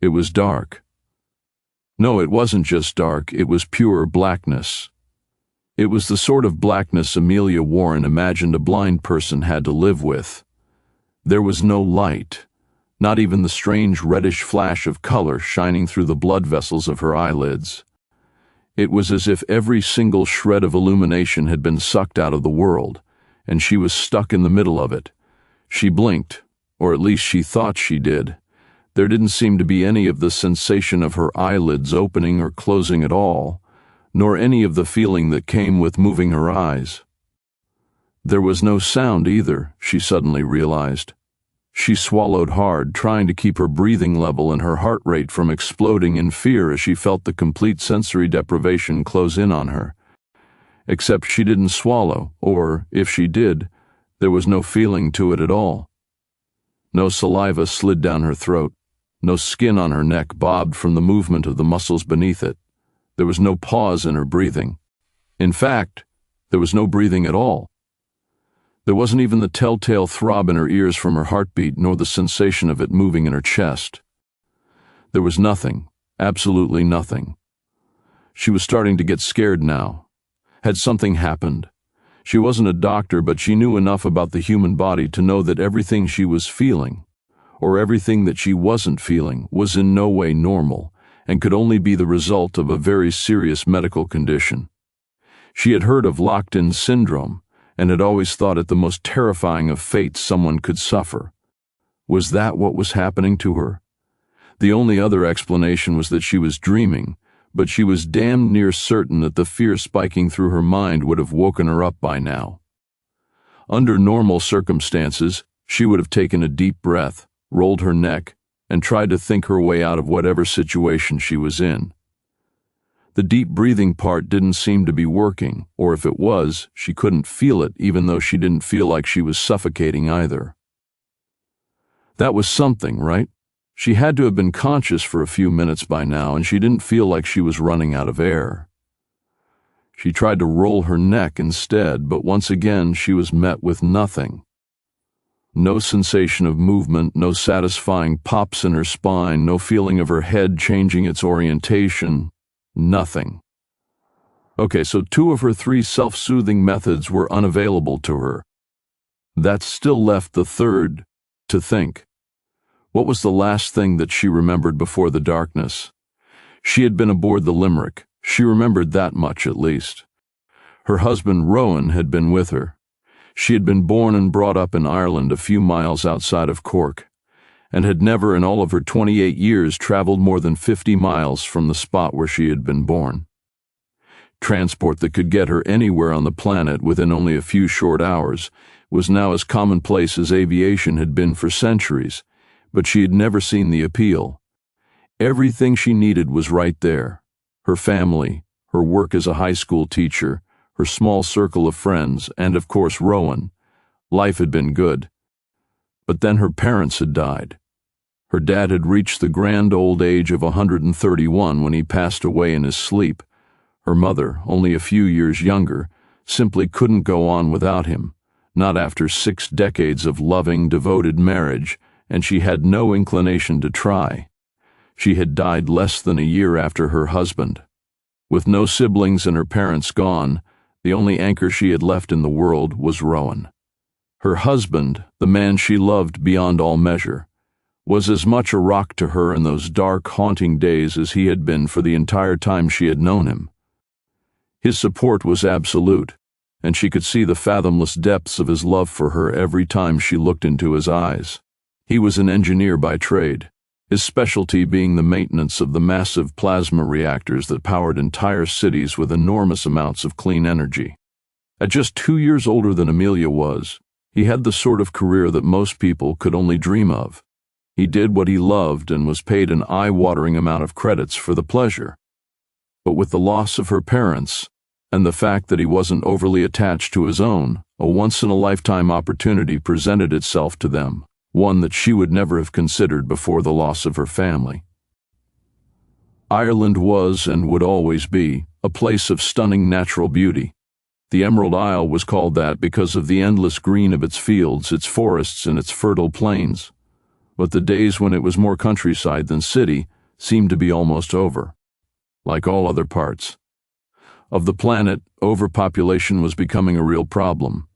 It was dark. No, it wasn't just dark, it was pure blackness. It was the sort of blackness Amelia Warren imagined a blind person had to live with. There was no light, not even the strange reddish flash of color shining through the blood vessels of her eyelids. It was as if every single shred of illumination had been sucked out of the world, and she was stuck in the middle of it. She blinked, or at least she thought she did. There didn't seem to be any of the sensation of her eyelids opening or closing at all, nor any of the feeling that came with moving her eyes. There was no sound either, she suddenly realized. She swallowed hard, trying to keep her breathing level and her heart rate from exploding in fear as she felt the complete sensory deprivation close in on her. Except she didn't swallow, or, if she did, there was no feeling to it at all. No saliva slid down her throat. No skin on her neck bobbed from the movement of the muscles beneath it. There was no pause in her breathing. In fact, there was no breathing at all. There wasn't even the telltale throb in her ears from her heartbeat, nor the sensation of it moving in her chest. There was nothing, absolutely nothing. She was starting to get scared now. Had something happened? She wasn't a doctor, but she knew enough about the human body to know that everything she was feeling, or everything that she wasn't feeling, was in no way normal and could only be the result of a very serious medical condition. She had heard of locked-in syndrome and had always thought it the most terrifying of fates someone could suffer. Was that what was happening to her? The only other explanation was that she was dreaming, but she was damned near certain that the fear spiking through her mind would have woken her up by now. Under normal circumstances, she would have taken a deep breath, rolled her neck, and tried to think her way out of whatever situation she was in. The deep breathing part didn't seem to be working, or if it was, she couldn't feel it, even though she didn't feel like she was suffocating either. That was something, right? She had to have been conscious for a few minutes by now, and she didn't feel like she was running out of air. She tried to roll her neck instead, but once again she was met with nothing. No sensation of movement, no satisfying pops in her spine, no feeling of her head changing its orientation, nothing. Okay, so 2 of her 3 self-soothing methods were unavailable to her. That still left the third, to think. What was the last thing that she remembered before the darkness? She had been aboard the Limerick. She remembered that much at least. Her husband, Rowan, had been with her. She had been born and brought up in Ireland a few miles outside of Cork, and had never in all of her 28 years traveled more than 50 miles from the spot where she had been born. Transport that could get her anywhere on the planet within only a few short hours was now as commonplace as aviation had been for centuries, but she had never seen the appeal. Everything she needed was right there. Her family, her work as a high school teacher, her small circle of friends, and of course Rowan. Life had been good. But then her parents had died. Her dad had reached the grand old age of 131 when he passed away in his sleep. Her mother, only a few years younger, simply couldn't go on without him, not after 6 decades of loving, devoted marriage, and she had no inclination to try. She had died less than a year after her husband. With no siblings and her parents gone, the only anchor she had left in the world was Rowan. Her husband, the man she loved beyond all measure, was as much a rock to her in those dark, haunting days as he had been for the entire time she had known him. His support was absolute, and she could see the fathomless depths of his love for her every time she looked into his eyes. He was an engineer by trade, his specialty being the maintenance of the massive plasma reactors that powered entire cities with enormous amounts of clean energy. At just 2 years older than Amelia was, he had the sort of career that most people could only dream of. He did what he loved and was paid an eye-watering amount of credits for the pleasure. But with the loss of her parents, and the fact that he wasn't overly attached to his own, a once-in-a-lifetime opportunity presented itself to them, one that she would never have considered before the loss of her family. Ireland was, and would always be, a place of stunning natural beauty. The Emerald Isle was called that because of the endless green of its fields, its forests, and its fertile plains. but the days when it was more countryside than city seemed to be almost over. Like all other parts of the planet, overpopulation was becoming a real problem.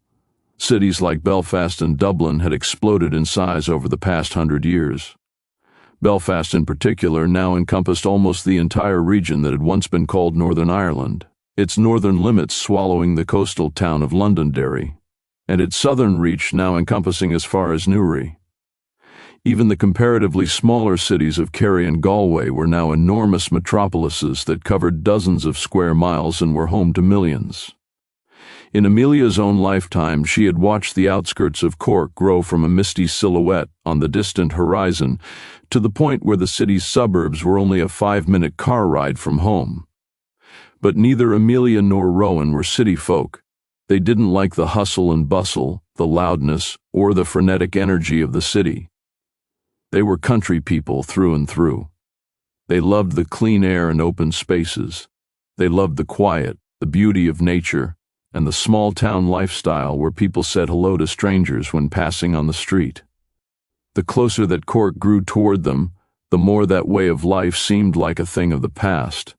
Cities like Belfast and Dublin had exploded in size over the past 100 years. Belfast in particular now encompassed almost the entire region that had once been called Northern Ireland, its northern limits swallowing the coastal town of Londonderry, and its southern reach now encompassing as far as Newry. Even the comparatively smaller cities of Kerry and Galway were now enormous metropolises that covered dozens of square miles and were home to millions. In Amelia's own lifetime, she had watched the outskirts of Cork grow from a misty silhouette on the distant horizon to the point where the city's suburbs were only a 5-minute car ride from home. But neither Amelia nor Rowan were city folk. They didn't like the hustle and bustle, the loudness, or the frenetic energy of the city. They were country people through and through. They loved the clean air and open spaces. They loved the quiet, the beauty of nature, and the small-town lifestyle where people said hello to strangers when passing on the street. The closer that Cork grew toward them, the more that way of life seemed like a thing of the past.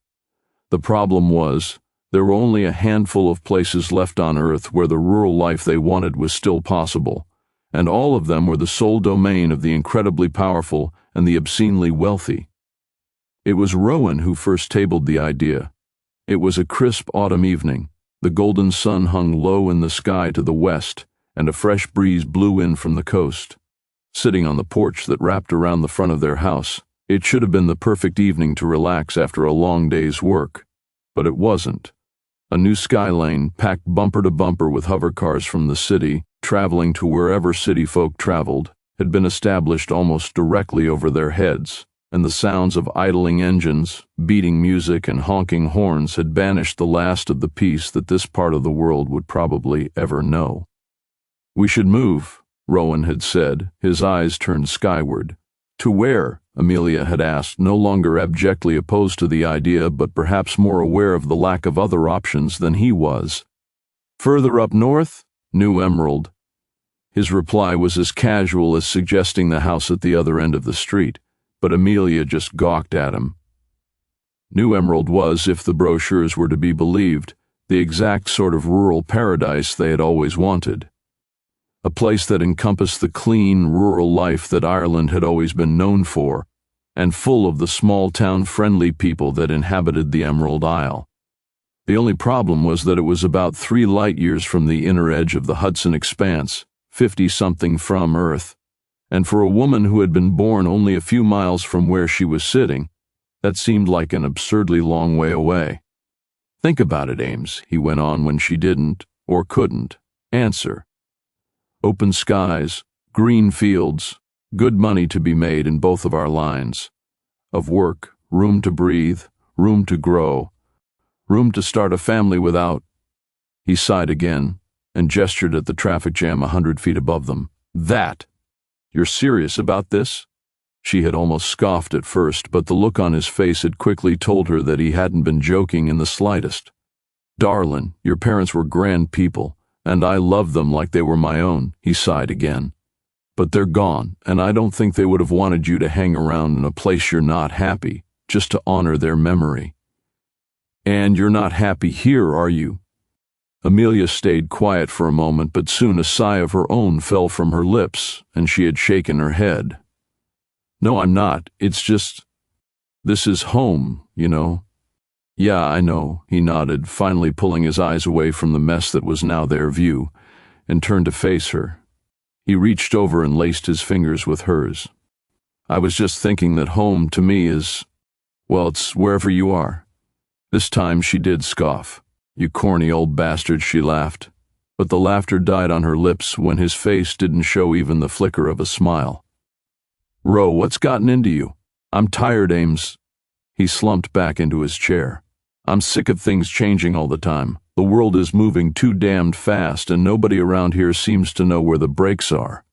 The problem was, there were only a handful of places left on Earth where the rural life they wanted was still possible, and all of them were the sole domain of the incredibly powerful and the obscenely wealthy. It was Rowan who first tabled the idea. It was a crisp autumn evening. The golden sun hung low in the sky to the west, and a fresh breeze blew in from the coast. Sitting on the porch that wrapped around the front of their house, it should have been the perfect evening to relax after a long day's work. But it wasn't. A new sky lane, packed bumper to bumper with hovercars from the city, traveling to wherever city folk traveled, had been established almost directly over their heads, and the sounds of idling engines, beating music, and honking horns had banished the last of the peace that this part of the world would probably ever know. "We should move," Rowan had said, his eyes turned skyward. "To where?" Amelia had asked, no longer abjectly opposed to the idea, but perhaps more aware of the lack of other options than he was. "Further up north? New Emerald." His reply was as casual as suggesting the house at the other end of the street, but Amelia just gawked at him. New Emerald was, if the brochures were to be believed, the exact sort of rural paradise they had always wanted. A place that encompassed the clean, rural life that Ireland had always been known for, and full of the small-town friendly people that inhabited the Emerald Isle. The only problem was that it was about 3 light-years from the inner edge of the Hudson Expanse, 50-something from Earth, and for a woman who had been born only a few miles from where she was sitting, that seemed like an absurdly long way away. "Think about it, Ames," he went on when she didn't, or couldn't, answer. "Open skies, green fields, good money to be made in both of our lines of work, room to breathe, room to grow, room to start a family without—" He sighed again and gestured at the traffic jam 100 feet above them. "That! You're serious about this?" She had almost scoffed at first, but the look on his face had quickly told her that he hadn't been joking in the slightest. "Darlin', your parents were grand people, and I love them like they were my own," he sighed again. "But they're gone, and I don't think they would have wanted you to hang around in a place you're not happy, just to honor their memory. And you're not happy here, are you?" Amelia stayed quiet for a moment, but soon a sigh of her own fell from her lips, and she had shaken her head. "No, I'm not. It's just, this is home, you know." "Yeah, I know," he nodded, finally pulling his eyes away from the mess that was now their view, and turned to face her. He reached over and laced his fingers with hers. "I was just thinking that home to me is, well, it's wherever you are." This time she did scoff. "You corny old bastard," she laughed, but the laughter died on her lips when his face didn't show even the flicker of a smile. "Ro, what's gotten into you? I'm tired, Ames." He slumped back into his chair. "I'm sick of things changing all the time. The world is moving too damned fast, and nobody around here seems to know where the brakes are.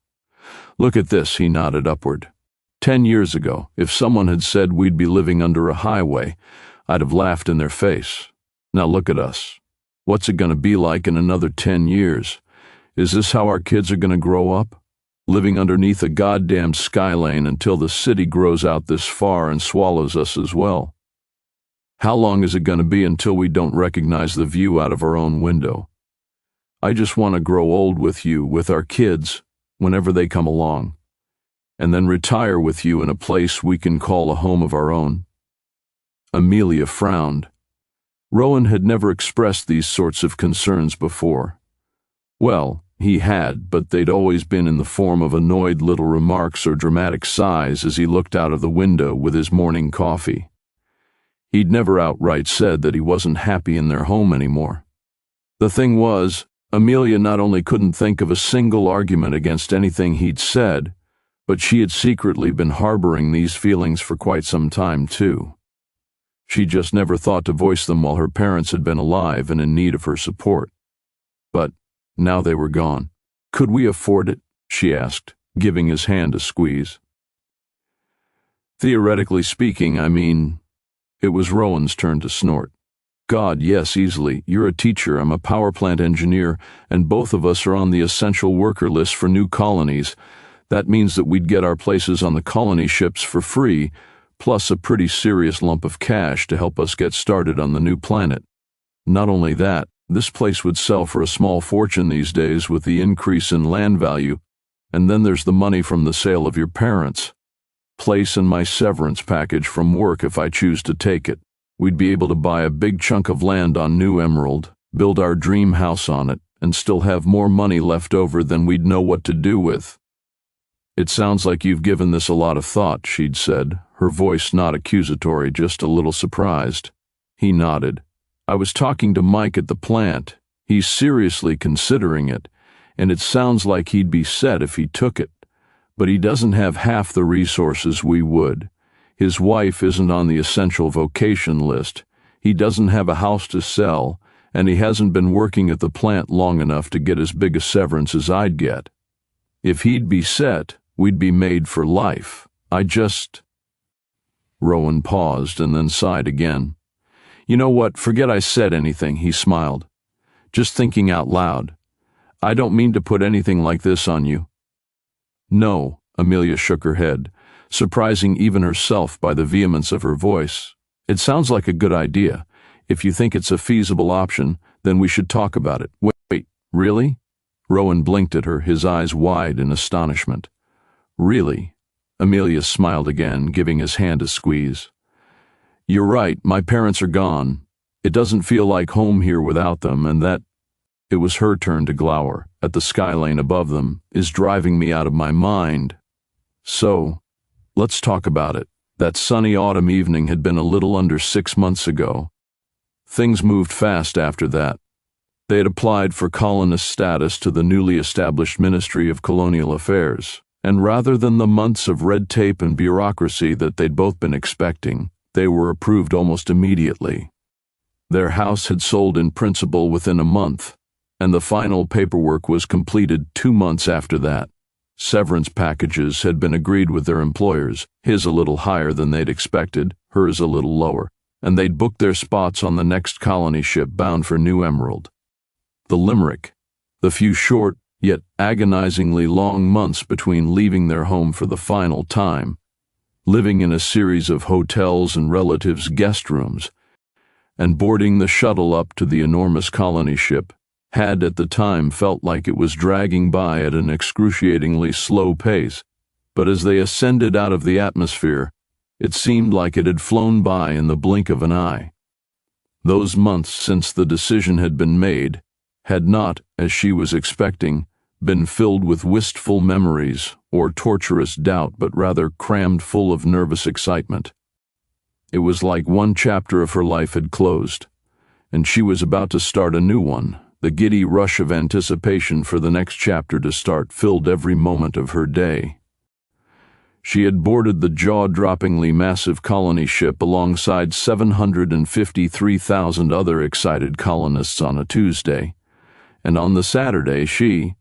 Look at this," he nodded upward. 10 years ago, if someone had said we'd be living under a highway, I'd have laughed in their face. Now look at us. What's it going to be like in another 10 years? Is this how our kids are going to grow up? living underneath a goddamn skylane until the city grows out this far and swallows us as well. How long is it going to be until we don't recognize the view out of our own window? I just want to grow old with you, with our kids, whenever they come along, and then retire with you in a place we can call a home of our own." Amelia frowned. Rowan had never expressed these sorts of concerns before. Well, he had, but they'd always been in the form of annoyed little remarks or dramatic sighs as he looked out of the window with his morning coffee. He'd never outright said that he wasn't happy in their home anymore. The thing was, Amelia not only couldn't think of a single argument against anything he'd said, but she had secretly been harboring these feelings for quite some time, too. She just never thought to voice them while her parents had been alive and in need of her support. But now they were gone. "Could we afford it?" she asked, giving his hand a squeeze. "Theoretically speaking, I mean..." It was Rowan's turn to snort. "God, yes, easily. You're a teacher, I'm a power plant engineer, and both of us are on the essential worker list for new colonies. That means that we'd get our places on the colony ships for free, plus a pretty serious lump of cash to help us get started on the new planet. Not only that, this place would sell for a small fortune these days with the increase in land value, and then there's the money from the sale of your parents' place and my severance package from work if I choose to take it. We'd be able to buy a big chunk of land on New Emerald, build our dream house on it, and still have more money left over than we'd know what to do with." "It sounds like you've given this a lot of thought," she'd said, her voice not accusatory, just a little surprised. He nodded. "I was talking to Mike at the plant. He's seriously considering it, and it sounds like he'd be set if he took it. But he doesn't have half the resources we would. His wife isn't on the essential vocation list. He doesn't have a house to sell, and he hasn't been working at the plant long enough to get as big a severance as I'd get. If he'd be set, we'd be made for life. I just..." Rowan paused and then sighed again. "You know what? Forget I said anything," he smiled. "Just thinking out loud. I don't mean to put anything like this on you." "No," Amelia shook her head, surprising even herself by the vehemence of her voice. "It sounds like a good idea. If you think it's a feasible option, then we should talk about it." Wait, really?" Rowan blinked at her, his eyes wide in astonishment. "Really?" Amelia smiled again, giving his hand a squeeze. "You're right, my parents are gone. It doesn't feel like home here without them, and that..." It was her turn to glower at the skylane above them, "is driving me out of my mind. So, let's talk about it." That sunny autumn evening had been a little under 6 months ago. Things moved fast after that. They had applied for colonist status to the newly established Ministry of Colonial Affairs, and rather than the months of red tape and bureaucracy that they'd both been expecting, they were approved almost immediately. Their house had sold in principle within a month, and the final paperwork was completed 2 months after that. Severance packages had been agreed with their employers, his a little higher than they'd expected, hers a little lower, and they'd booked their spots on the next colony ship bound for New Emerald. The Limerick. The few short, yet agonizingly long months between leaving their home for the final time, living in a series of hotels and relatives' guest rooms, and boarding the shuttle up to the enormous colony ship, had at the time felt like it was dragging by at an excruciatingly slow pace, but as they ascended out of the atmosphere, it seemed like it had flown by in the blink of an eye. Those months since the decision had been made had not, as she was expecting, been filled with wistful memories or torturous doubt, but rather crammed full of nervous excitement. It was like one chapter of her life had closed, and she was about to start a new one. The giddy rush of anticipation for the next chapter to start filled every moment of her day. She had boarded the jaw-droppingly massive colony ship alongside 753,000 other excited colonists on a Tuesday, and on the Saturday she,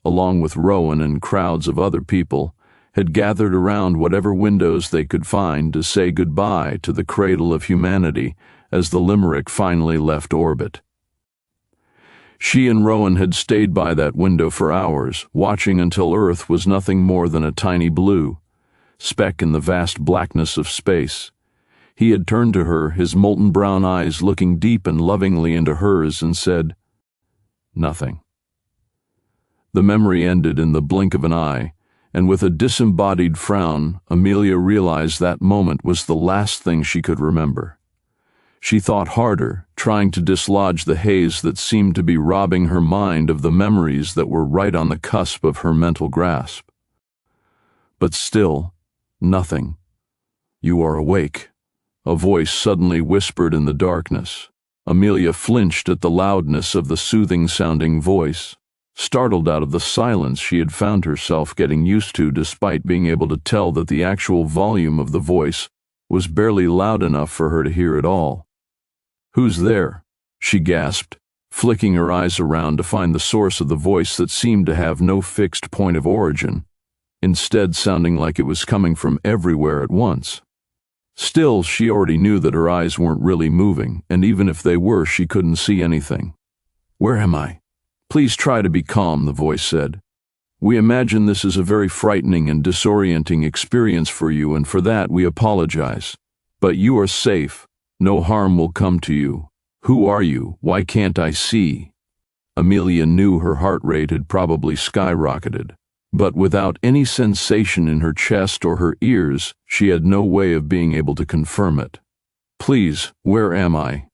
along with Rowan and crowds of other people, had gathered around whatever windows they could find to say goodbye to the cradle of humanity as the Limerick finally left orbit. She and Rowan had stayed by that window for hours, watching until Earth was nothing more than a tiny blue speck in the vast blackness of space. He had turned to her, his molten brown eyes looking deep and lovingly into hers, and said, "Nothing." The memory ended in the blink of an eye, and with a disembodied frown, Amelia realized that moment was the last thing she could remember. She thought harder, trying to dislodge the haze that seemed to be robbing her mind of the memories that were right on the cusp of her mental grasp. But still, nothing. "You are awake," a voice suddenly whispered in the darkness. Amelia flinched at the loudness of the soothing-sounding voice, startled out of the silence she had found herself getting used to despite being able to tell that the actual volume of the voice was barely loud enough for her to hear at all. "Who's there?" she gasped, flicking her eyes around to find the source of the voice that seemed to have no fixed point of origin, instead sounding like it was coming from everywhere at once. Still, she already knew that her eyes weren't really moving, and even if they were, she couldn't see anything. "Where am I?" "Please try to be calm," the voice said. "We imagine this is a very frightening and disorienting experience for you, and for that we apologize. But you are safe. No harm will come to you. Who are you? Why can't I see?" Amelia knew her heart rate had probably skyrocketed, but without any sensation in her chest or her ears, she had no way of being able to confirm it. "Please, where am I?"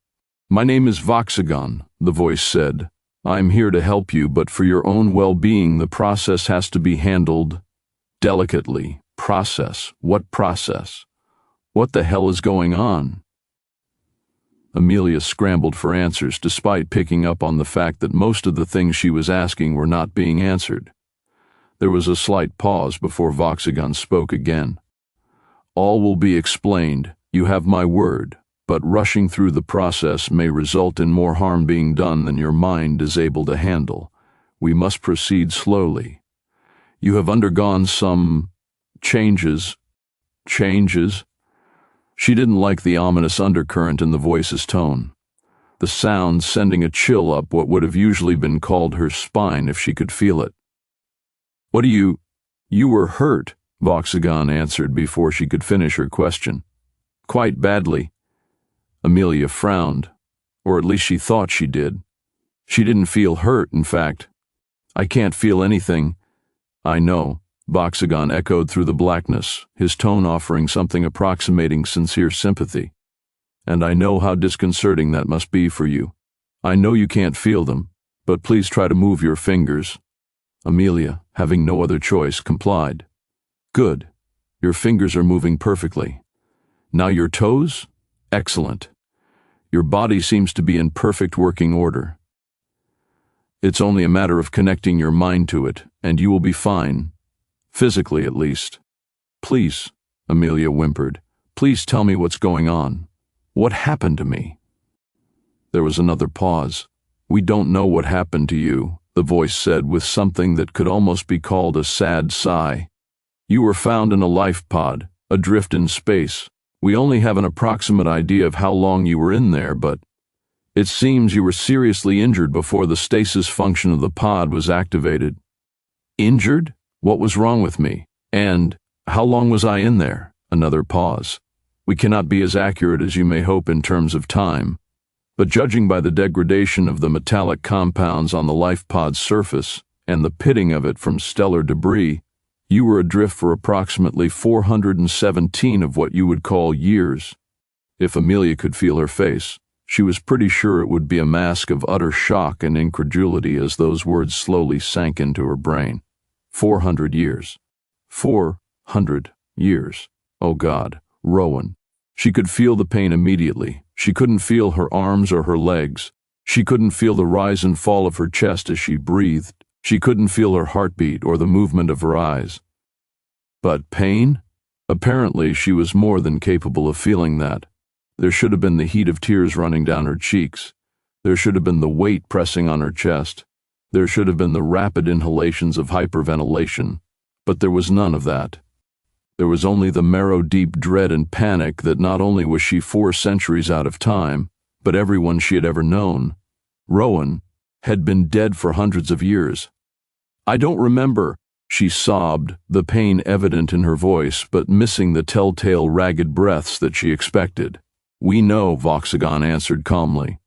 "My name is Voxagon," the voice said. "I'm here to help you, but for your own well-being, the process has to be handled delicately." "Process? What process? What the hell is going on?" Amelia scrambled for answers despite picking up on the fact that most of the things she was asking were not being answered. There was a slight pause before Voxagon spoke again. "All will be explained, you have my word, but rushing through the process may result in more harm being done than your mind is able to handle. We must proceed slowly. You have undergone some changes." "Changes?" She didn't like the ominous undercurrent in the voice's tone, the sound sending a chill up what would have usually been called her spine if she could feel it. "What do you were hurt," Voxagon answered before she could finish her question. "Quite badly." Amelia frowned, or at least she thought she did. She didn't feel hurt, in fact. "I can't feel anything." "I know," Voxagon echoed through the blackness, his tone offering something approximating sincere sympathy. "And I know how disconcerting that must be for you. I know you can't feel them, but please try to move your fingers." Amelia, having no other choice, complied. "Good. Your fingers are moving perfectly. Now your toes? Excellent. Your body seems to be in perfect working order. It's only a matter of connecting your mind to it, and you will be fine. Physically, at least." "Please," Amelia whimpered, "please tell me what's going on. What happened to me?" There was another pause. "We don't know what happened to you," the voice said with something that could almost be called a sad sigh. "You were found in a life pod, adrift in space. We only have an approximate idea of how long you were in there, but it seems you were seriously injured before the stasis function of the pod was activated." "Injured? What was wrong with me? And how long was I in there?" Another pause. "We cannot be as accurate as you may hope in terms of time, but judging by the degradation of the metallic compounds on the life pod's surface and the pitting of it from stellar debris, you were adrift for approximately 417 of what you would call years." If Amelia could feel her face, she was pretty sure it would be a mask of utter shock and incredulity as those words slowly sank into her brain. 400 years. 400 years. Oh God, Rowan. She could feel the pain immediately. She couldn't feel her arms or her legs. She couldn't feel the rise and fall of her chest as she breathed. She couldn't feel her heartbeat or the movement of her eyes. But pain? Apparently she was more than capable of feeling that. There should have been the heat of tears running down her cheeks. There should have been the weight pressing on her chest. There should have been the rapid inhalations of hyperventilation. But there was none of that. There was only the marrow-deep dread and panic that not only was she 4 centuries out of time, but everyone she had ever known, Rowan, had been dead for hundreds of years. "I don't remember," she sobbed, the pain evident in her voice but missing the telltale ragged breaths that she expected. "We know," Voxagon answered calmly.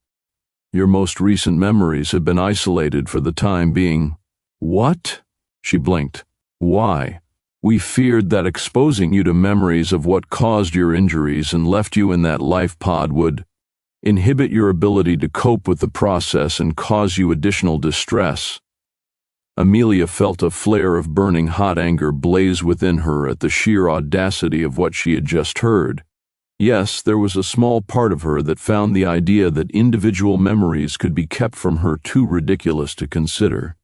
"Your most recent memories have been isolated for the time being." "What?" She blinked. "Why? We feared that exposing you to memories of what caused your injuries and left you in that life pod would inhibit your ability to cope with the process and cause you additional distress." Amelia felt a flare of burning hot anger blaze within her at the sheer audacity of what she had just heard. Yes, there was a small part of her that found the idea that individual memories could be kept from her too ridiculous to consider.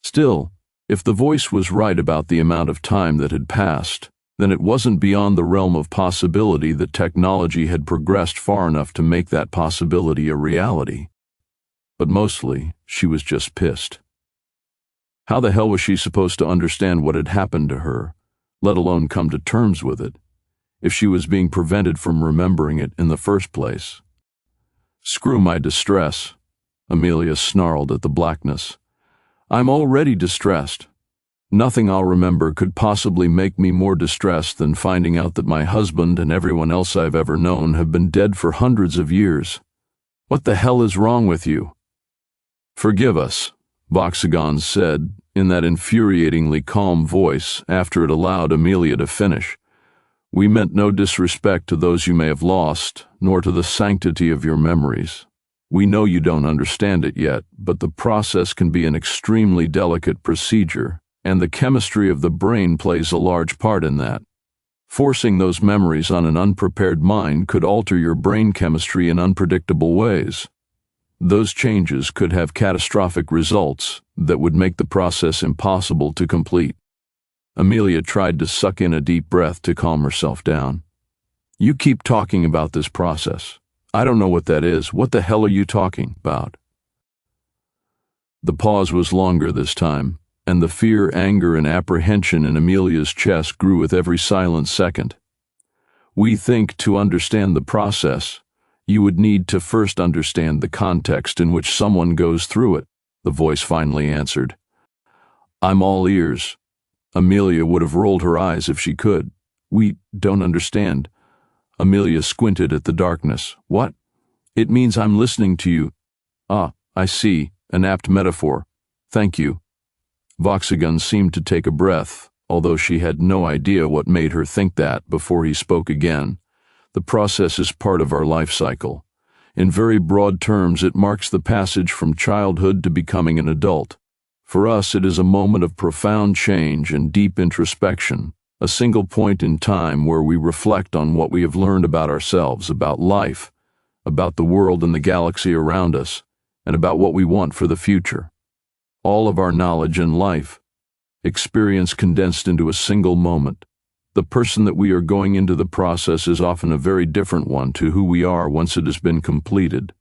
Still, if the voice was right about the amount of time that had passed, then it wasn't beyond the realm of possibility that technology had progressed far enough to make that possibility a reality. But mostly, she was just pissed. How the hell was she supposed to understand what had happened to her, let alone come to terms with it, if she was being prevented from remembering it in the first place? "Screw my distress," Amelia snarled at the blackness. "I'm already distressed. Nothing I'll remember could possibly make me more distressed than finding out that my husband and everyone else I've ever known have been dead for hundreds of years. What the hell is wrong with you?" "Forgive us," Voxagon said in that infuriatingly calm voice after it allowed Amelia to finish. "We meant no disrespect to those you may have lost, nor to the sanctity of your memories. We know you don't understand it yet, but the process can be an extremely delicate procedure, and the chemistry of the brain plays a large part in that. Forcing those memories on an unprepared mind could alter your brain chemistry in unpredictable ways. Those changes could have catastrophic results that would make the process impossible to complete." Amelia tried to suck in a deep breath to calm herself down. "You keep talking about this process. I don't know what that is. What the hell are you talking about?" The pause was longer this time, and the fear, anger, and apprehension in Amelia's chest grew with every silent second. "We think to understand the process, you would need to first understand the context in which someone goes through it," the voice finally answered. "I'm all ears." Amelia would have rolled her eyes if she could. "We don't understand." Amelia squinted at the darkness. "What?" "It means I'm listening to you." "Ah, I see. An apt metaphor. Thank you." Voxagon seemed to take a breath, although she had no idea what made her think that before he spoke again. "The process is part of our life cycle. In very broad terms, it marks the passage from childhood to becoming an adult. For us, it is a moment of profound change and deep introspection, a single point in time where we reflect on what we have learned about ourselves, about life, about the world and the galaxy around us, and about what we want for the future. All of our knowledge and life experience condensed into a single moment. The person that we are going into the process is often a very different one to who we are once it has been completed.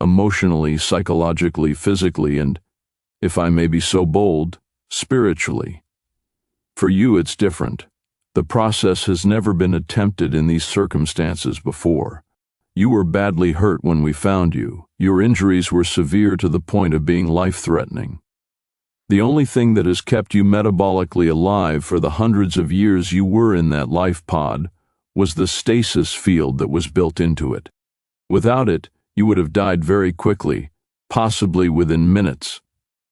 Emotionally, psychologically, physically, and, if I may be so bold, spiritually. For you, it's different. The process has never been attempted in these circumstances before. You were badly hurt when we found you. Your injuries were severe to the point of being life-threatening. The only thing that has kept you metabolically alive for the hundreds of years you were in that life pod was the stasis field that was built into it. Without it, you would have died very quickly, possibly within minutes."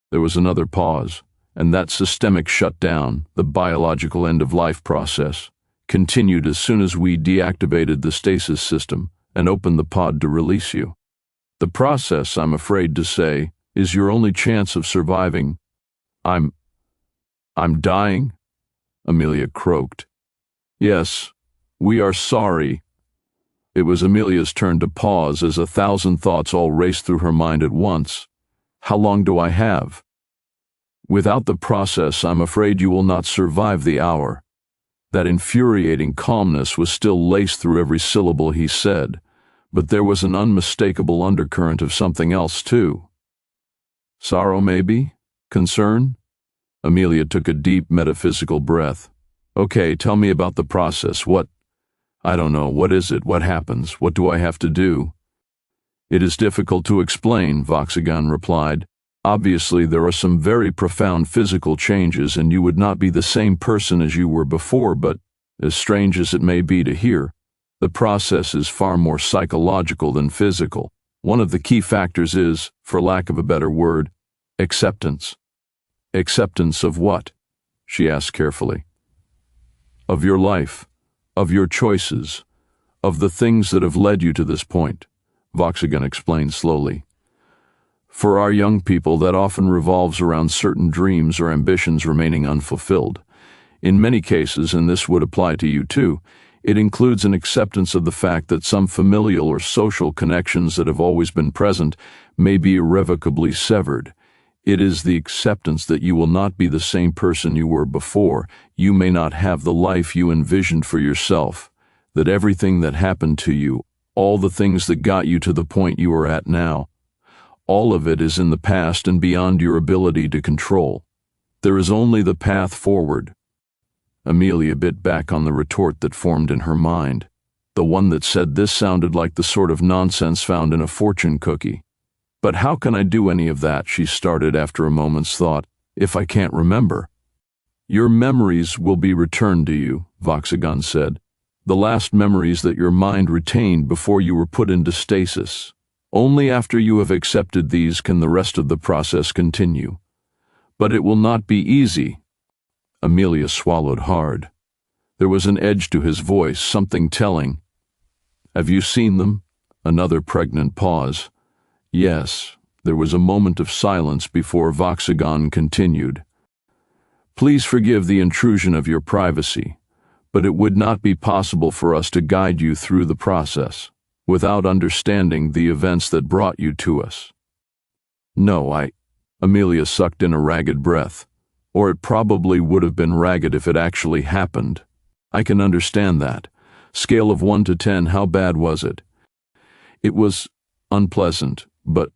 There was another pause, and that systemic shutdown, the biological end-of-life process, continued as soon as we deactivated the stasis system and opened the pod to release you. The process, I'm afraid to say, is your only chance of surviving. I'm dying?" Amelia croaked. "Yes, we are sorry." It was Amelia's turn to pause as 1,000 thoughts all raced through her mind at once. How long do I have? Without the process, I'm afraid you will not survive the hour. That infuriating calmness was still laced through every syllable he said, but there was an unmistakable undercurrent of something else, too. Sorrow, maybe? Concern? Amelia took a deep metaphysical breath. Okay, tell me about the process. I don't know. What is it? What happens? What do I have to do? It is difficult to explain, Voxagon replied. Obviously, there are some very profound physical changes, and you would not be the same person as you were before, but, as strange as it may be to hear, the process is far more psychological than physical. One of the key factors is, for lack of a better word, acceptance. Acceptance of what? She asked carefully. Of your life, of your choices, of the things that have led you to this point, Voxigan explained slowly. For our young people, that often revolves around certain dreams or ambitions remaining unfulfilled. In many cases, and this would apply to you too, it includes an acceptance of the fact that some familial or social connections that have always been present may be irrevocably severed. It is the acceptance that you will not be the same person you were before, you may not have the life you envisioned for yourself, that everything that happened to you, all the things that got you to the point you are at now, all of it is in the past and beyond your ability to control. There is only the path forward. Amelia bit back on the retort that formed in her mind. The one that said this sounded like the sort of nonsense found in a fortune cookie. But how can I do any of that, she started after a moment's thought, if I can't remember? Your memories will be returned to you, Voxigan said. The last memories that your mind retained before you were put into stasis. Only after you have accepted these can the rest of the process continue. But it will not be easy. Amelia swallowed hard. There was an edge to his voice, something telling. Have you seen them? Another pregnant pause. Yes. There was a moment of silence before Voxigan continued. Please forgive the intrusion of your privacy, but it would not be possible for us to guide you through the process without understanding the events that brought you to us. No, Amelia sucked in a ragged breath. Or it probably would have been ragged if it actually happened. I can understand that. Scale of 1 to 10, how bad was it? It was unpleasant, but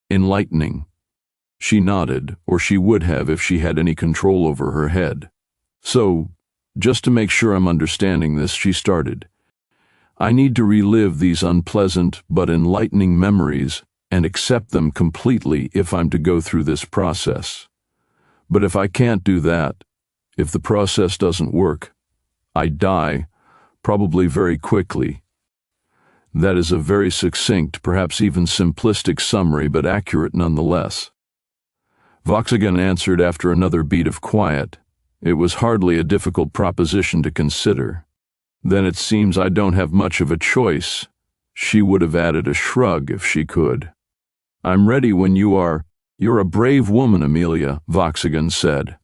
enlightening. She nodded, or she would have if she had any control over her head. So, just to make sure I'm understanding this, she started. I need to relive these unpleasant but enlightening memories and accept them completely if I'm to go through this process. But if I can't do that, if the process doesn't work, I die, probably very quickly. That is a very succinct, perhaps even simplistic summary, but accurate nonetheless. Voxigan answered after another beat of quiet. It was hardly a difficult proposition to consider. Then it seems I don't have much of a choice. She would have added a shrug if she could. I'm ready when you are. You're a brave woman, Amelia, Voxigan said.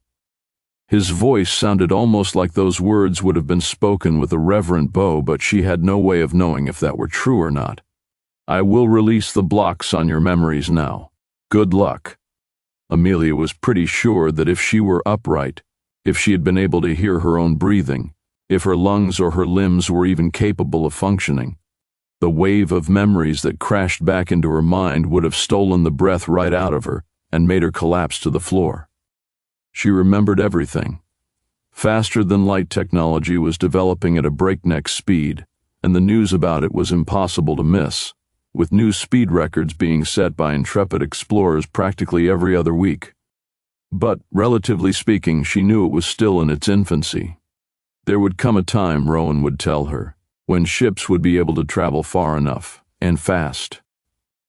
His voice sounded almost like those words would have been spoken with a reverent bow, but she had no way of knowing if that were true or not. I will release the blocks on your memories now. Good luck. Amelia was pretty sure that if she were upright, if she had been able to hear her own breathing, if her lungs or her limbs were even capable of functioning, the wave of memories that crashed back into her mind would have stolen the breath right out of her and made her collapse to the floor. She remembered everything. Faster-than-light technology was developing at a breakneck speed, and the news about it was impossible to miss, with new speed records being set by intrepid explorers practically every other week. But, relatively speaking, she knew it was still in its infancy. There would come a time, Rowan would tell her, when ships would be able to travel far enough, and fast.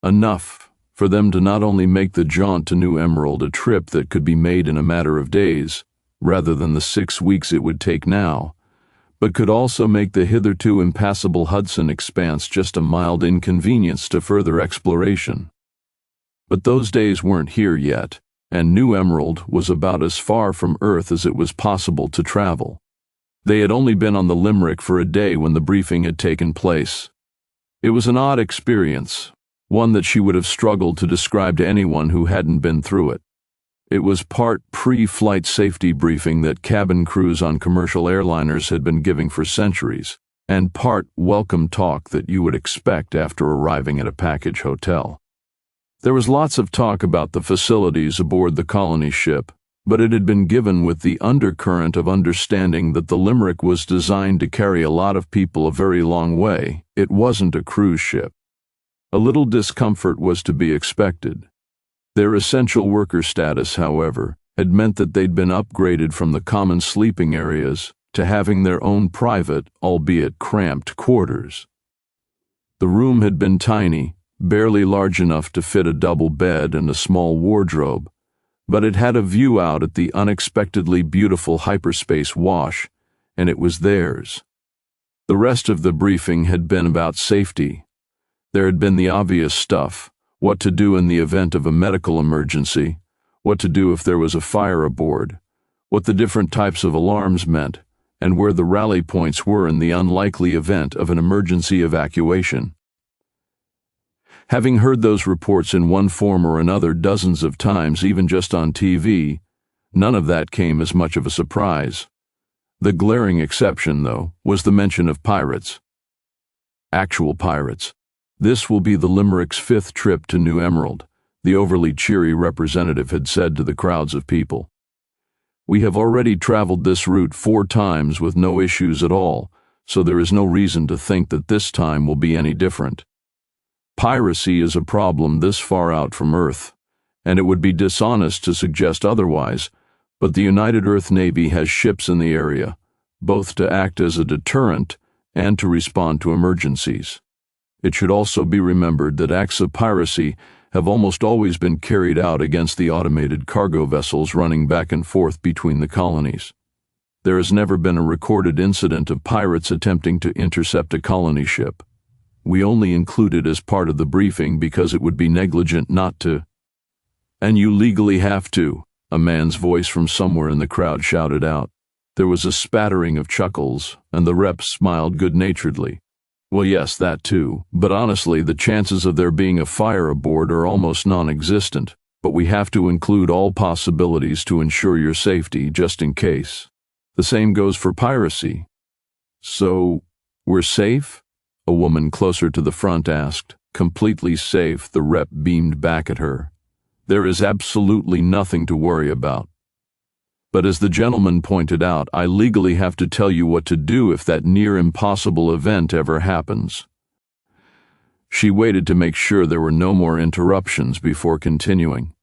Enough for them to not only make the jaunt to New Emerald a trip that could be made in a matter of days, rather than the 6 weeks it would take now, but could also make the hitherto impassable Hudson expanse just a mild inconvenience to further exploration. But those days weren't here yet, and New Emerald was about as far from Earth as it was possible to travel. They had only been on the Limerick for a day when the briefing had taken place. It was an odd experience, one that she would have struggled to describe to anyone who hadn't been through it. It was part pre-flight safety briefing that cabin crews on commercial airliners had been giving for centuries, and part welcome talk that you would expect after arriving at a package hotel. There was lots of talk about the facilities aboard the colony ship, but it had been given with the undercurrent of understanding that the Limerick was designed to carry a lot of people a very long way. It wasn't a cruise ship. A little discomfort was to be expected. Their essential worker status, however, had meant that they'd been upgraded from the common sleeping areas to having their own private, albeit cramped, quarters. The room had been tiny, barely large enough to fit a double bed and a small wardrobe, but it had a view out at the unexpectedly beautiful hyperspace wash, and it was theirs. The rest of the briefing had been about safety. There had been the obvious stuff: what to do in the event of a medical emergency, what to do if there was a fire aboard, what the different types of alarms meant, and where the rally points were in the unlikely event of an emergency evacuation. Having heard those reports in one form or another dozens of times, even just on TV, none of that came as much of a surprise. The glaring exception, though, was the mention of pirates. Actual pirates. "This will be the Limerick's 5th trip to New Emerald," the overly cheery representative had said to the crowds of people. "We have already traveled this route 4 times with no issues at all, so there is no reason to think that this time will be any different. Piracy is a problem this far out from Earth, and it would be dishonest to suggest otherwise, but the United Earth Navy has ships in the area, both to act as a deterrent and to respond to emergencies. It should also be remembered that acts of piracy have almost always been carried out against the automated cargo vessels running back and forth between the colonies. There has never been a recorded incident of pirates attempting to intercept a colony ship. We only include it as part of the briefing because it would be negligent not to." "And you legally have to," a man's voice from somewhere in the crowd shouted out. There was a spattering of chuckles, and the rep smiled good-naturedly. "Well, yes, that too, but honestly, the chances of there being a fire aboard are almost non-existent, but we have to include all possibilities to ensure your safety, just in case. The same goes for piracy." "So, we're safe?" a woman closer to the front asked. "Completely safe," the rep beamed back at her. "There is absolutely nothing to worry about. But as the gentleman pointed out, I legally have to tell you what to do if that near-impossible event ever happens." She waited to make sure there were no more interruptions before continuing.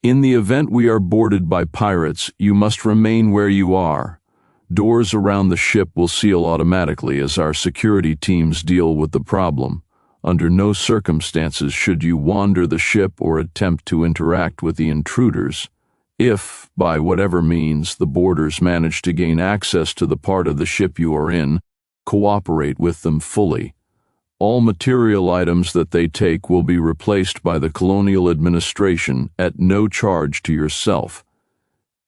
"In the event we are boarded by pirates, you must remain where you are. Doors around the ship will seal automatically as our security teams deal with the problem. Under no circumstances should you wander the ship or attempt to interact with the intruders. If, by whatever means, the boarders manage to gain access to the part of the ship you are in, cooperate with them fully. All material items that they take will be replaced by the colonial administration at no charge to yourself.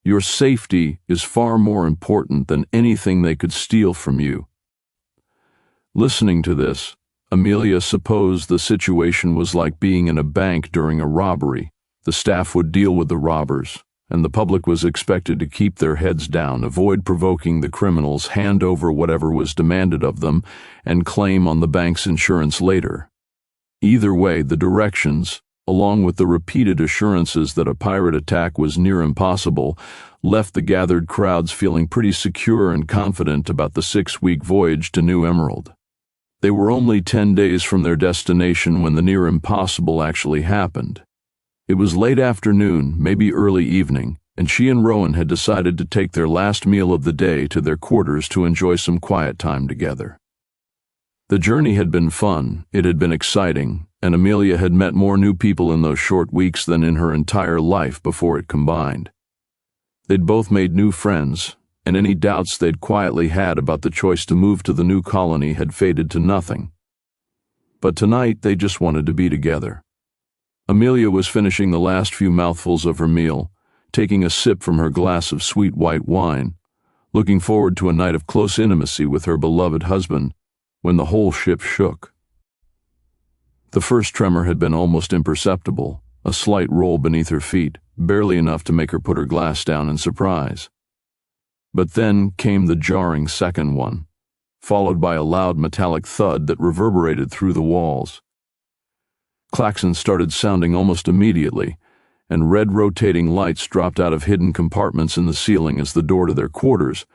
Your safety is far more important than anything they could steal from you." Listening to this, Amelia supposed the situation was like being in a bank during a robbery. The staff would deal with the robbers, and the public was expected to keep their heads down, avoid provoking the criminals, hand over whatever was demanded of them, and claim on the bank's insurance later. Either way, the directions, along with the repeated assurances that a pirate attack was near impossible, left the gathered crowds feeling pretty secure and confident about the 6-week voyage to New Emerald. They were only 10 days from their destination when the near impossible actually happened. It was late afternoon, maybe early evening, and she and Rowan had decided to take their last meal of the day to their quarters to enjoy some quiet time together. The journey had been fun, it had been exciting, and Amelia had met more new people in those short weeks than in her entire life before it combined. They'd both made new friends, and any doubts they'd quietly had about the choice to move to the new colony had faded to nothing. But tonight they just wanted to be together. Amelia was finishing the last few mouthfuls of her meal, taking a sip from her glass of sweet white wine, looking forward to a night of close intimacy with her beloved husband, when the whole ship shook. The first tremor had been almost imperceptible, a slight roll beneath her feet, barely enough to make her put her glass down in surprise. But then came the jarring second one, followed by a loud metallic thud that reverberated through the walls. Klaxons started sounding almost immediately, and red rotating lights dropped out of hidden compartments in the ceiling as the door to their quarters,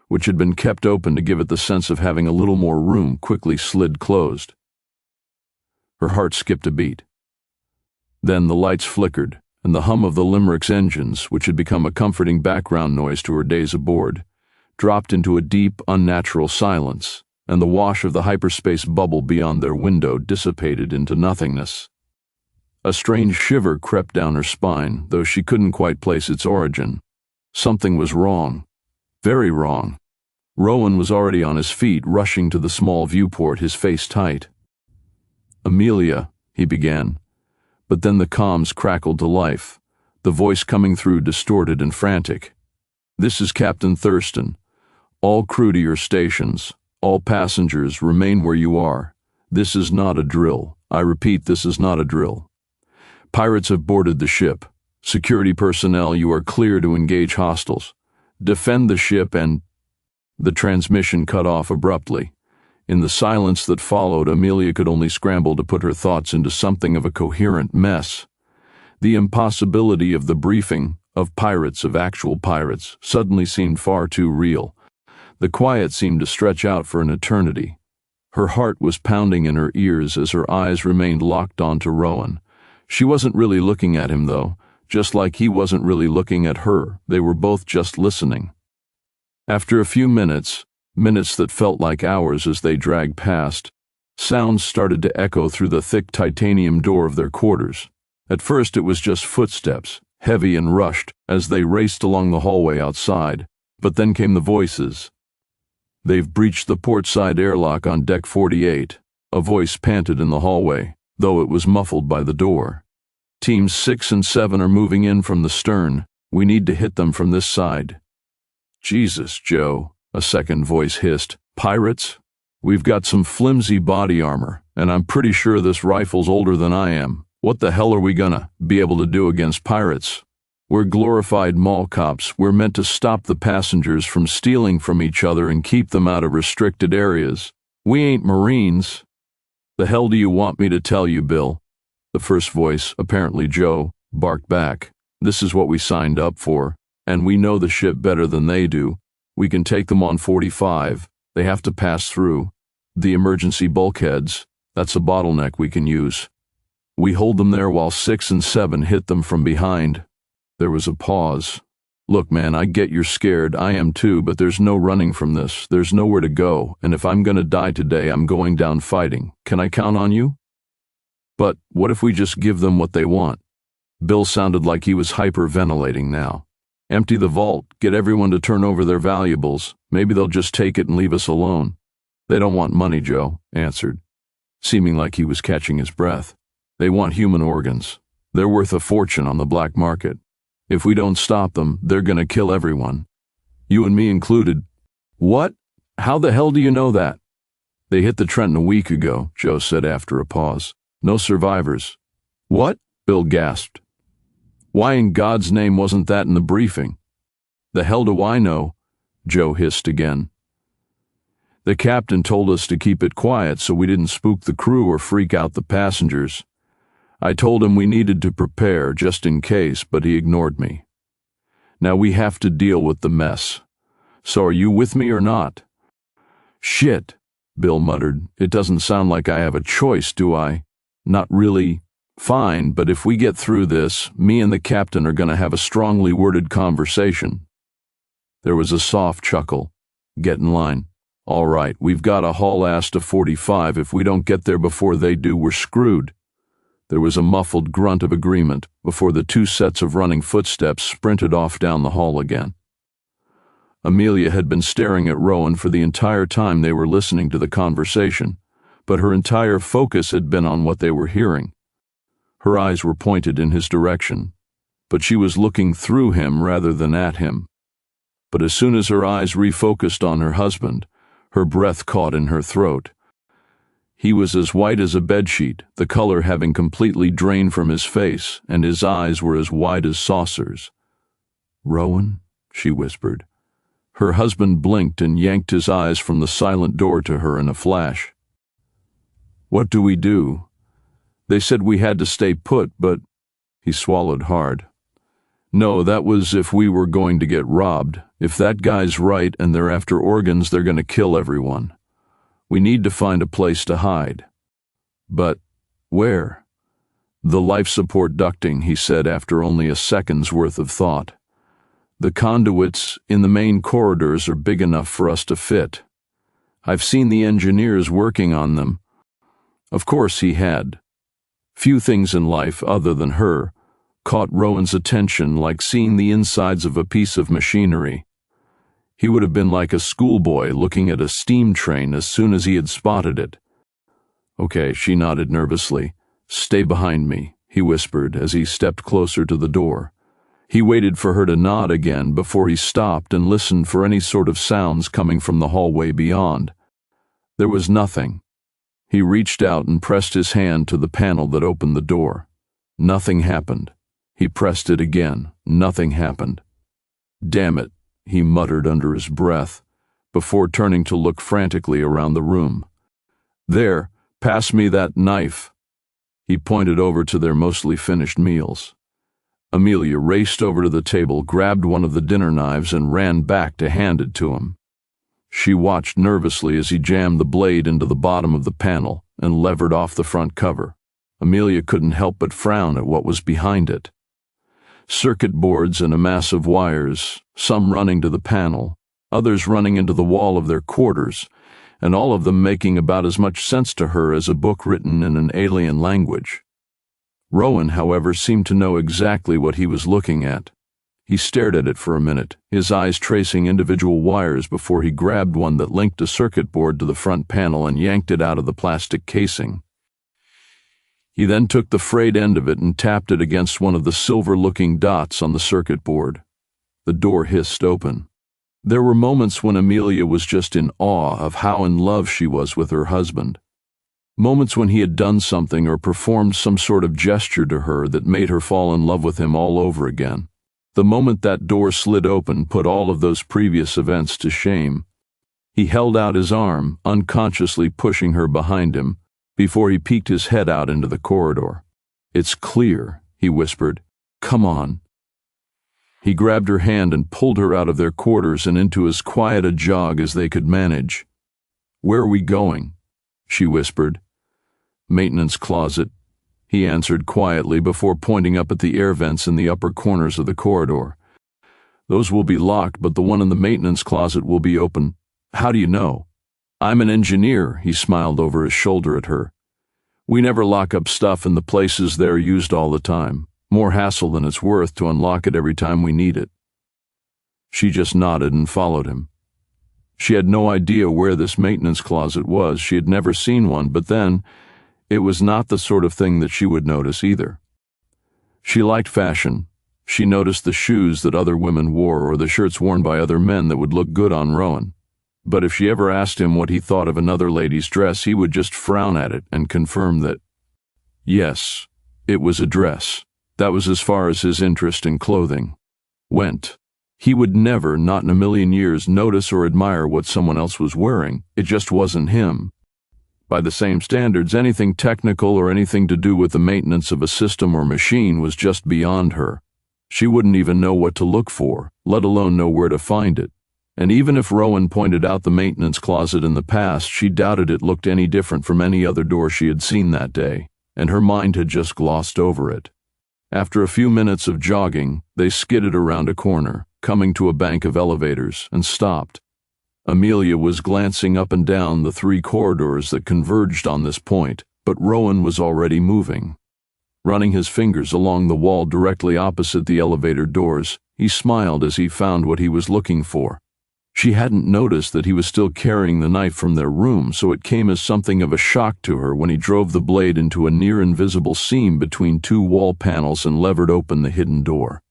which had been kept open to give it the sense of having a little more room, quickly slid closed. Her heart skipped a beat. Then the lights flickered, and the hum of the Limerick's engines, which had become a comforting background noise to her days aboard, dropped into a deep, unnatural silence, and the wash of the hyperspace bubble beyond their window dissipated into nothingness. A strange shiver crept down her spine, though she couldn't quite place its origin. Something was wrong. Very wrong. Rowan was already on his feet, rushing to the small viewport, his face tight. "Amelia," he began. But then the comms crackled to life, the voice coming through distorted and frantic. "This is Captain Thurston. All crew to your stations. All passengers, remain where you are. This is not a drill. I repeat, this is not a drill. Pirates have boarded the ship. Security personnel, you are clear to engage hostiles. Defend the ship and—" The transmission cut off abruptly. In the silence that followed, Amelia could only scramble to put her thoughts into something of a coherent mess. The impossibility of the briefing, of pirates, of actual pirates, suddenly seemed far too real. The quiet seemed to stretch out for an eternity. Her heart was pounding in her ears as her eyes remained locked onto Rowan. She wasn't really looking at him, though, just like he wasn't really looking at her. They were both just listening. After a few minutes that felt like hours as they dragged past, sounds started to echo through the thick titanium door of their quarters. At first it was just footsteps, heavy and rushed, as they raced along the hallway outside, but then came the voices. "They've breached the port side airlock on deck 48, a voice panted in the hallway, though it was muffled by the door. "Teams 6 and 7 are moving in from the stern. We need to hit them from this side." "Jesus, Joe," a second voice hissed. "Pirates? We've got some flimsy body armor, and I'm pretty sure this rifle's older than I am. What the hell are we gonna be able to do against pirates? We're glorified mall cops. We're meant to stop the passengers from stealing from each other and keep them out of restricted areas. We ain't Marines." "The hell do you want me to tell you, Bill?" The first voice, apparently Joe, barked back. "This is what we signed up for, and we know the ship better than they do. We can take them on 45. They have to pass through the emergency bulkheads. That's a bottleneck we can use. We hold them there while 6 and 7 hit them from behind." There was a pause. "Look, man, I get you're scared. I am too, but there's no running from this. There's nowhere to go, and if I'm gonna die today, I'm going down fighting. Can I count on you?" "But what if we just give them what they want?" Bill sounded like he was hyperventilating now. "Empty the vault, get everyone to turn over their valuables. Maybe they'll just take it and leave us alone." "They don't want money," Joe answered, seeming like he was catching his breath. "They want human organs. They're worth a fortune on the black market. If we don't stop them, they're gonna kill everyone. You and me included." "What? How the hell do you know that?" "They hit the Trenton a week ago," Joe said after a pause. "No survivors." "What?" Bill gasped. "Why in God's name wasn't that in the briefing?" "The hell do I know?" Joe hissed again. "The captain told us to keep it quiet so we didn't spook the crew or freak out the passengers. I told him we needed to prepare just in case, but he ignored me. Now we have to deal with the mess. So are you with me or not?" "Shit," Bill muttered. "It doesn't sound like I have a choice, do I?" "Not really." "Fine, but if we get through this, me and the captain are going to have a strongly worded conversation." There was a soft chuckle. "Get in line." "All right, we've got to haul ass to 45. If we don't get there before they do, we're screwed." There was a muffled grunt of agreement before the two sets of running footsteps sprinted off down the hall again. Amelia had been staring at Rowan for the entire time they were listening to the conversation, but her entire focus had been on what they were hearing. Her eyes were pointed in his direction, but she was looking through him rather than at him. But as soon as her eyes refocused on her husband, her breath caught in her throat. He was as white as a bedsheet, the color having completely drained from his face, and his eyes were as wide as saucers. "Rowan?" she whispered. Her husband blinked and yanked his eyes from the silent door to her in a flash. "What do we do? They said we had to stay put, but—" He swallowed hard. "No, that was if we were going to get robbed. If that guy's right and they're after organs, they're going to kill everyone. We need to find a place to hide." "But where?" "The life support ducting," he said after only a second's worth of thought. "The conduits in the main corridors are big enough for us to fit. I've seen the engineers working on them." Of course he had. Few things in life, other than her, caught Rowan's attention like seeing the insides of a piece of machinery. He would have been like a schoolboy looking at a steam train as soon as he had spotted it. "Okay," she nodded nervously. "Stay behind me," he whispered as he stepped closer to the door. He waited for her to nod again before he stopped and listened for any sort of sounds coming from the hallway beyond. There was nothing. He reached out and pressed his hand to the panel that opened the door. Nothing happened. He pressed it again. Nothing happened. "Damn it," he muttered under his breath, before turning to look frantically around the room. "There, pass me that knife." He pointed over to their mostly finished meals. Amelia raced over to the table, grabbed one of the dinner knives, and ran back to hand it to him. She watched nervously as he jammed the blade into the bottom of the panel and levered off the front cover. Amelia couldn't help but frown at what was behind it. Circuit boards and a mass of wires, some running to the panel, others running into the wall of their quarters, and all of them making about as much sense to her as a book written in an alien language. Rowan, however, seemed to know exactly what he was looking at. He stared at it for a minute, his eyes tracing individual wires before he grabbed one that linked a circuit board to the front panel and yanked it out of the plastic casing. He then took the frayed end of it and tapped it against one of the silver-looking dots on the circuit board. The door hissed open. There were moments when Amelia was just in awe of how in love she was with her husband. Moments when he had done something or performed some sort of gesture to her that made her fall in love with him all over again. The moment that door slid open put all of those previous events to shame. He held out his arm, unconsciously pushing her behind him, before he peeked his head out into the corridor. "It's clear," he whispered. "Come on." He grabbed her hand and pulled her out of their quarters and into as quiet a jog as they could manage. "Where are we going?" she whispered. "Maintenance closet," he answered quietly before pointing up at the air vents in the upper corners of the corridor. "Those will be locked, but the one in the maintenance closet will be open." "How do you know?" "I'm an engineer," he smiled over his shoulder at her. "We never lock up stuff in the places they're used all the time. More hassle than it's worth to unlock it every time we need it." She just nodded and followed him. She had no idea where this maintenance closet was. She had never seen one, but then it was not the sort of thing that she would notice either. She liked fashion. She noticed the shoes that other women wore or the shirts worn by other men that would look good on Rowan. But if she ever asked him what he thought of another lady's dress, he would just frown at it and confirm that, yes, it was a dress. That was as far as his interest in clothing went. He would never, not in a million years, notice or admire what someone else was wearing. It just wasn't him. By the same standards, anything technical or anything to do with the maintenance of a system or machine was just beyond her. She wouldn't even know what to look for, let alone know where to find it. And even if Rowan pointed out the maintenance closet in the past, she doubted it looked any different from any other door she had seen that day, and her mind had just glossed over it. After a few minutes of jogging, they skidded around a corner, coming to a bank of elevators, and stopped. Amelia was glancing up and down the 3 corridors that converged on this point, but Rowan was already moving. Running his fingers along the wall directly opposite the elevator doors, he smiled as he found what he was looking for. She hadn't noticed that he was still carrying the knife from their room, so it came as something of a shock to her when he drove the blade into a near-invisible seam between 2 wall panels and levered open the hidden door.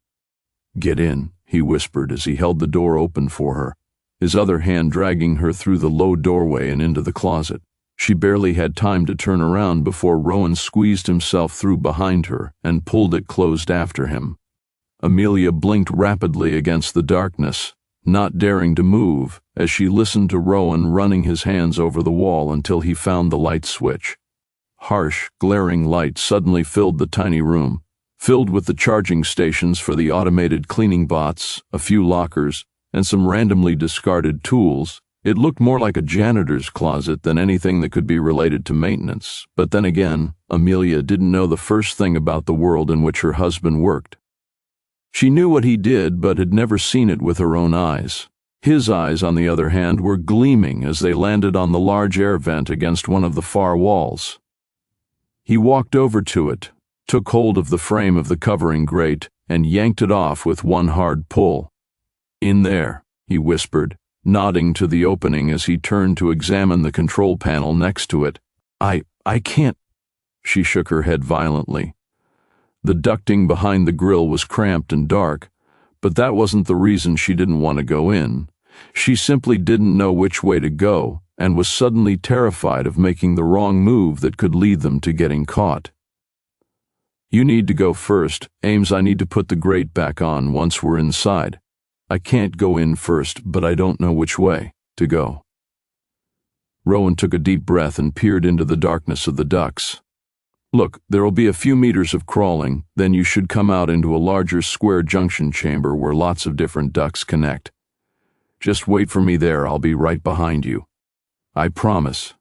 "Get in," he whispered as he held the door open for her, his other hand dragging her through the low doorway and into the closet. She barely had time to turn around before Rowan squeezed himself through behind her and pulled it closed after him. Amelia blinked rapidly against the darkness, not daring to move, as she listened to Rowan running his hands over the wall until he found the light switch. Harsh, glaring light suddenly filled the tiny room, filled with the charging stations for the automated cleaning bots, a few lockers, and some randomly discarded tools, It looked more like a janitor's closet than anything that could be related to maintenance, but then again, Amelia didn't know the first thing about the world in which her husband worked. She knew what he did, but had never seen it with her own eyes. His eyes, on the other hand, were gleaming as they landed on the large air vent against one of the far walls. He walked over to it, took hold of the frame of the covering grate, and yanked it off with one hard pull. "In there," he whispered, nodding to the opening as he turned to examine the control panel next to it. I can't." She shook her head violently. The ducting behind the grill was cramped and dark, but that wasn't the reason she didn't want to go in. She simply didn't know which way to go and was suddenly terrified of making the wrong move that could lead them to getting caught. "You need to go first, Ames. I need to put the grate back on once we're inside. I can't go in first, but I don't know which way to go." Rowan took a deep breath and peered into the darkness of the ducts. "Look, there'll be a few meters of crawling, then you should come out into a larger square junction chamber where lots of different ducts connect. Just wait for me there, I'll be right behind you. I promise.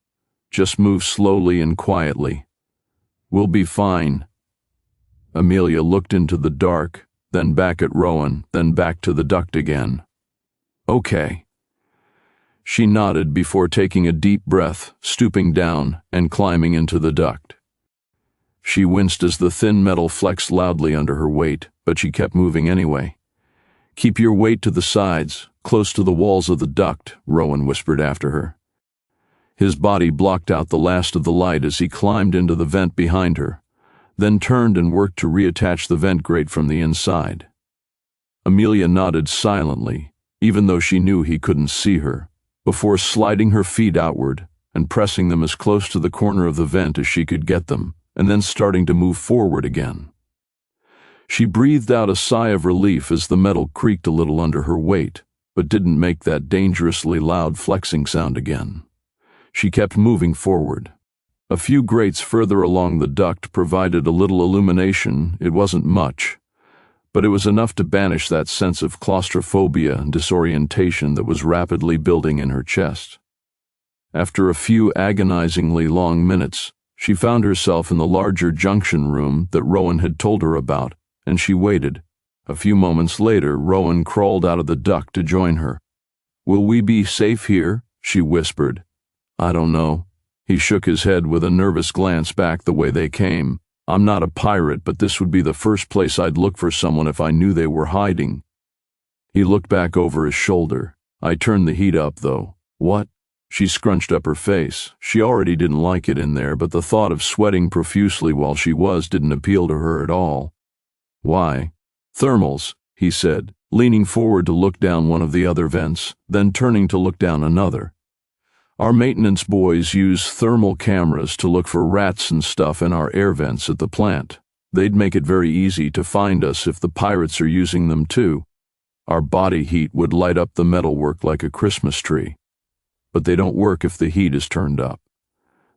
Just move slowly and quietly. We'll be fine." Amelia looked into the dark, then back at Rowan, then back to the duct again. "Okay." She nodded before taking a deep breath, stooping down, and climbing into the duct. She winced as the thin metal flexed loudly under her weight, but she kept moving anyway. "Keep your weight to the sides, close to the walls of the duct," Rowan whispered after her. His body blocked out the last of the light as he climbed into the vent behind her, then turned and worked to reattach the vent grate from the inside. Amelia nodded silently, even though she knew he couldn't see her, before sliding her feet outward and pressing them as close to the corner of the vent as she could get them, and then starting to move forward again. She breathed out a sigh of relief as the metal creaked a little under her weight, but didn't make that dangerously loud flexing sound again. She kept moving forward. A few grates further along the duct provided a little illumination. It wasn't much, but it was enough to banish that sense of claustrophobia and disorientation that was rapidly building in her chest. After a few agonizingly long minutes, she found herself in the larger junction room that Rowan had told her about, and she waited. A few moments later, Rowan crawled out of the duct to join her. "Will we be safe here?" she whispered. "I don't know." He shook his head with a nervous glance back the way they came. "I'm not a pirate, but this would be the first place I'd look for someone if I knew they were hiding." He looked back over his shoulder. "I turned the heat up, though." "What?" She scrunched up her face. She already didn't like it in there, but the thought of sweating profusely while she was didn't appeal to her at all. "Why?" "Thermals," he said, leaning forward to look down one of the other vents, then turning to look down another. "Our maintenance boys use thermal cameras to look for rats and stuff in our air vents at the plant. They'd make it very easy to find us if the pirates are using them too. Our body heat would light up the metalwork like a Christmas tree. But they don't work if the heat is turned up.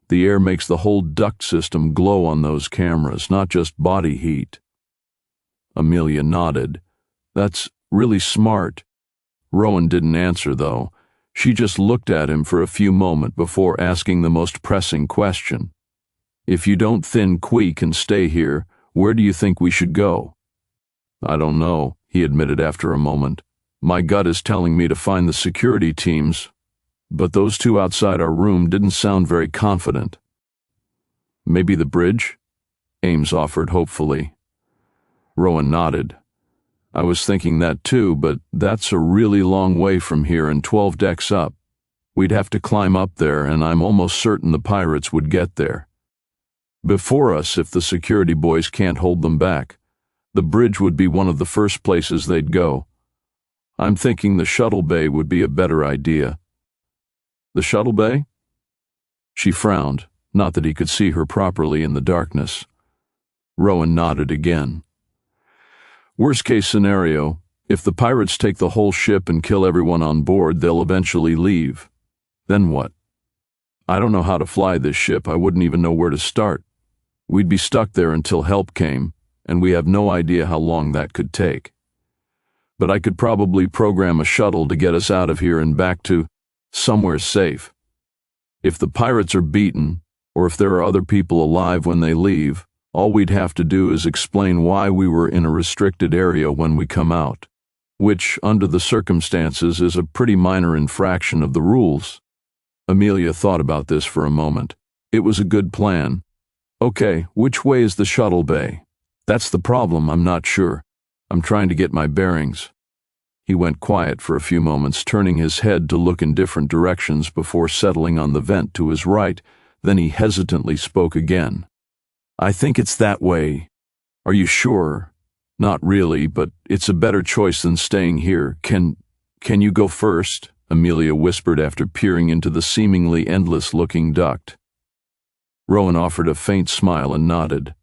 The air makes the whole duct system glow on those cameras, not just body heat." Amelia nodded. "That's really smart." Rowan didn't answer, though. She just looked at him for a few moments before asking the most pressing question. "If you don't thin quick and stay here, where do you think we should go?" "I don't know," he admitted after a moment. "My gut is telling me to find the security teams, but those two outside our room didn't sound very confident." "Maybe the bridge?" Ames offered hopefully. Rowan nodded. "I was thinking that too, but that's a really long way from here and 12 decks up. We'd have to climb up there, and I'm almost certain the pirates would get there before us if the security boys can't hold them back. The bridge would be one of the first places they'd go. I'm thinking the shuttle bay would be a better idea." "The shuttle bay?" She frowned, not that he could see her properly in the darkness. Rowan nodded again. "Worst case scenario, if the pirates take the whole ship and kill everyone on board, they'll eventually leave. Then what? I don't know how to fly this ship. I wouldn't even know where to start. We'd be stuck there until help came, and we have no idea how long that could take. But I could probably program a shuttle to get us out of here and back to..." Somewhere safe. If the pirates are beaten, or if there are other people alive when they leave, all we'd have to do is explain why we were in a restricted area when we come out, which, under the circumstances, is a pretty minor infraction of the rules. Amelia thought about this for a moment. It was a good plan. Okay, which way is the shuttle bay? That's the problem, I'm not sure. I'm trying to get my bearings. He went quiet for a few moments, turning his head to look in different directions before settling on the vent to his right. Then he hesitantly spoke again. I think it's that way. Are you sure? Not really, but it's a better choice than staying here. Can you go first? Amelia whispered after peering into the seemingly endless-looking duct. Rowan offered a faint smile and nodded.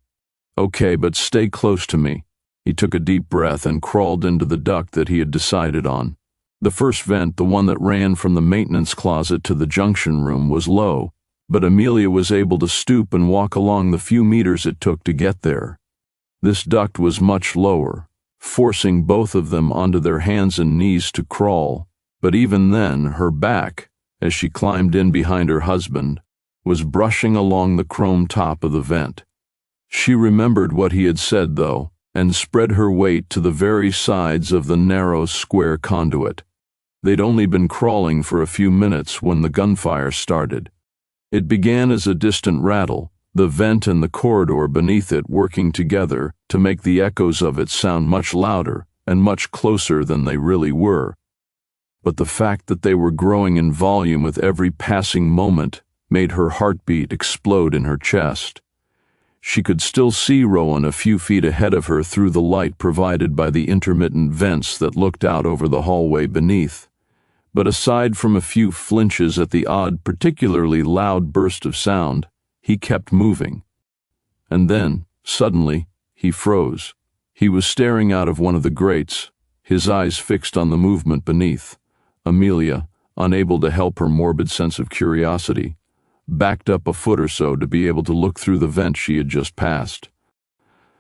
Okay, but stay close to me. He took a deep breath and crawled into the duct that he had decided on. The first vent, the one that ran from the maintenance closet to the junction room, was low, but Amelia was able to stoop and walk along the few meters it took to get there. This duct was much lower, forcing both of them onto their hands and knees to crawl, but even then, her back, as she climbed in behind her husband, was brushing along the chrome top of the vent. She remembered what he had said, though, and spread her weight to the very sides of the narrow, square conduit. They'd only been crawling for a few minutes when the gunfire started. It began as a distant rattle, the vent and the corridor beneath it working together to make the echoes of it sound much louder and much closer than they really were. But the fact that they were growing in volume with every passing moment made her heartbeat explode in her chest. She could still see Rowan a few feet ahead of her through the light provided by the intermittent vents that looked out over the hallway beneath. But aside from a few flinches at the odd, particularly loud burst of sound, he kept moving. And then, suddenly, he froze. He was staring out of one of the grates, his eyes fixed on the movement beneath. Amelia, unable to help her morbid sense of curiosity, backed up a foot or so to be able to look through the vent she had just passed.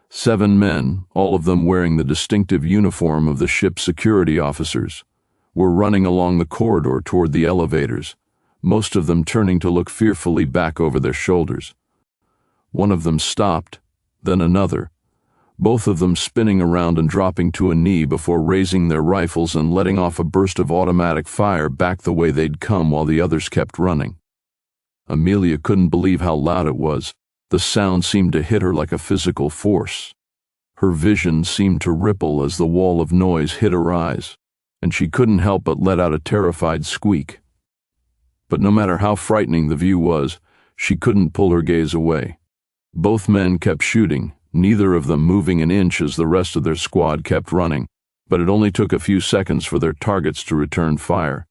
7 men, all of them wearing the distinctive uniform of the ship's security officers, were running along the corridor toward the elevators, most of them turning to look fearfully back over their shoulders. One of them stopped, then another, both of them spinning around and dropping to a knee before raising their rifles and letting off a burst of automatic fire back the way they'd come while the others kept running. Amelia couldn't believe how loud it was. The sound seemed to hit her like a physical force. Her vision seemed to ripple as the wall of noise hit her eyes, and she couldn't help but let out a terrified squeak. But no matter how frightening the view was, she couldn't pull her gaze away. Both men kept shooting, neither of them moving an inch as the rest of their squad kept running, but it only took a few seconds for their targets to return fire.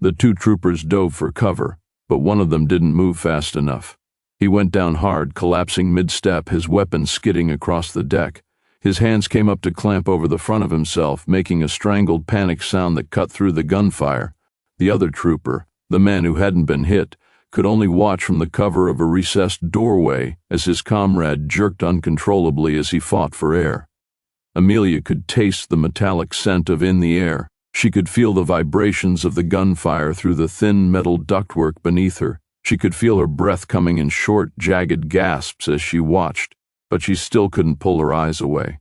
The 2 troopers dove for cover, but one of them didn't move fast enough. He went down hard, collapsing mid-step, his weapon skidding across the deck. His hands came up to clamp over the front of himself, making a strangled panic sound that cut through the gunfire. The other trooper, the man who hadn't been hit, could only watch from the cover of a recessed doorway as his comrade jerked uncontrollably as he fought for air. Amelia could taste the metallic scent of in the air. She could feel the vibrations of the gunfire through the thin metal ductwork beneath her. She could feel her breath coming in short, jagged gasps as she watched, but she still couldn't pull her eyes away.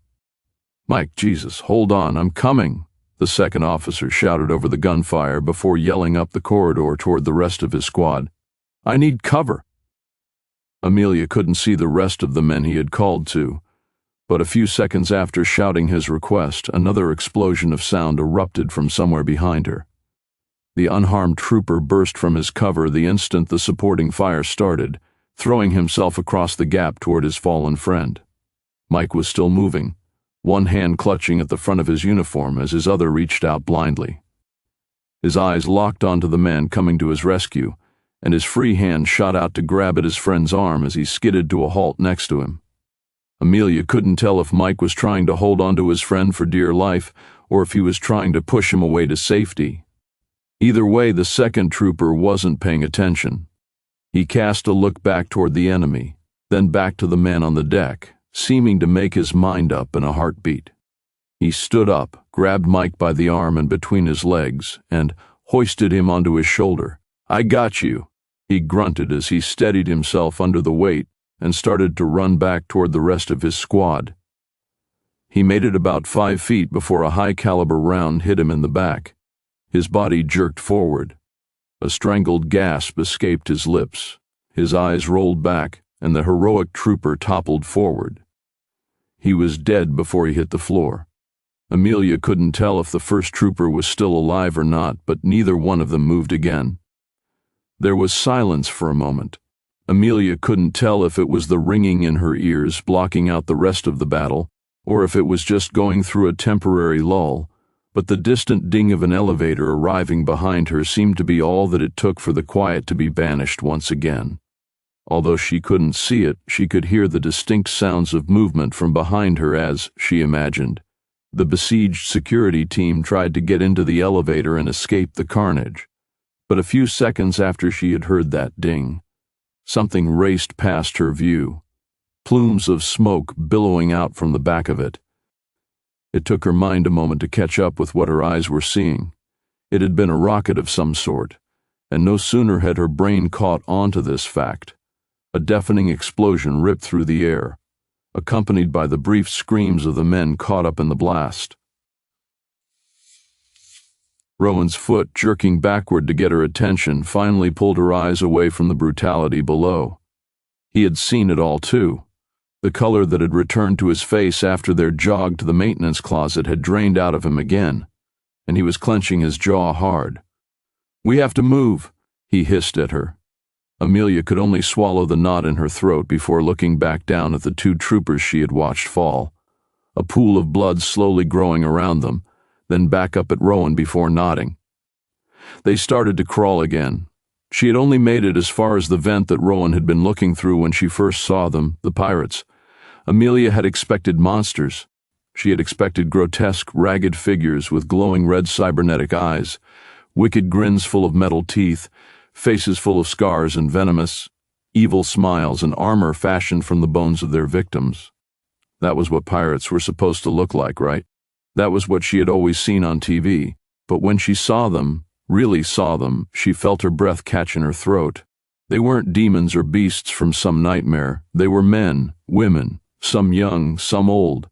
"Mike, Jesus, hold on, I'm coming," the second officer shouted over the gunfire before yelling up the corridor toward the rest of his squad. "I need cover." Amelia couldn't see the rest of the men he had called to, but a few seconds after shouting his request, another explosion of sound erupted from somewhere behind her. The unharmed trooper burst from his cover the instant the supporting fire started, throwing himself across the gap toward his fallen friend. Mike was still moving, one hand clutching at the front of his uniform as his other reached out blindly. His eyes locked onto the man coming to his rescue, and his free hand shot out to grab at his friend's arm as he skidded to a halt next to him. Amelia couldn't tell if Mike was trying to hold on to his friend for dear life or if he was trying to push him away to safety. Either way, the second trooper wasn't paying attention. He cast a look back toward the enemy, then back to the man on the deck, seeming to make his mind up in a heartbeat. He stood up, grabbed Mike by the arm and between his legs, and, hoisted him onto his shoulder. "I got you," he grunted as he steadied himself under the weight and started to run back toward the rest of his squad. He made it about 5 feet before a high-caliber round hit him in the back. His body jerked forward. A strangled gasp escaped his lips. His eyes rolled back, and the heroic trooper toppled forward. He was dead before he hit the floor. Amelia couldn't tell if the first trooper was still alive or not, but neither one of them moved again. There was silence for a moment. Amelia couldn't tell if it was the ringing in her ears blocking out the rest of the battle, or if it was just going through a temporary lull, but the distant ding of an elevator arriving behind her seemed to be all that it took for the quiet to be banished once again. Although she couldn't see it, she could hear the distinct sounds of movement from behind her as, she imagined, the besieged security team tried to get into the elevator and escape the carnage. But a few seconds after she had heard that ding, something raced past her view, plumes of smoke billowing out from the back of it. It took her mind a moment to catch up with what her eyes were seeing. It had been a rocket of some sort, and no sooner had her brain caught on to this fact. A deafening explosion ripped through the air, accompanied by the brief screams of the men caught up in the blast. Rowan's foot, jerking backward to get her attention, finally pulled her eyes away from the brutality below. He had seen it all too. The color that had returned to his face after their jog to the maintenance closet had drained out of him again, and he was clenching his jaw hard. "We have to move," he hissed at her. Amelia could only swallow the knot in her throat before looking back down at the 2 troopers she had watched fall, a pool of blood slowly growing around them, then back up at Rowan before nodding. They started to crawl again. She had only made it as far as the vent that Rowan had been looking through when she first saw them, the pirates. Amelia had expected monsters. She had expected grotesque, ragged figures with glowing red cybernetic eyes, wicked grins full of metal teeth, faces full of scars and venomous, evil smiles, and armor fashioned from the bones of their victims. That was what pirates were supposed to look like, right? That was what she had always seen on TV. But when she saw them, really saw them, she felt her breath catch in her throat. They weren't demons or beasts from some nightmare. They were men, women, some young, some old.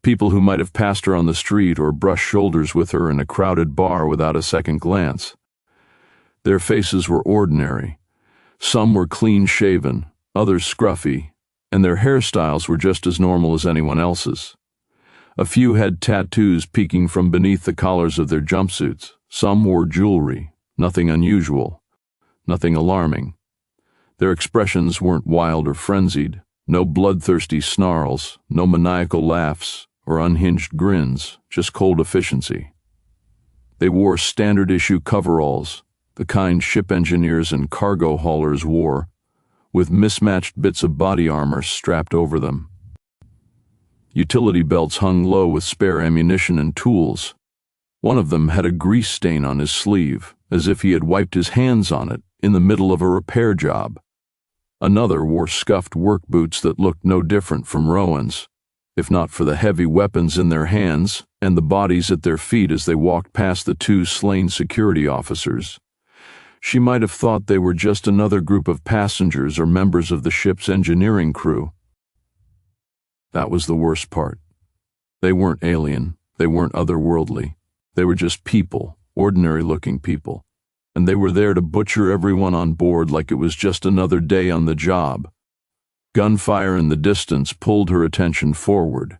People who might have passed her on the street or brushed shoulders with her in a crowded bar without a second glance. Their faces were ordinary. Some were clean-shaven, others scruffy, and their hairstyles were just as normal as anyone else's. A few had tattoos peeking from beneath the collars of their jumpsuits. Some wore jewelry, nothing unusual, nothing alarming. Their expressions weren't wild or frenzied, no bloodthirsty snarls, no maniacal laughs or unhinged grins, just cold efficiency. They wore standard-issue coveralls, the kind ship engineers and cargo haulers wore, with mismatched bits of body armor strapped over them. Utility belts hung low with spare ammunition and tools. One of them had a grease stain on his sleeve, as if he had wiped his hands on it in the middle of a repair job. Another wore scuffed work boots that looked no different from Rowan's, if not for the heavy weapons in their hands and the bodies at their feet as they walked past the 2 slain security officers. She might have thought they were just another group of passengers or members of the ship's engineering crew. That was the worst part. They weren't alien, they weren't otherworldly. They were just people, ordinary-looking people, and they were there to butcher everyone on board like it was just another day on the job. Gunfire in the distance pulled her attention forward.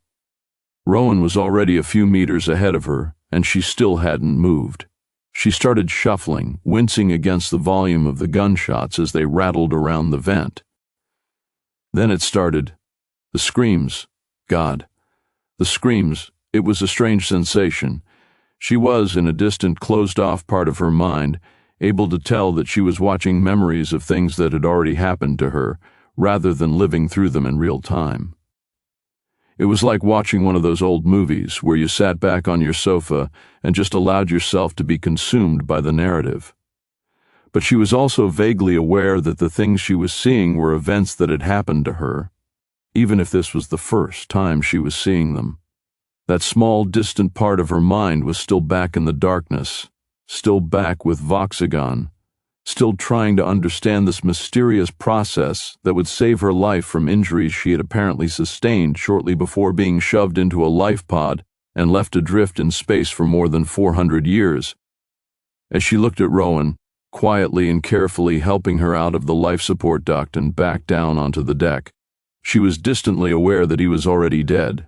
Rowan was already a few meters ahead of her, and she still hadn't moved. She started shuffling, wincing against the volume of the gunshots as they rattled around the vent. Then it started. The screams. God. The screams. It was a strange sensation. She was, in a distant, closed-off part of her mind, able to tell that she was watching memories of things that had already happened to her, rather than living through them in real time. It was like watching one of those old movies where you sat back on your sofa and just allowed yourself to be consumed by the narrative. But she was also vaguely aware that the things she was seeing were events that had happened to her, even if this was the first time she was seeing them. That small, distant part of her mind was still back in the darkness, still back with Voxagon, still trying to understand this mysterious process that would save her life from injuries she had apparently sustained shortly before being shoved into a life pod and left adrift in space for more than 400 years. As she looked at Rowan, quietly and carefully helping her out of the life support duct and back down onto the deck, she was distantly aware that he was already dead.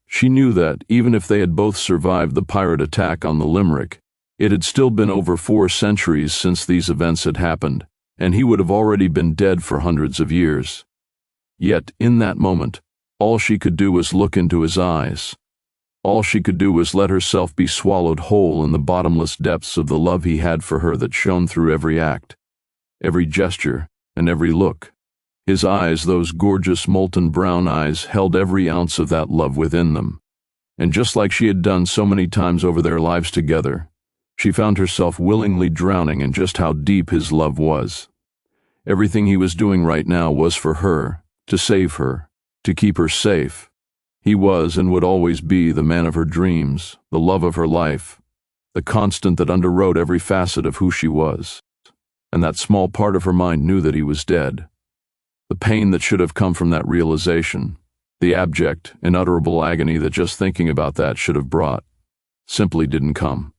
She knew that, even if they had both survived the pirate attack on the Limerick, it had still been over 4 centuries since these events had happened, and he would have already been dead for hundreds of years. Yet, in that moment, all she could do was look into his eyes. All she could do was let herself be swallowed whole in the bottomless depths of the love he had for her that shone through every act, every gesture, and every look. His eyes, those gorgeous molten brown eyes, held every ounce of that love within them. And just like she had done so many times over their lives together, she found herself willingly drowning in just how deep his love was. Everything he was doing right now was for her, to save her, to keep her safe. He was and would always be the man of her dreams, the love of her life, the constant that underwrote every facet of who she was. And that small part of her mind knew that he was dead. The pain that should have come from that realization, the abject, unutterable agony that just thinking about that should have brought, simply didn't come.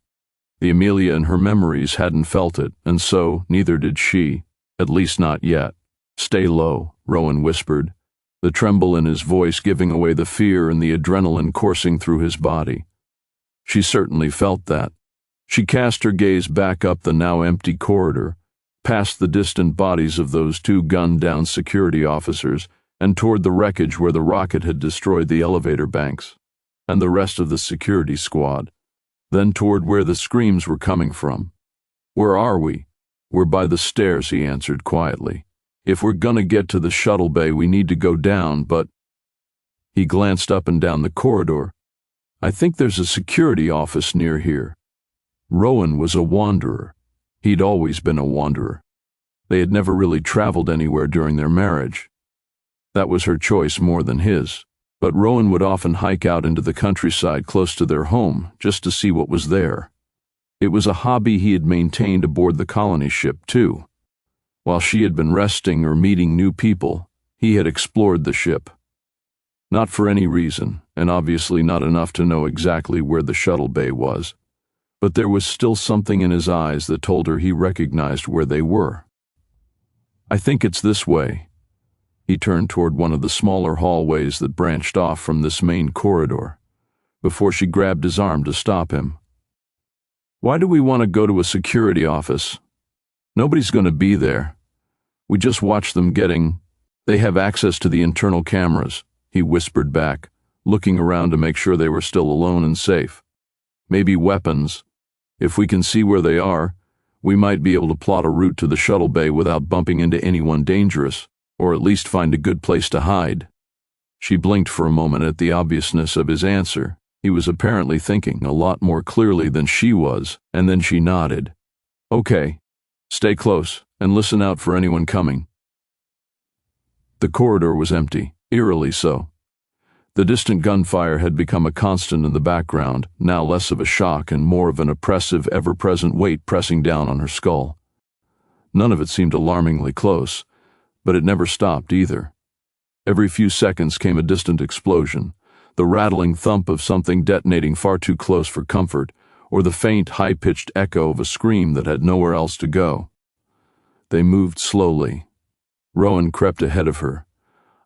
The Amelia in her memories hadn't felt it, and so neither did she, at least not yet. "Stay low," Rowan whispered, the tremble in his voice giving away the fear and the adrenaline coursing through his body. She certainly felt that. She cast her gaze back up the now empty corridor, past the distant bodies of those 2 gunned-down security officers, and toward the wreckage where the rocket had destroyed the elevator banks, and the rest of the security squad. Then toward where the screams were coming from. "Where are we?" "We're by the stairs," he answered quietly. "If we're gonna get to the shuttle bay, we need to go down, but—" He glanced up and down the corridor. "I think there's a security office near here." Rowan was a wanderer. He'd always been a wanderer. They had never really traveled anywhere during their marriage. That was her choice more than his. But Rowan would often hike out into the countryside close to their home just to see what was there. It was a hobby he had maintained aboard the colony ship, too. While she had been resting or meeting new people, he had explored the ship. Not for any reason, and obviously not enough to know exactly where the shuttle bay was, but there was still something in his eyes that told her he recognized where they were. "I think it's this way." He turned toward one of the smaller hallways that branched off from this main corridor, before she grabbed his arm to stop him. "Why do we want to go to a security office? Nobody's going to be there. We just watch them getting— They have access to the internal cameras," he whispered back, looking around to make sure they were still alone and safe. "Maybe weapons. If we can see where they are, we might be able to plot a route to the shuttle bay without bumping into anyone dangerous. Or at least find a good place to hide." She blinked for a moment at the obviousness of his answer. He was apparently thinking a lot more clearly than she was, and then she nodded. "Okay. Stay close, and listen out for anyone coming." The corridor was empty, eerily so. The distant gunfire had become a constant in the background, now less of a shock and more of an oppressive, ever-present weight pressing down on her skull. None of it seemed alarmingly close, but it never stopped either. Every few seconds came a distant explosion, the rattling thump of something detonating far too close for comfort, or the faint, high-pitched echo of a scream that had nowhere else to go. They moved slowly. Rowan crept ahead of her,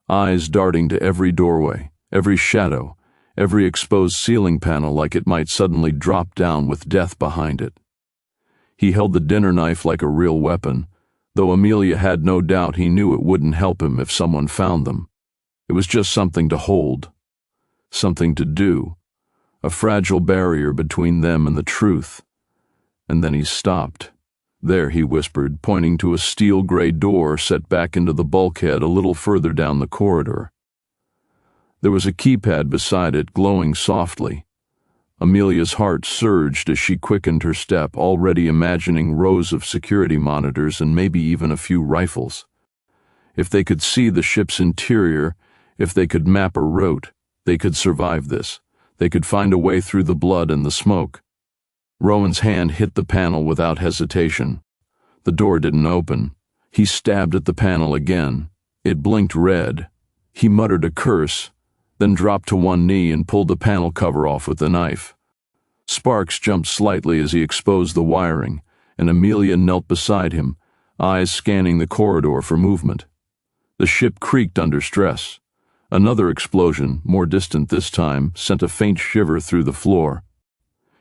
eyes darting to every doorway, every shadow, every exposed ceiling panel like it might suddenly drop down with death behind it. He held the dinner knife like a real weapon, though Amelia had no doubt he knew it wouldn't help him if someone found them. It was just something to hold, something to do, a fragile barrier between them and the truth. And then he stopped. "There," he whispered, pointing to a steel-gray door set back into the bulkhead a little further down the corridor. There was a keypad beside it, glowing softly. Amelia's heart surged as she quickened her step, already imagining rows of security monitors and maybe even a few rifles. If they could see the ship's interior, if they could map a route, they could survive this. They could find a way through the blood and the smoke. Rowan's hand hit the panel without hesitation. The door didn't open. He stabbed at the panel again. It blinked red. He muttered a curse, then dropped to one knee and pulled the panel cover off with the knife. Sparks jumped slightly as he exposed the wiring, and Amelia knelt beside him, eyes scanning the corridor for movement. The ship creaked under stress. Another explosion, more distant this time, sent a faint shiver through the floor.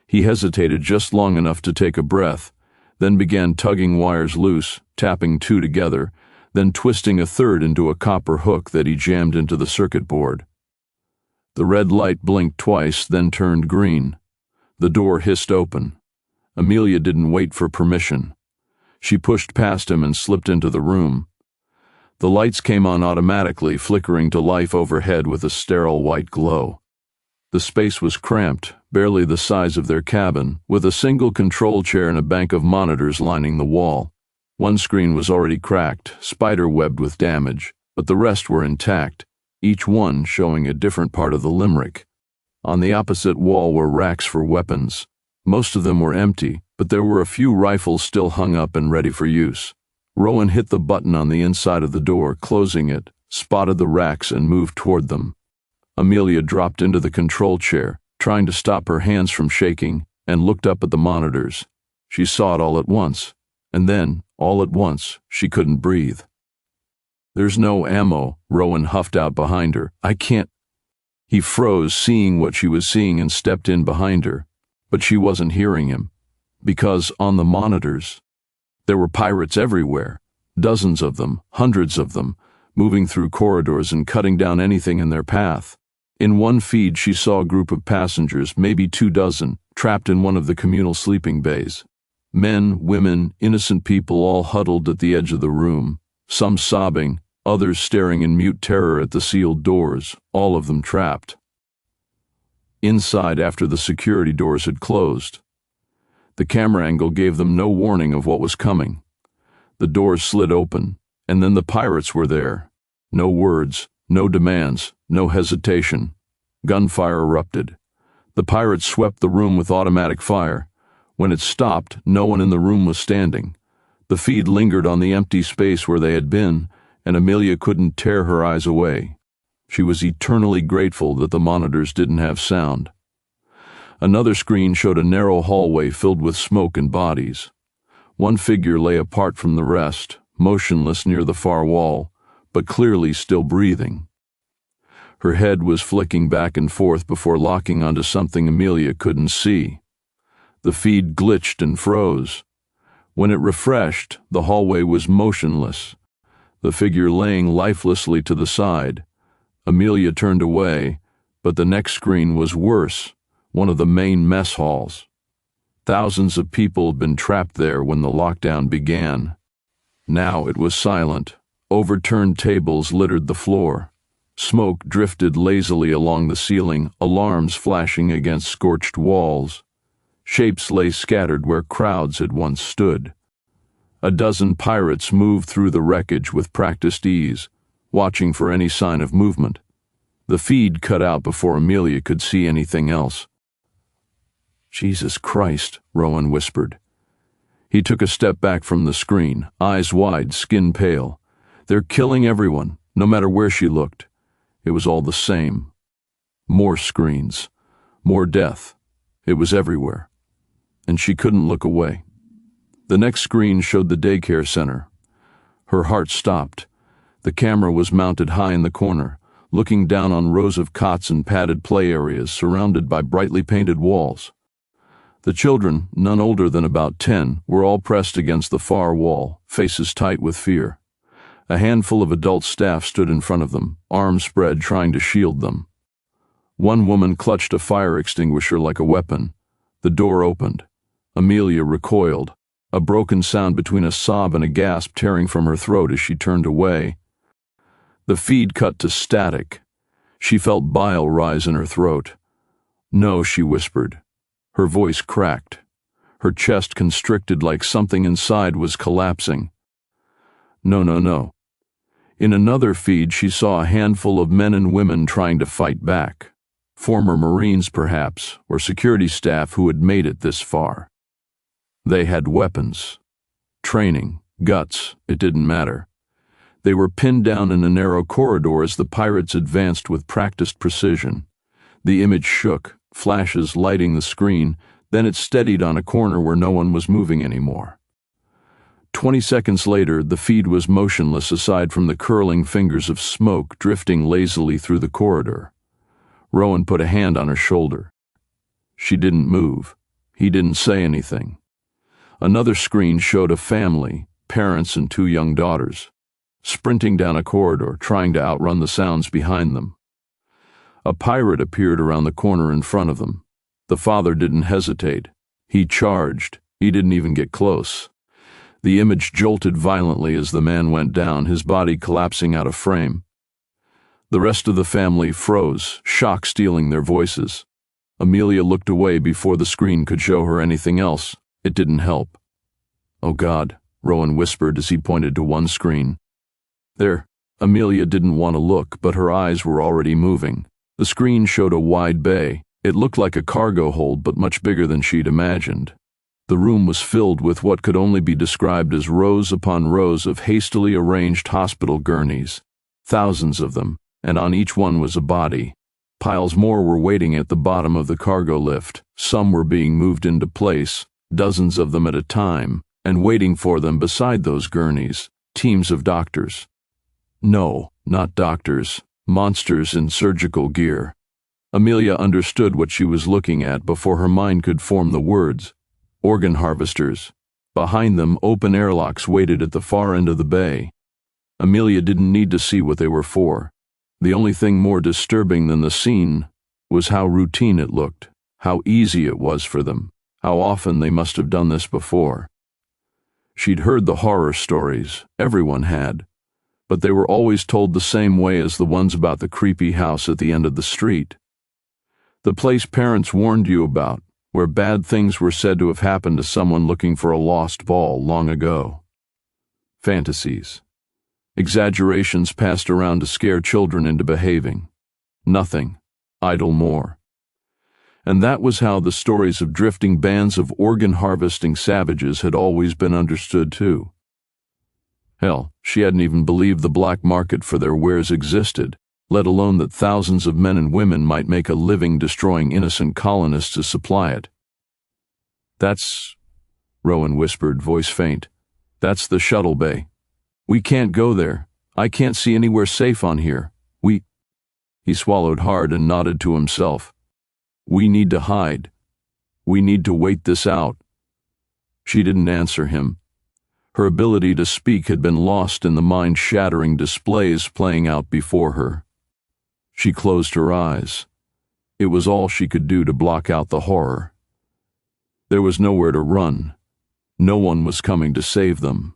He hesitated just long enough to take a breath, then began tugging wires loose, tapping two together, then twisting a third into a copper hook that he jammed into the circuit board. The red light blinked twice, then turned green. The door hissed open. Amelia didn't wait for permission. She pushed past him and slipped into the room. The lights came on automatically, flickering to life overhead with a sterile white glow. The space was cramped, barely the size of their cabin, with a single control chair and a bank of monitors lining the wall. One screen was already cracked, spider-webbed with damage, but the rest were intact, each one showing a different part of the Limerick. On the opposite wall were racks for weapons. Most of them were empty, but there were a few rifles still hung up and ready for use. Rowan hit the button on the inside of the door, closing it, spotted the racks and moved toward them. Amelia dropped into the control chair, trying to stop her hands from shaking, and looked up at the monitors. She saw it all at once, and then, all at once, she couldn't breathe. "There's no ammo," Rowan huffed out behind her. "I can't—" He froze, seeing what she was seeing, and stepped in behind her. But she wasn't hearing him, because on the monitors, there were pirates everywhere, dozens of them, hundreds of them, moving through corridors and cutting down anything in their path. In one feed she saw a group of passengers, maybe 24, trapped in one of the communal sleeping bays. Men, women, innocent people all huddled at the edge of the room, some sobbing, others staring in mute terror at the sealed doors, all of them trapped. Inside, after the security doors had closed, the camera angle gave them no warning of what was coming. The doors slid open, and then the pirates were there. No words, no demands, no hesitation. Gunfire erupted. The pirates swept the room with automatic fire. When it stopped, no one in the room was standing. The feed lingered on the empty space where they had been, and Amelia couldn't tear her eyes away. She was eternally grateful that the monitors didn't have sound. Another screen showed a narrow hallway filled with smoke and bodies. One figure lay apart from the rest, motionless near the far wall, but clearly still breathing. Her head was flicking back and forth before locking onto something Amelia couldn't see. The feed glitched and froze. When it refreshed, the hallway was motionless, the figure laying lifelessly to the side. Amelia turned away, but the next screen was worse, one of the main mess halls. Thousands of people had been trapped there when the lockdown began. Now it was silent. Overturned tables littered the floor. Smoke drifted lazily along the ceiling, alarms flashing against scorched walls. Shapes lay scattered where crowds had once stood. A dozen pirates moved through the wreckage with practiced ease, watching for any sign of movement. The feed cut out before Amelia could see anything else. "Jesus Christ," Rowan whispered. He took a step back from the screen, eyes wide, skin pale. "They're killing everyone, no matter where she looked." It was all the same. More screens, more death. It was everywhere. And she couldn't look away. The next screen showed the daycare center. Her heart stopped. The camera was mounted high in the corner, looking down on rows of cots and padded play areas surrounded by brightly painted walls. The children, none older than about 10, were all pressed against the far wall, faces tight with fear. A handful of adult staff stood in front of them, arms spread, trying to shield them. One woman clutched a fire extinguisher like a weapon. The door opened. Amelia recoiled, a broken sound between a sob and a gasp tearing from her throat as she turned away. The feed cut to static. She felt bile rise in her throat. "No," she whispered. Her voice cracked. Her chest constricted like something inside was collapsing. "No, no, no." In another feed, she saw a handful of men and women trying to fight back. Former Marines, perhaps, or security staff who had made it this far. They had weapons. Training, guts, it didn't matter. They were pinned down in a narrow corridor as the pirates advanced with practiced precision. The image shook, flashes lighting the screen, then it steadied on a corner where no one was moving anymore. 20 seconds later, the feed was motionless aside from the curling fingers of smoke drifting lazily through the corridor. Rowan put a hand on her shoulder. She didn't move. He didn't say anything. Another screen showed a family, parents and 2 young daughters, sprinting down a corridor, trying to outrun the sounds behind them. A pirate appeared around the corner in front of them. The father didn't hesitate. He charged. He didn't even get close. The image jolted violently as the man went down, his body collapsing out of frame. The rest of the family froze, shock stealing their voices. Amelia looked away before the screen could show her anything else. It didn't help. "Oh God," Rowan whispered as he pointed to one screen. There. Amelia didn't want to look, but her eyes were already moving. The screen showed a wide bay. It looked like a cargo hold, but much bigger than she'd imagined. The room was filled with what could only be described as rows upon rows of hastily arranged hospital gurneys. Thousands of them, and on each one was a body. Piles more were waiting at the bottom of the cargo lift. Some were being moved into place, dozens of them at a time, and waiting for them beside those gurneys, teams of doctors. No, not doctors, monsters in surgical gear. Amelia understood what she was looking at before her mind could form the words. Organ harvesters. Behind them, open airlocks waited at the far end of the bay. Amelia didn't need to see what they were for. The only thing more disturbing than the scene was how routine it looked, how easy it was for them, how often they must have done this before. She'd heard the horror stories, everyone had, but they were always told the same way as the ones about the creepy house at the end of the street. The place parents warned you about, where bad things were said to have happened to someone looking for a lost ball long ago. Fantasies. Exaggerations passed around to scare children into behaving. Nothing. Idle more. And that was how the stories of drifting bands of organ-harvesting savages had always been understood too. Hell, she hadn't even believed the black market for their wares existed, let alone that thousands of men and women might make a living destroying innocent colonists to supply it. "That's," Rowan whispered, voice faint, "that's the shuttle bay. We can't go there. I can't see anywhere safe on here. He swallowed hard and nodded to himself. "We need to hide. We need to wait this out." She didn't answer him. Her ability to speak had been lost in the mind-shattering displays playing out before her. She closed her eyes. It was all she could do to block out the horror. There was nowhere to run. No one was coming to save them.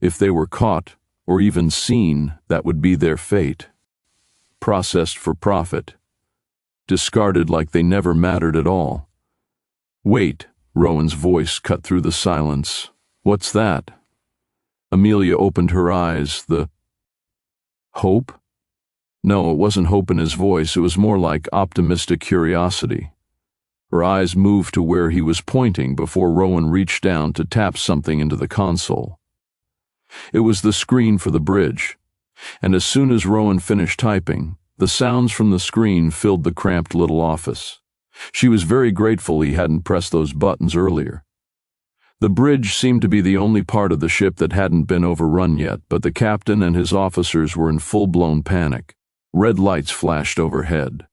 If they were caught, or even seen, that would be their fate. Processed for profit. Discarded like they never mattered at all. "Wait," Rowan's voice cut through the silence. "What's that?" Amelia opened her eyes. The hope? No, it wasn't hope in his voice. It was more like optimistic curiosity. Her eyes moved to where he was pointing before Rowan reached down to tap something into the console. It was the screen for the bridge, and as soon as Rowan finished typing, the sounds from the screen filled the cramped little office. She was very grateful he hadn't pressed those buttons earlier. The bridge seemed to be the only part of the ship that hadn't been overrun yet, but the captain and his officers were in full-blown panic. Red lights flashed overhead.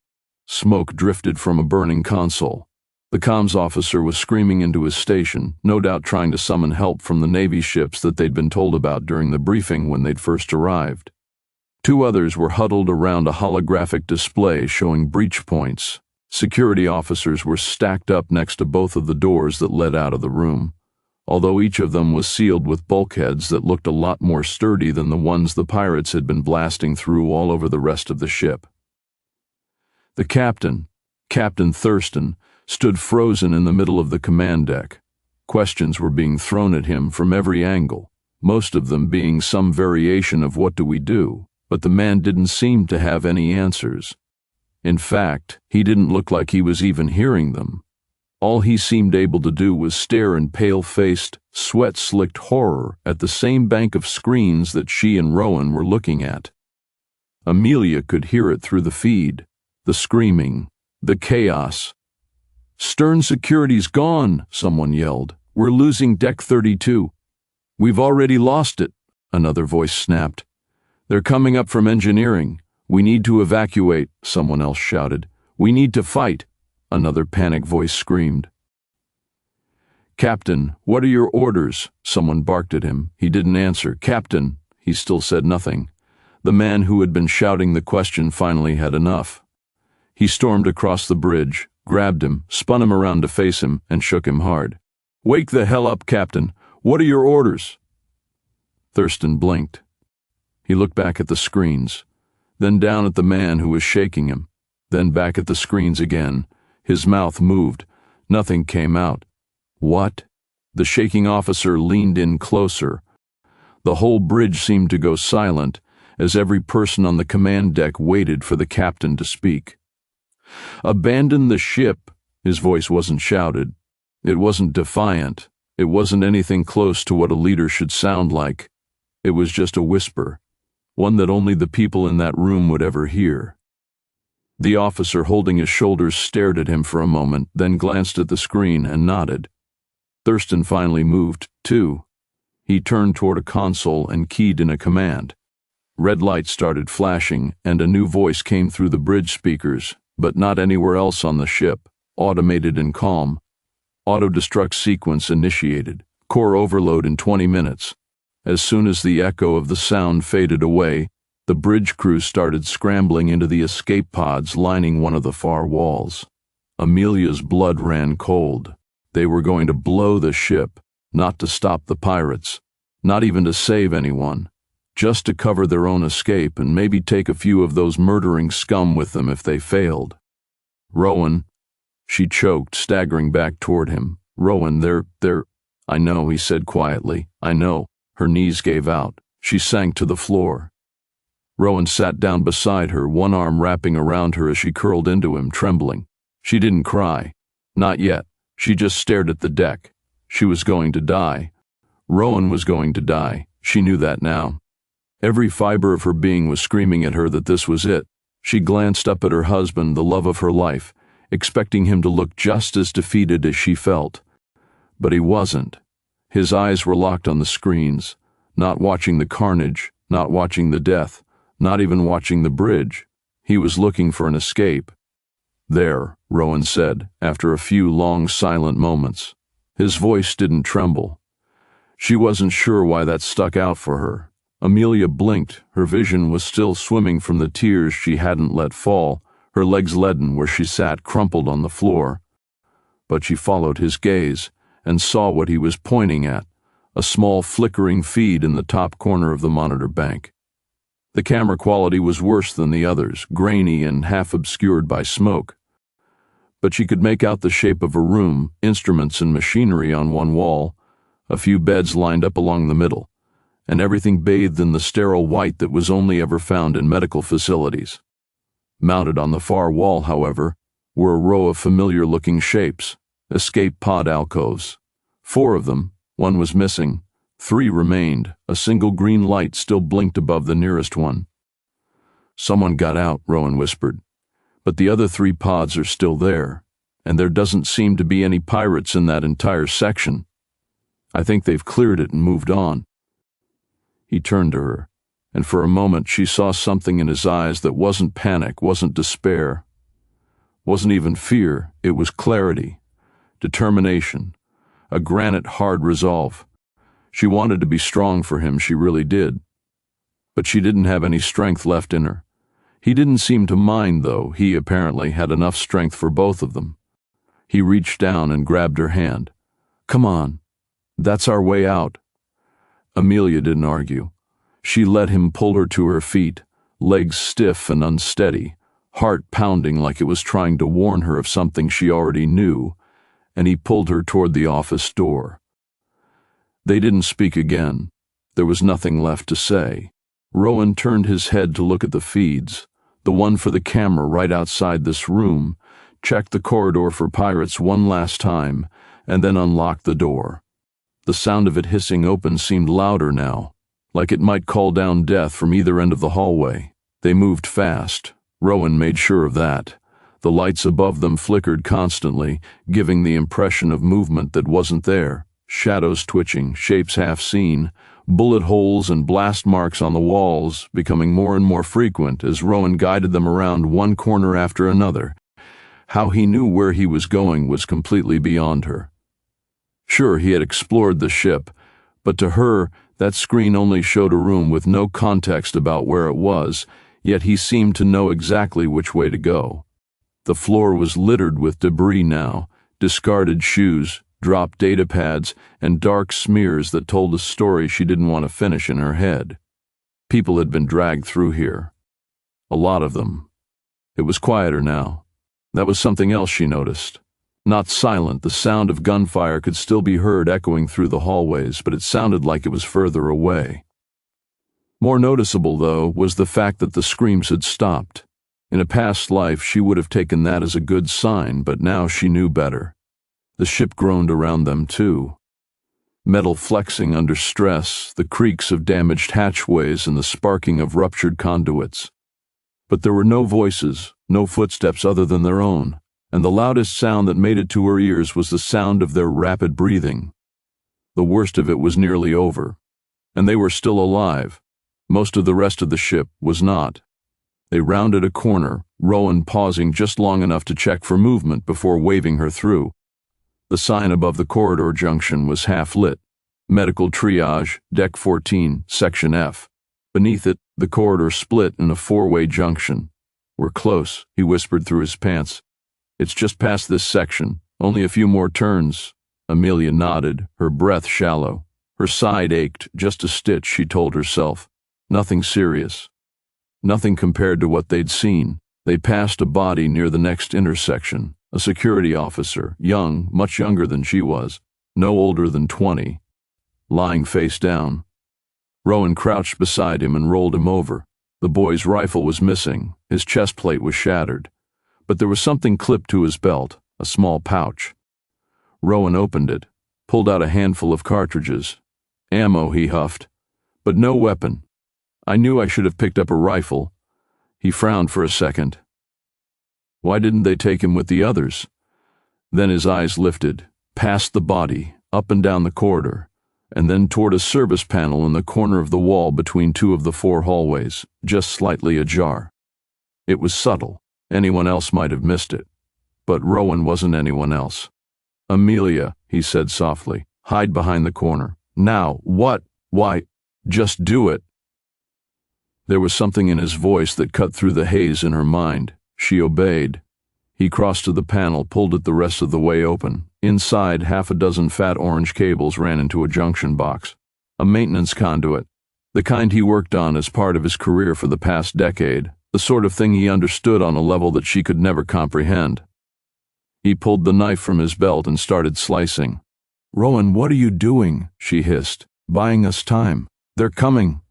Smoke drifted from a burning console. The comms officer was screaming into his station, no doubt trying to summon help from the Navy ships that they'd been told about during the briefing when they'd first arrived. 2 others were huddled around a holographic display showing breach points. Security officers were stacked up next to both of the doors that led out of the room, although each of them was sealed with bulkheads that looked a lot more sturdy than the ones the pirates had been blasting through all over the rest of the ship. The captain, Captain Thurston, stood frozen in the middle of the command deck. Questions were being thrown at him from every angle, most of them being some variation of "what do we do?" But the man didn't seem to have any answers. In fact, he didn't look like he was even hearing them. All he seemed able to do was stare in pale-faced, sweat-slicked horror at the same bank of screens that she and Rowan were looking at. Amelia could hear it through the feed, the screaming, the chaos. "Stern security's gone," someone yelled. "We're losing Deck 32. "We've already lost it," another voice snapped. "They're coming up from engineering. We need to evacuate," someone else shouted. "We need to fight," another panic voice screamed. "Captain, what are your orders?" someone barked at him. He didn't answer. "Captain," he still said nothing. The man who had been shouting the question finally had enough. He stormed across the bridge, grabbed him, spun him around to face him, and shook him hard. "Wake the hell up, Captain. What are your orders?" Thurston blinked. He looked back at the screens, then down at the man who was shaking him, then back at the screens again. His mouth moved. Nothing came out. "What?" The shaking officer leaned in closer. The whole bridge seemed to go silent as every person on the command deck waited for the captain to speak. "Abandon the ship." His voice wasn't shouted. It wasn't defiant. It wasn't anything close to what a leader should sound like. It was just a whisper, one that only the people in that room would ever hear. The officer holding his shoulders stared at him for a moment, then glanced at the screen and nodded. Thurston finally moved, too. He turned toward a console and keyed in a command. Red lights started flashing, and a new voice came through the bridge speakers, but not anywhere else on the ship, automated and calm. Auto-destruct sequence initiated. Core overload in 20 minutes. As soon as the echo of the sound faded away, the bridge crew started scrambling into the escape pods lining one of the far walls. Amelia's blood ran cold. They were going to blow the ship, not to stop the pirates, not even to save anyone, just to cover their own escape and maybe take a few of those murdering scum with them if they failed. "Rowan," she choked, staggering back toward him. "Rowan, they're—" "I know," he said quietly. "I know." Her knees gave out. She sank to the floor. Rowan sat down beside her, one arm wrapping around her as she curled into him, trembling. She didn't cry. Not yet. She just stared at the deck. She was going to die. Rowan was going to die. She knew that now. Every fiber of her being was screaming at her that this was it. She glanced up at her husband, the love of her life, expecting him to look just as defeated as she felt. But he wasn't. His eyes were locked on the screens, not watching the carnage, not watching the death, not even watching the bridge. He was looking for an escape. "There," Rowan said, after a few long silent moments. His voice didn't tremble. She wasn't sure why that stuck out for her. Amelia blinked. Her vision was still swimming from the tears she hadn't let fall, her legs leaden where she sat crumpled on the floor. But she followed his gaze and saw what he was pointing at, a small flickering feed in the top corner of the monitor bank. The camera quality was worse than the others, grainy and half obscured by smoke. But she could make out the shape of a room, instruments and machinery on one wall, a few beds lined up along the middle, and everything bathed in the sterile white that was only ever found in medical facilities. Mounted on the far wall, however, were a row of familiar-looking shapes, escape pod alcoves. 4 of them, one was missing. 3 remained. A single green light still blinked above the nearest one. "Someone got out," Rowan whispered. "But the other 3 pods are still there, and there doesn't seem to be any pirates in that entire section. I think they've cleared it and moved on." He turned to her, and for a moment she saw something in his eyes that wasn't panic, wasn't despair, wasn't even fear. It was clarity, determination, a granite-hard resolve. She wanted to be strong for him, she really did. But she didn't have any strength left in her. He didn't seem to mind, though. He apparently had enough strength for both of them. He reached down and grabbed her hand. "Come on. That's our way out." Amelia didn't argue. She let him pull her to her feet, legs stiff and unsteady, heart pounding like it was trying to warn her of something she already knew, and he pulled her toward the office door. They didn't speak again. There was nothing left to say. Rowan turned his head to look at the feeds, the one for the camera right outside this room, checked the corridor for pirates one last time, and then unlocked the door. The sound of it hissing open seemed louder now, like it might call down death from either end of the hallway. They moved fast. Rowan made sure of that. The lights above them flickered constantly, giving the impression of movement that wasn't there. Shadows twitching, shapes half seen, bullet holes and blast marks on the walls becoming more and more frequent as Rowan guided them around one corner after another. How he knew where he was going was completely beyond her. Sure, he had explored the ship, but to her, that screen only showed a room with no context about where it was, yet he seemed to know exactly which way to go. The floor was littered with debris now, discarded shoes, dropped data pads, and dark smears that told a story she didn't want to finish in her head. People had been dragged through here. A lot of them. It was quieter now. That was something else she noticed. Not silent, the sound of gunfire could still be heard echoing through the hallways, but it sounded like it was further away. More noticeable, though, was the fact that the screams had stopped. In a past life, she would have taken that as a good sign, but now she knew better. The ship groaned around them, too. Metal flexing under stress, the creaks of damaged hatchways and the sparking of ruptured conduits. But there were no voices, no footsteps other than their own, and the loudest sound that made it to her ears was the sound of their rapid breathing. The worst of it was nearly over, and they were still alive. Most of the rest of the ship was not. They rounded a corner, Rowan pausing just long enough to check for movement before waving her through. The sign above the corridor junction was half lit. Medical triage, Deck 14, Section F. Beneath it, the corridor split in a four-way junction. "We're close," he whispered through his pants. "It's just past this section. Only a few more turns." Amelia nodded, her breath shallow. Her side ached, just a stitch, she told herself. Nothing serious. Nothing compared to what they'd seen. They passed a body near the next intersection, a security officer, young, much younger than she was, no older than 20, lying face down. Rowan crouched beside him and rolled him over. The boy's rifle was missing, his chest plate was shattered, but there was something clipped to his belt, a small pouch. Rowan opened it, pulled out a handful of cartridges. "Ammo," he huffed, "but no weapon. I knew I should have picked up a rifle." He frowned for a second. Why didn't they take him with the others? Then his eyes lifted, past the body, up and down the corridor, and then toward a service panel in the corner of the wall between two of the four hallways, just slightly ajar. It was subtle. Anyone else might have missed it. But Rowan wasn't anyone else. "Amelia," he said softly, "hide behind the corner." "Now, what? Why, just do it." There was something in his voice that cut through the haze in her mind. She obeyed. He crossed to the panel, pulled it the rest of the way open. Inside, half a dozen fat orange cables ran into a junction box. A maintenance conduit. The kind he worked on as part of his career for the past decade. The sort of thing he understood on a level that she could never comprehend. He pulled the knife from his belt and started slicing. "Rowan, what are you doing?" she hissed. "Buying us time. They're coming."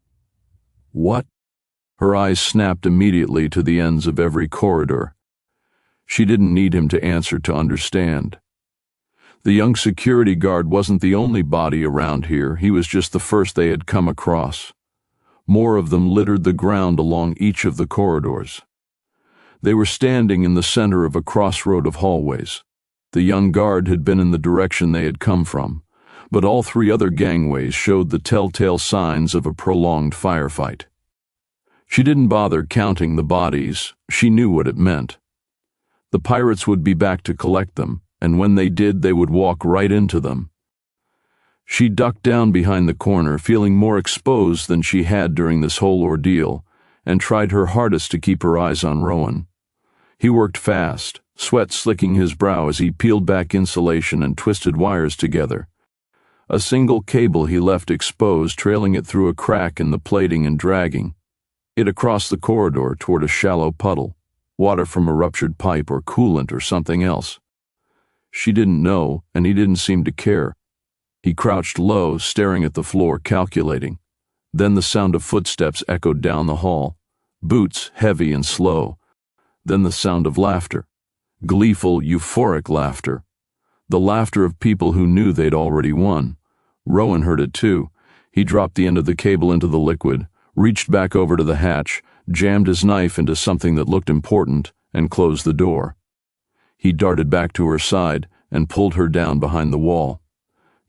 "What?" Her eyes snapped immediately to the ends of every corridor. She didn't need him to answer to understand. The young security guard wasn't the only body around here, he was just the first they had come across. More of them littered the ground along each of the corridors. They were standing in the center of a crossroad of hallways. The young guard had been in the direction they had come from, but all three other gangways showed the telltale signs of a prolonged firefight. She didn't bother counting the bodies. She knew what it meant. The pirates would be back to collect them, and when they did, they would walk right into them. She ducked down behind the corner, feeling more exposed than she had during this whole ordeal, and tried her hardest to keep her eyes on Rowan. He worked fast, sweat slicking his brow as he peeled back insulation and twisted wires together. A single cable he left exposed, trailing it through a crack in the plating and dragging it across the corridor toward a shallow puddle, water from a ruptured pipe or coolant or something else. She didn't know, and he didn't seem to care. He crouched low, staring at the floor, calculating. Then the sound of footsteps echoed down the hall, boots heavy and slow. Then the sound of laughter. Gleeful, euphoric laughter. The laughter of people who knew they'd already won. Rowan heard it too. He dropped the end of the cable into the liquid, reached back over to the hatch, jammed his knife into something that looked important, and closed the door. He darted back to her side and pulled her down behind the wall.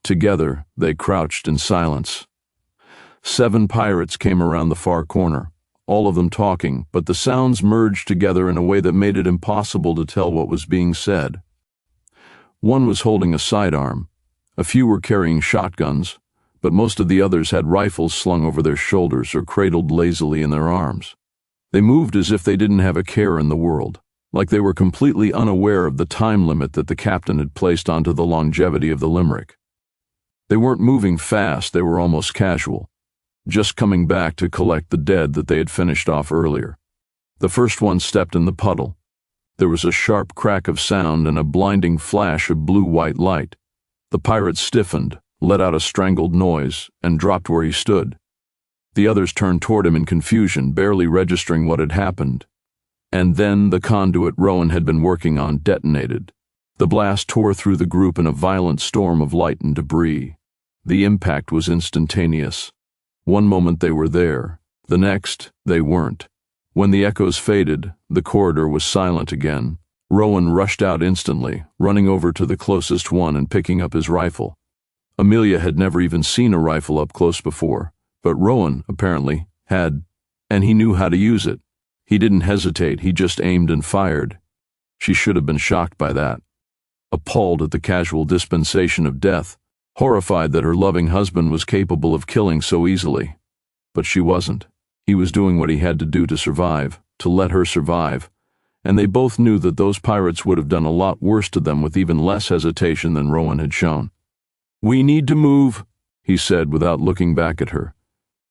Together, they crouched in silence. 7 pirates came around the far corner, all of them talking, but the sounds merged together in a way that made it impossible to tell what was being said. One was holding a sidearm. A few were carrying shotguns, but most of the others had rifles slung over their shoulders or cradled lazily in their arms. They moved as if they didn't have a care in the world, like they were completely unaware of the time limit that the captain had placed onto the longevity of the Limerick. They weren't moving fast, they were almost casual, just coming back to collect the dead that they had finished off earlier. The first one stepped in the puddle. There was a sharp crack of sound and a blinding flash of blue-white light. The pirate stiffened, let out a strangled noise, and dropped where he stood. The others turned toward him in confusion, barely registering what had happened. And then the conduit Rowan had been working on detonated. The blast tore through the group in a violent storm of light and debris. The impact was instantaneous. One moment they were there, the next they weren't. When the echoes faded, the corridor was silent again. Rowan rushed out instantly, running over to the closest one and picking up his rifle. Amelia had never even seen a rifle up close before, but Rowan, apparently, had, and he knew how to use it. He didn't hesitate, he just aimed and fired. She should have been shocked by that. Appalled at the casual dispensation of death, horrified that her loving husband was capable of killing so easily. But she wasn't. He was doing what he had to do to survive, to let her survive, and they both knew that those pirates would have done a lot worse to them with even less hesitation than Rowan had shown. "We need to move," he said without looking back at her,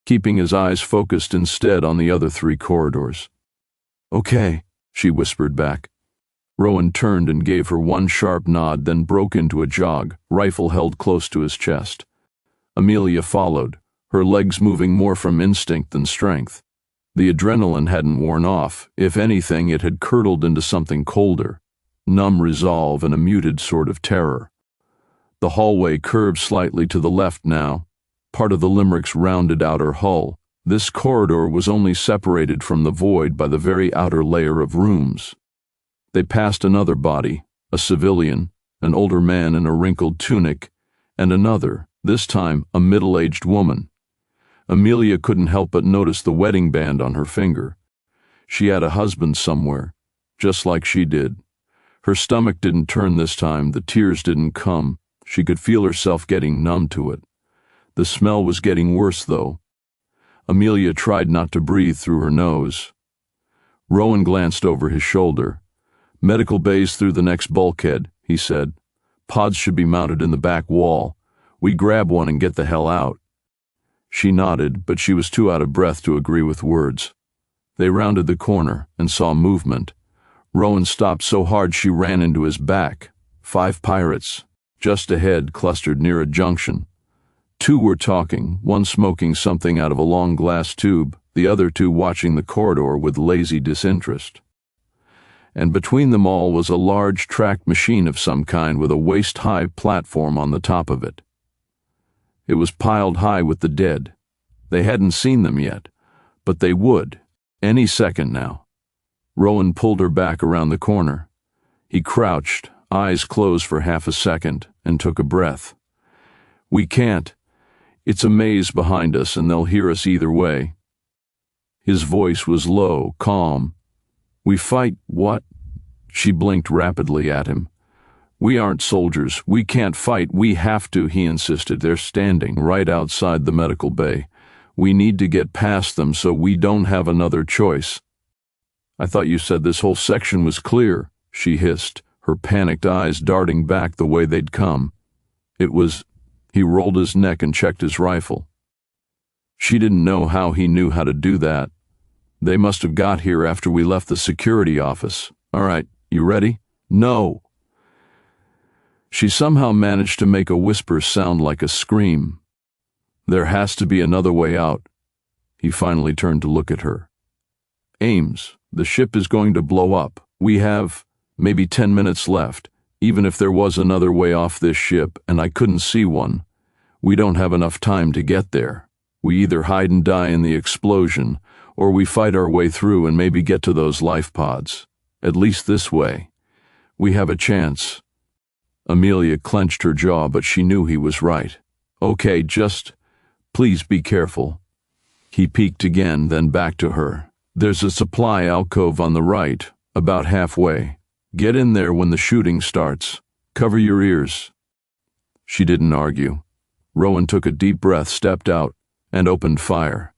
keeping his eyes focused instead on the other 3 corridors. "Okay," she whispered back. Rowan turned and gave her one sharp nod, then broke into a jog, rifle held close to his chest. Amelia followed, her legs moving more from instinct than strength. The adrenaline hadn't worn off. If anything, it had curdled into something colder, numb resolve and a muted sort of terror. The hallway curved slightly to the left now, part of the Limerick's rounded outer hull. This corridor was only separated from the void by the very outer layer of rooms. They passed another body, a civilian, an older man in a wrinkled tunic, and another, this time a middle-aged woman. Amelia couldn't help but notice the wedding band on her finger. She had a husband somewhere, just like she did. Her stomach didn't turn this time, the tears didn't come. She could feel herself getting numb to it. The smell was getting worse, though. Amelia tried not to breathe through her nose. Rowan glanced over his shoulder. "Medical bays through the next bulkhead," he said. "Pods should be mounted in the back wall. We grab one and get the hell out." She nodded, but she was too out of breath to agree with words. They rounded the corner and saw movement. Rowan stopped so hard she ran into his back. 5 pirates, just ahead, clustered near a junction. 2 were talking, one smoking something out of a long glass tube, the other 2 watching the corridor with lazy disinterest. And between them all was a large tracked machine of some kind with a waist-high platform on the top of it. It was piled high with the dead. They hadn't seen them yet, but they would, any second now. Rowan pulled her back around the corner. He crouched, eyes closed for half a second, and took a breath. "We can't. It's a maze behind us, and they'll hear us either way." His voice was low, calm. "We fight what?" She blinked rapidly at him. "We aren't soldiers. We can't fight. We have to," he insisted. "They're standing right outside the medical bay. We need to get past them so we don't have another choice." "I thought you said this whole section was clear," she hissed, her panicked eyes darting back the way they'd come. "It was—" He rolled his neck and checked his rifle. She didn't know how he knew how to do that. "They must have got here after we left the security office. All right, you ready?" "No." She somehow managed to make a whisper sound like a scream. "There has to be another way out." He finally turned to look at her. "Ames, the ship is going to blow up. We have—" Maybe 10 minutes left. Even if there was another way off this ship and I couldn't see one, we don't have enough time to get there. We either hide and die in the explosion, or we fight our way through and maybe get to those life pods. At least this way. We have a chance. Amelia clenched her jaw, but she knew he was right. Okay, just please be careful. He peeked again, then back to her. There's a supply alcove on the right, about halfway. Get in there when the shooting starts. Cover your ears. She didn't argue. Rowan took a deep breath, stepped out, and opened fire.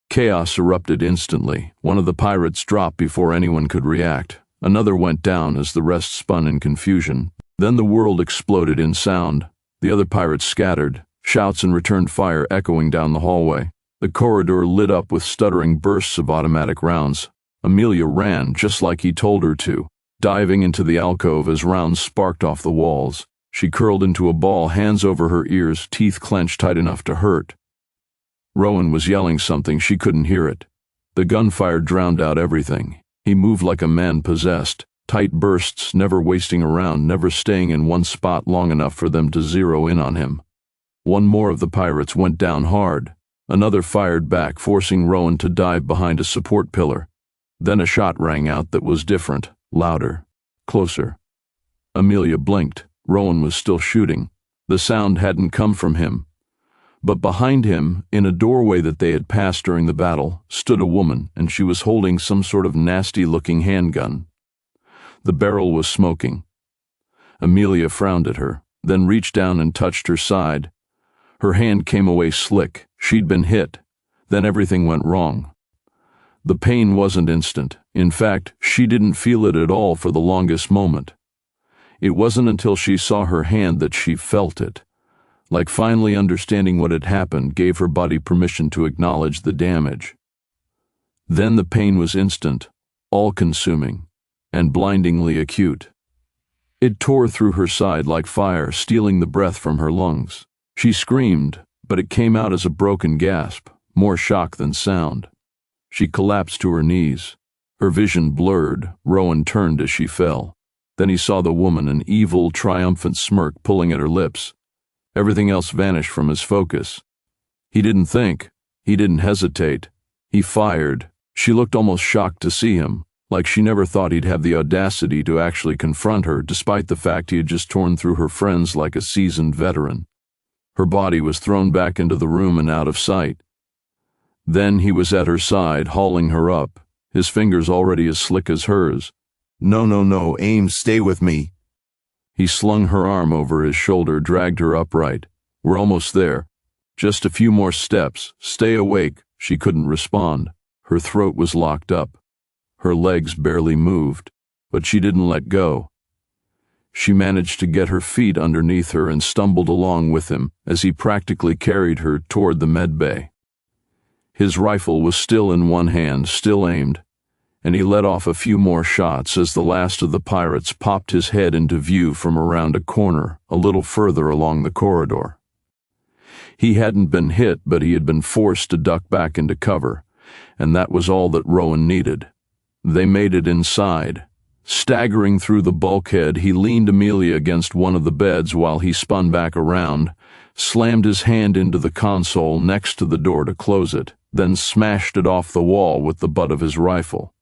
Chaos erupted instantly. One of the pirates dropped before anyone could react. Another went down as the rest spun in confusion. Then the world exploded in sound. The other pirates scattered, shouts and returned fire echoing down the hallway. The corridor lit up with stuttering bursts of automatic rounds. Amelia ran, just like he told her to, diving into the alcove as rounds sparked off the walls. She curled into a ball, hands over her ears, teeth clenched tight enough to hurt. Rowan was yelling something, she couldn't hear it. The gunfire drowned out everything. He moved like a man possessed, tight bursts, never wasting around, never staying in one spot long enough for them to zero in on him. One more of the pirates went down hard. Another fired back, forcing Rowan to dive behind a support pillar. Then a shot rang out that was different, louder, closer. Amelia blinked. Rowan was still shooting. The sound hadn't come from him. But behind him, in a doorway that they had passed during the battle, stood a woman, and she was holding some sort of nasty-looking handgun. The barrel was smoking. Amelia frowned at her, then reached down and touched her side. Her hand came away slick. She'd been hit. Then everything went wrong. The pain wasn't instant. In fact, she didn't feel it at all for the longest moment. It wasn't until she saw her hand that she felt it. Like finally understanding what had happened gave her body permission to acknowledge the damage. Then the pain was instant, all-consuming, and blindingly acute. It tore through her side like fire, stealing the breath from her lungs. She screamed, but it came out as a broken gasp, more shock than sound. She collapsed to her knees. Her vision blurred. Rowan turned as she fell. Then he saw the woman, an evil, triumphant smirk pulling at her lips. Everything else vanished from his focus. He didn't think. He didn't hesitate. He fired. She looked almost shocked to see him, like she never thought he'd have the audacity to actually confront her, despite the fact he had just torn through her friends like a seasoned veteran. Her body was thrown back into the room and out of sight. Then he was at her side, hauling her up, his fingers already as slick as hers. No, Ames, stay with me. He slung her arm over his shoulder, dragged her upright. We're almost there. Just a few more steps. Stay awake. She couldn't respond. Her throat was locked up. Her legs barely moved, but she didn't let go. She managed to get her feet underneath her and stumbled along with him as he practically carried her toward the med bay. His rifle was still in one hand, still aimed, and he let off a few more shots as the last of the pirates popped his head into view from around a corner a little further along the corridor. He hadn't been hit, but he had been forced to duck back into cover, and that was all that Rowan needed. They made it inside. Staggering through the bulkhead, he leaned Amelia against one of the beds while he spun back around, slammed his hand into the console next to the door to close it, then smashed it off the wall with the butt of his rifle.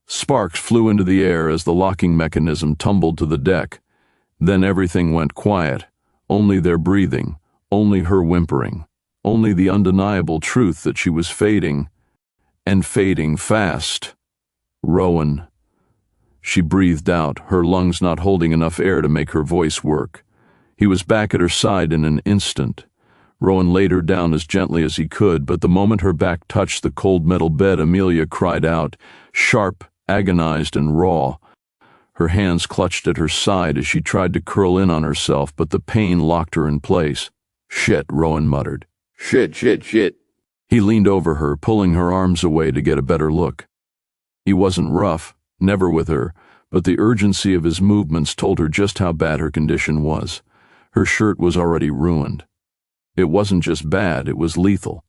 Sparks flew into the air as the locking mechanism tumbled to the deck. Then everything went quiet, only their breathing, only her whimpering, only the undeniable truth that she was fading, and fading fast. Rowan. She breathed out, her lungs not holding enough air to make her voice work. He was back at her side in an instant. Rowan laid her down as gently as he could, but the moment her back touched the cold metal bed, Amelia cried out, sharp, agonized, and raw. Her hands clutched at her side as she tried to curl in on herself, but the pain locked her in place. Shit, Rowan muttered. Shit. He leaned over her, pulling her arms away to get a better look. He wasn't rough, never with her, but the urgency of his movements told her just how bad her condition was. Her shirt was already ruined. It wasn't just bad, it was lethal.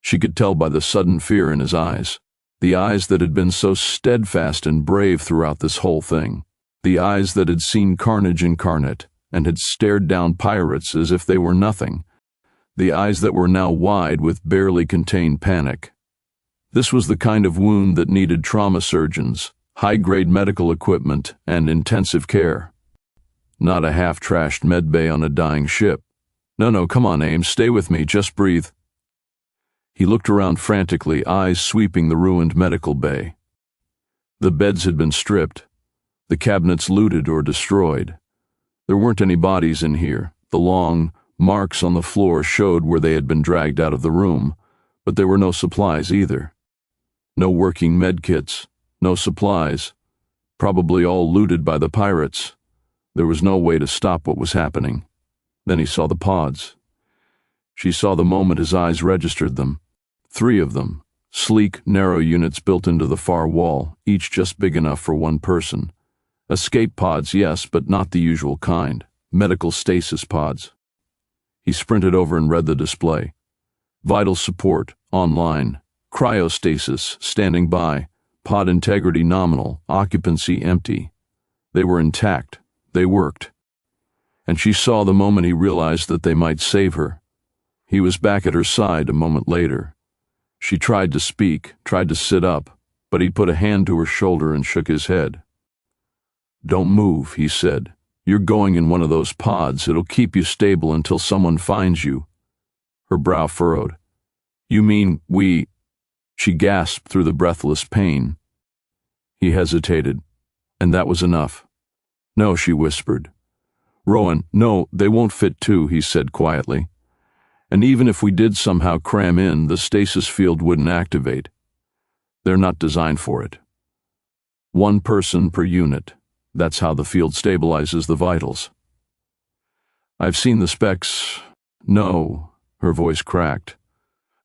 She could tell by the sudden fear in his eyes, the eyes that had been so steadfast and brave throughout this whole thing. The eyes that had seen carnage incarnate and had stared down pirates as if they were nothing. The eyes that were now wide with barely contained panic. This was the kind of wound that needed trauma surgeons, high-grade medical equipment, and intensive care. Not a half-trashed medbay on a dying ship. No, come on, Ames, stay with me, just breathe. He looked around frantically, eyes sweeping the ruined medical bay. The beds had been stripped, the cabinets looted or destroyed. There weren't any bodies in here. The long marks on the floor showed where they had been dragged out of the room, but there were no supplies either. No working medkits, no supplies, probably all looted by the pirates. There was no way to stop what was happening. Then he saw the pods. She saw the moment his eyes registered them. 3 of them, sleek, narrow units built into the far wall, each just big enough for one person. Escape pods, yes, but not the usual kind. Medical stasis pods. He sprinted over and read the display. Vital support, online. Cryostasis, standing by. Pod integrity nominal, occupancy empty. They were intact. They worked. And she saw the moment he realized that they might save her. He was back at her side a moment later. She tried to speak, tried to sit up, but he put a hand to her shoulder and shook his head. "Don't move," he said. "You're going in one of those pods. It'll keep you stable until someone finds you." Her brow furrowed. "You mean we—" She gasped through the breathless pain. He hesitated, and that was enough. "No," she whispered. "Rowan, no, they won't fit 2, he said quietly. "And even if we did somehow cram in, the stasis field wouldn't activate. They're not designed for it. 1 person per unit. That's how the field stabilizes the vitals." "I've seen the specs." "No," her voice cracked.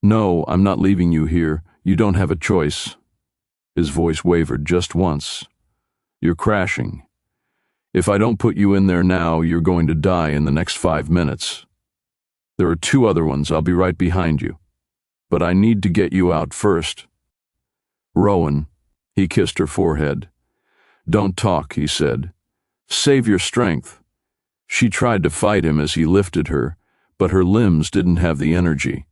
"No, I'm not leaving you here. You don't have a choice." His voice wavered just once. "You're crashing. If I don't put you in there now, you're going to die in the next 5 minutes. There are 2 other ones. I'll be right behind you. But I need to get you out first." "Rowan," he kissed her forehead. "Don't talk," he said. "Save your strength." She tried to fight him as he lifted her, but her limbs didn't have the energy.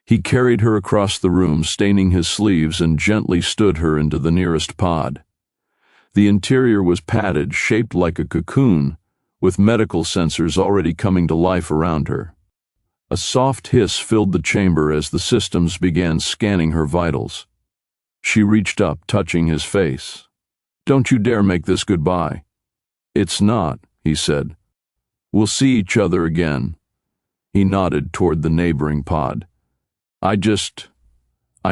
He carried her across the room, staining his sleeves, and gently stood her into the nearest pod. The interior was padded, shaped like a cocoon, with medical sensors already coming to life around her. A soft hiss filled the chamber as the systems began scanning her vitals. She reached up, touching his face. "Don't you dare make this goodbye." "It's not," he said. "We'll see each other again." He nodded toward the neighboring pod. I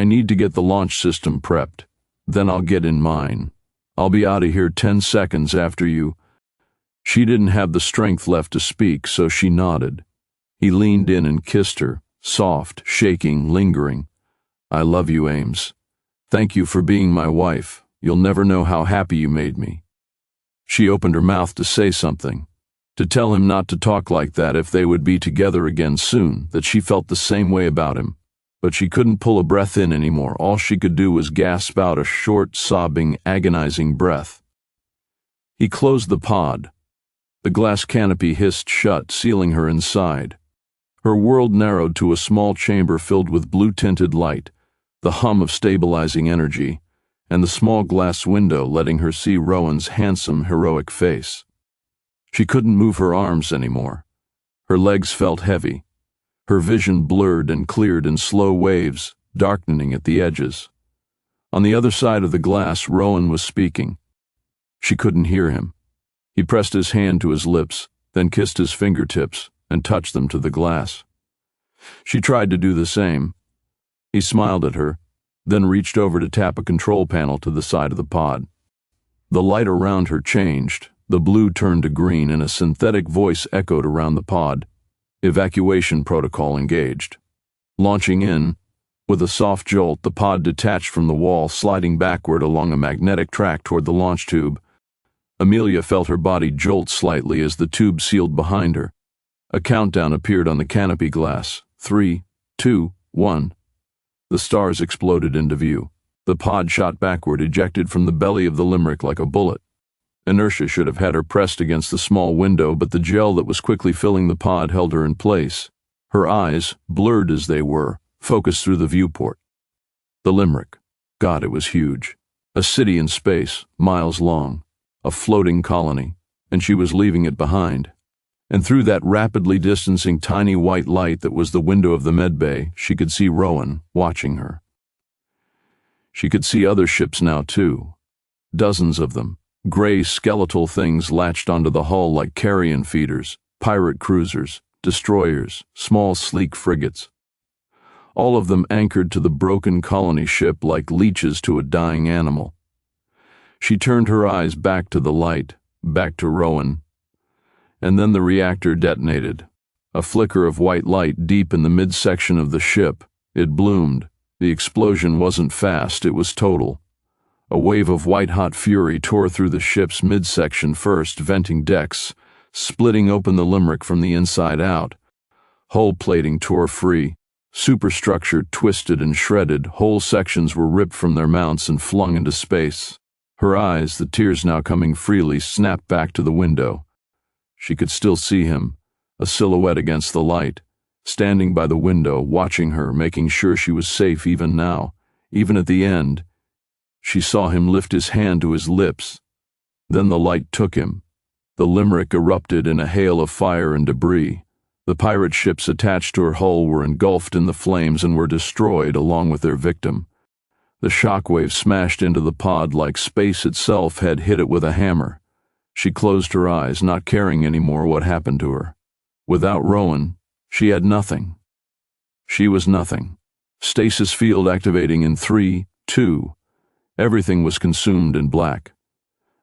need to get the launch system prepped. Then I'll get in mine. I'll be out of here 10 seconds after you." She didn't have the strength left to speak, so she nodded. He leaned in and kissed her, soft, shaking, lingering. "I love you, Ames. Thank you for being my wife. You'll never know how happy you made me." She opened her mouth to say something, to tell him not to talk like that if they would be together again soon, that she felt the same way about him. But she couldn't pull a breath in anymore. All she could do was gasp out a short, sobbing, agonizing breath. He closed the pod. The glass canopy hissed shut, sealing her inside. Her world narrowed to a small chamber filled with blue-tinted light, the hum of stabilizing energy, and the small glass window letting her see Rowan's handsome, heroic face. She couldn't move her arms anymore. Her legs felt heavy. Her vision blurred and cleared in slow waves, darkening at the edges. On the other side of the glass, Rowan was speaking. She couldn't hear him. He pressed his hand to his lips, then kissed his fingertips and touched them to the glass. She tried to do the same. He smiled at her, then reached over to tap a control panel to the side of the pod. The light around her changed. The blue turned to green, and a synthetic voice echoed around the pod. Evacuation protocol engaged. Launching in, with a soft jolt, the pod detached from the wall, sliding backward along a magnetic track toward the launch tube. Amelia felt her body jolt slightly as the tube sealed behind her. A countdown appeared on the canopy glass. 3, 2, 1. The stars exploded into view. The pod shot backward, ejected from the belly of the Limerick like a bullet. Inertia should have had her pressed against the small window, but the gel that was quickly filling the pod held her in place. Her eyes, blurred as they were, focused through the viewport. The Limerick. God, it was huge. A city in space, miles long. A floating colony. And she was leaving it behind. And through that rapidly distancing tiny white light that was the window of the medbay, she could see Rowan watching her. She could see other ships now, too. Dozens of them. Gray, skeletal things latched onto the hull like carrion feeders, pirate cruisers, destroyers, small, sleek frigates. All of them anchored to the broken colony ship like leeches to a dying animal. She turned her eyes back to the light, back to Rowan. And then the reactor detonated. A flicker of white light deep in the midsection of the ship. It bloomed. The explosion wasn't fast, it was total. A wave of white-hot fury tore through the ship's midsection first, venting decks, splitting open the Limerick from the inside out. Hull plating tore free. Superstructure twisted and shredded. Whole sections were ripped from their mounts and flung into space. Her eyes, the tears now coming freely, snapped back to the window. She could still see him, a silhouette against the light, standing by the window, watching her, making sure she was safe even now, even at the end. She saw him lift his hand to his lips. Then the light took him. The Limerick erupted in a hail of fire and debris. The pirate ships attached to her hull were engulfed in the flames and were destroyed along with their victim. The shockwave smashed into the pod like space itself had hit it with a hammer. She closed her eyes, not caring anymore what happened to her. Without Rowan, she had nothing. She was nothing. Stasis field activating in 3, 2. Everything was consumed in black.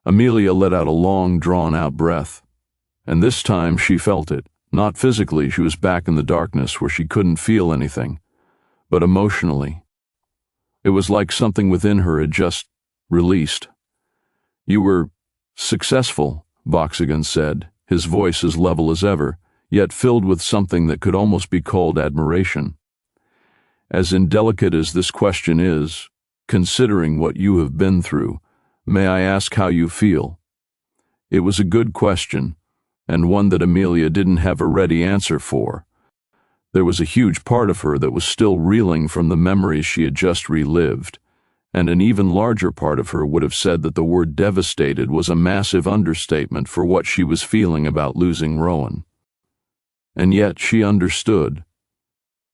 Amelia let out a long, drawn-out breath. And this time she felt it. Not physically, she was back in the darkness where she couldn't feel anything, but emotionally. It was like something within her had just released. "You were successful," Voxigan said, his voice as level as ever, yet filled with something that could almost be called admiration. "As indelicate as this question is, considering what you have been through, may I ask how you feel?" It was a good question, and one that Amelia didn't have a ready answer for. There was a huge part of her that was still reeling from the memories she had just relived, and an even larger part of her would have said that the word devastated was a massive understatement for what she was feeling about losing Rowan. And yet she understood.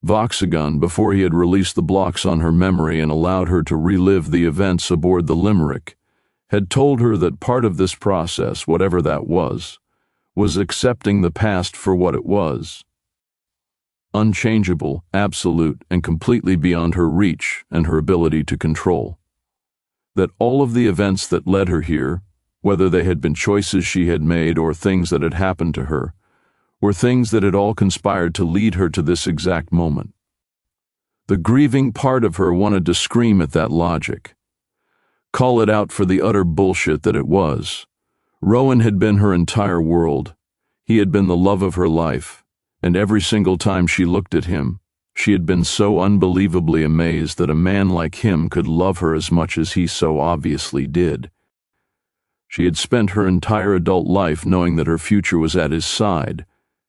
Voxigan, before he had released the blocks on her memory and allowed her to relive the events aboard the Limerick, had told her that part of this process, whatever that was accepting the past for what it was. Unchangeable, absolute, and completely beyond her reach and her ability to control. That all of the events that led her here, whether they had been choices she had made or things that had happened to her, were things that had all conspired to lead her to this exact moment. The grieving part of her wanted to scream at that logic. Call it out for the utter bullshit that it was. Rowan had been her entire world. He had been the love of her life, and every single time she looked at him, she had been so unbelievably amazed that a man like him could love her as much as he so obviously did. She had spent her entire adult life knowing that her future was at his side,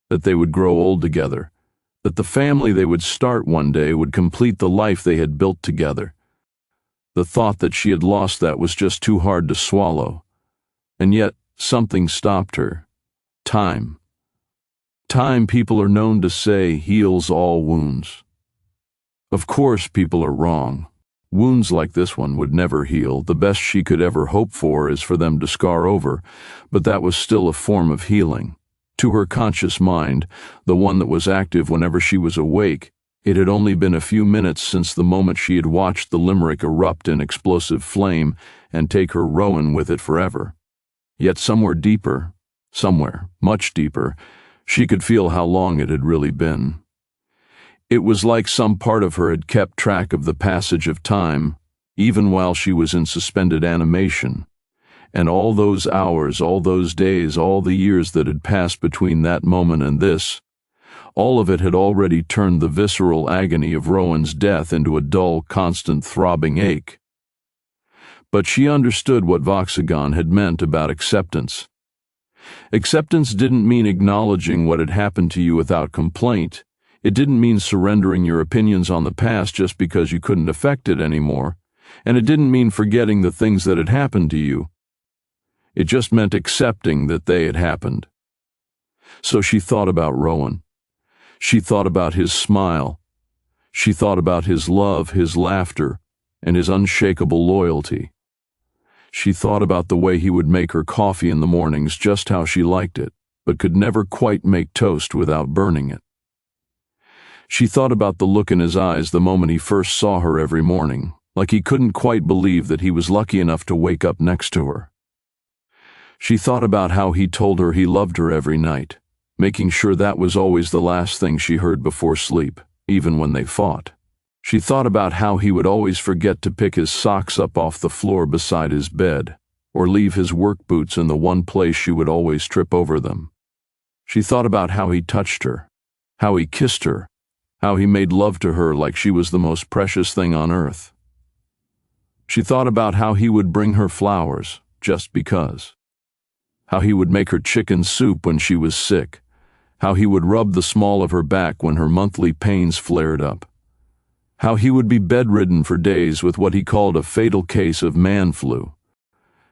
that they would grow old together, that the family they would start one day would complete the life they had built together. The thought that she had lost that was just too hard to swallow. And yet, something stopped her. Time. Time, people are known to say, heals all wounds. Of course, people are wrong. Wounds like this one would never heal. The best she could ever hope for is for them to scar over, but that was still a form of healing. To her conscious mind, the one that was active whenever she was awake, it had only been a few minutes since the moment she had watched the Limerick erupt in explosive flame and take her Rowan with it forever. Yet somewhere deeper, somewhere, much deeper, she could feel how long it had really been. It was like some part of her had kept track of the passage of time, even while she was in suspended animation. And all those hours, all those days, all the years that had passed between that moment and this, all of it had already turned the visceral agony of Rowan's death into a dull, constant throbbing ache. But she understood what Voxagon had meant about acceptance. Acceptance didn't mean acknowledging what had happened to you without complaint. It didn't mean surrendering your opinions on the past just because you couldn't affect it anymore. And it didn't mean forgetting the things that had happened to you. It just meant accepting that they had happened. So she thought about Rowan. She thought about his smile. She thought about his love, his laughter, and his unshakable loyalty. She thought about the way he would make her coffee in the mornings just how she liked it, but could never quite make toast without burning it. She thought about the look in his eyes the moment he first saw her every morning, like he couldn't quite believe that he was lucky enough to wake up next to her. She thought about how he told her he loved her every night, making sure that was always the last thing she heard before sleep, even when they fought. She thought about how he would always forget to pick his socks up off the floor beside his bed, or leave his work boots in the one place she would always trip over them. She thought about how he touched her, how he kissed her, how he made love to her like she was the most precious thing on earth. She thought about how he would bring her flowers, just because. How he would make her chicken soup when she was sick. How he would rub the small of her back when her monthly pains flared up. How he would be bedridden for days with what he called a fatal case of man flu.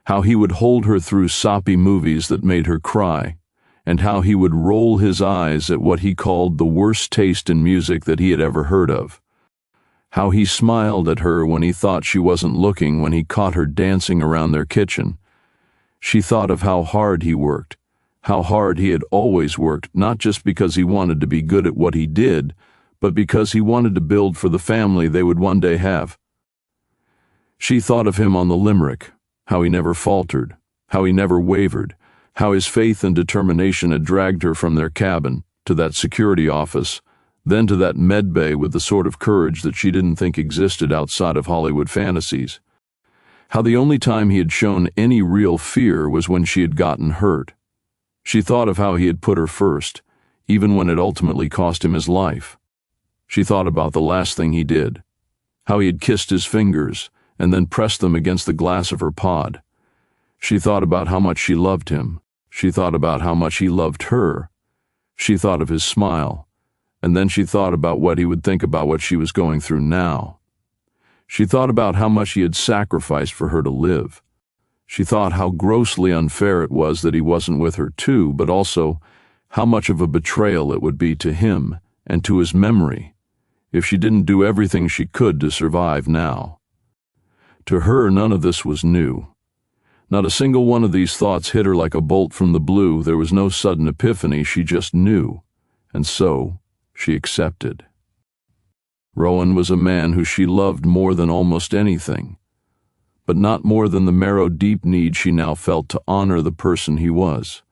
How he would hold her through soppy movies that made her cry. And how he would roll his eyes at what he called the worst taste in music that he had ever heard of. How he smiled at her when he thought she wasn't looking when he caught her dancing around their kitchen. She thought of how hard he worked, how hard he had always worked, not just because he wanted to be good at what he did, but because he wanted to build for the family they would one day have. She thought of him on the Limerick, how he never faltered, how he never wavered, how his faith and determination had dragged her from their cabin to that security office, then to that med bay with the sort of courage that she didn't think existed outside of Hollywood fantasies. How the only time he had shown any real fear was when she had gotten hurt. She thought of how he had put her first, even when it ultimately cost him his life. She thought about the last thing he did, how he had kissed his fingers and then pressed them against the glass of her pod. She thought about how much she loved him. She thought about how much he loved her. She thought of his smile, and then she thought about what he would think about what she was going through now. She thought about how much he had sacrificed for her to live. She thought how grossly unfair it was that he wasn't with her too, but also how much of a betrayal it would be to him and to his memory if she didn't do everything she could to survive now. To her, none of this was new. Not a single one of these thoughts hit her like a bolt from the blue. There was no sudden epiphany. She just knew, and so she accepted. Rowan was a man who she loved more than almost anything, but not more than the marrow-deep need she now felt to honor the person he was.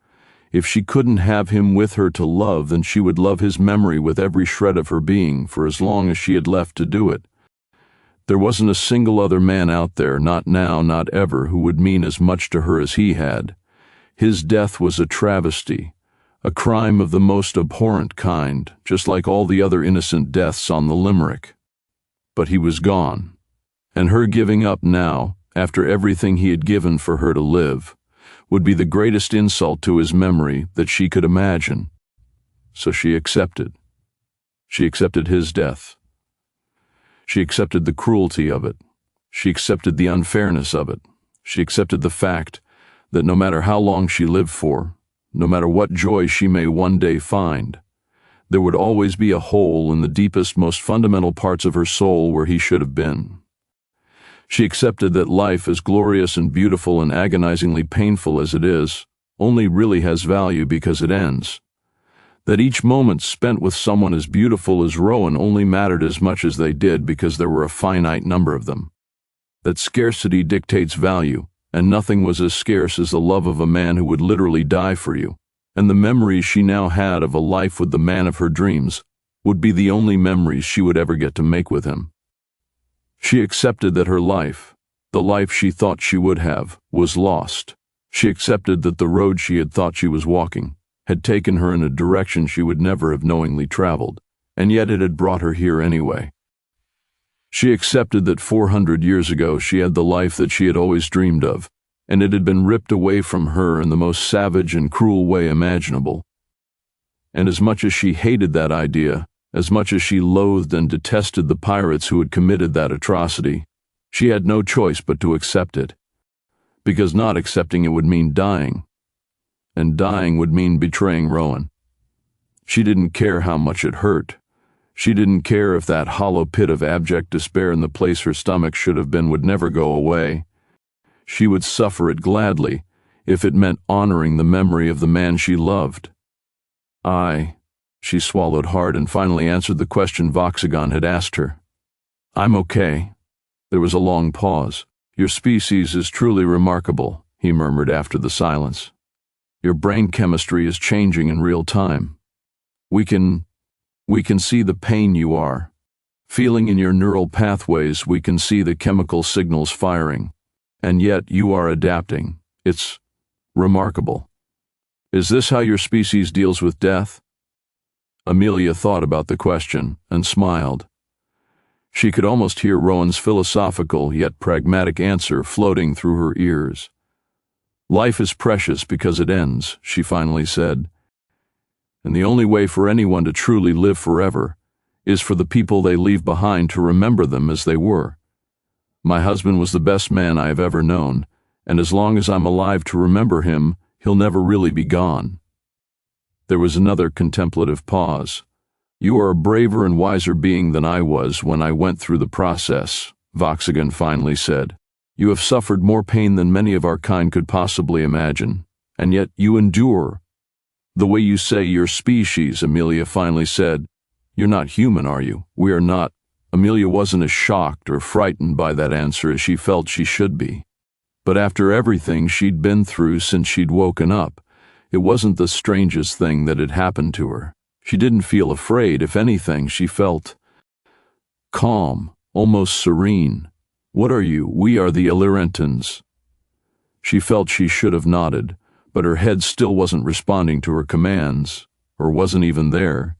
If she couldn't have him with her to love, then she would love his memory with every shred of her being for as long as she had left to do it. There wasn't a single other man out there, not now, not ever, who would mean as much to her as he had. His death was a travesty, a crime of the most abhorrent kind, just like all the other innocent deaths on the Limerick. But he was gone, and her giving up now, after everything he had given for her to live, would be the greatest insult to his memory that she could imagine. So she accepted. She accepted his death. She accepted the cruelty of it. She accepted the unfairness of it. She accepted the fact that no matter how long she lived for, no matter what joy she may one day find, there would always be a hole in the deepest, most fundamental parts of her soul where he should have been. She accepted that life, as glorious and beautiful and agonizingly painful as it is, only really has value because it ends. That each moment spent with someone as beautiful as Rowan only mattered as much as they did because there were a finite number of them. That scarcity dictates value, and nothing was as scarce as the love of a man who would literally die for you, and the memories she now had of a life with the man of her dreams would be the only memories she would ever get to make with him. She accepted that her life, the life she thought she would have, was lost. She accepted that the road she had thought she was walking had taken her in a direction she would never have knowingly traveled, and yet it had brought her here anyway. She accepted that 400 years ago she had the life that she had always dreamed of, and it had been ripped away from her in the most savage and cruel way imaginable. And as much as she hated that idea, as much as she loathed and detested the pirates who had committed that atrocity, she had no choice but to accept it, because not accepting it would mean dying, and dying would mean betraying Rowan. She didn't care how much it hurt. She didn't care if that hollow pit of abject despair in the place her stomach should have been would never go away. She would suffer it gladly if it meant honoring the memory of the man she loved. She swallowed hard and finally answered the question Voxagon had asked her. I'm okay. There was a long pause. Your species is truly remarkable, he murmured after the silence. Your brain chemistry is changing in real time. We can see the pain you are. Feeling in your neural pathways, we can see the chemical signals firing. And yet you are adapting. It's remarkable. Is this how your species deals with death? Amelia thought about the question and smiled. She could almost hear Rowan's philosophical yet pragmatic answer floating through her ears. Life is precious because it ends, she finally said. And the only way for anyone to truly live forever is for the people they leave behind to remember them as they were. My husband was the best man I have ever known, and as long as I'm alive to remember him, he'll never really be gone. There was another contemplative pause. You are a braver and wiser being than I was when I went through the process, Voxagon finally said. You have suffered more pain than many of our kind could possibly imagine, and yet you endure. The way you say your species, Amelia finally said. You're not human, are you? We are not. Amelia wasn't as shocked or frightened by that answer as she felt she should be. But after everything she'd been through since she'd woken up, it wasn't the strangest thing that had happened to her. She didn't feel afraid. If anything, she felt calm, almost serene. What are you? We are the Illyrentans. She felt she should have nodded, but her head still wasn't responding to her commands, or wasn't even there.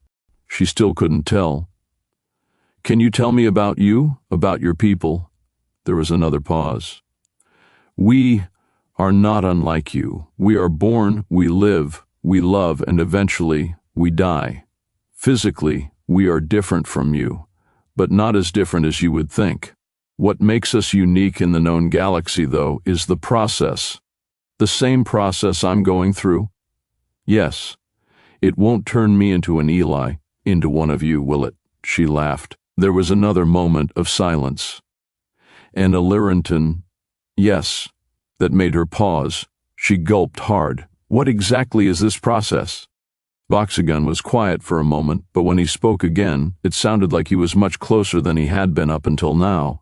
She still couldn't tell. Can you tell me about you, about your people? There was another pause. We are not unlike you. We are born, we live, we love, and eventually we die. Physically, we are different from you, but not as different as you would think. What makes us unique in the known galaxy, though, is the process. The same process I'm going through? Yes. It won't turn me into an Eli, into one of you, will it? She laughed. There was another moment of silence. And Illyrentan, yes, that made her pause. She gulped hard. What exactly is this process? Voxagon was quiet for a moment, but when he spoke again, it sounded like he was much closer than he had been up until now.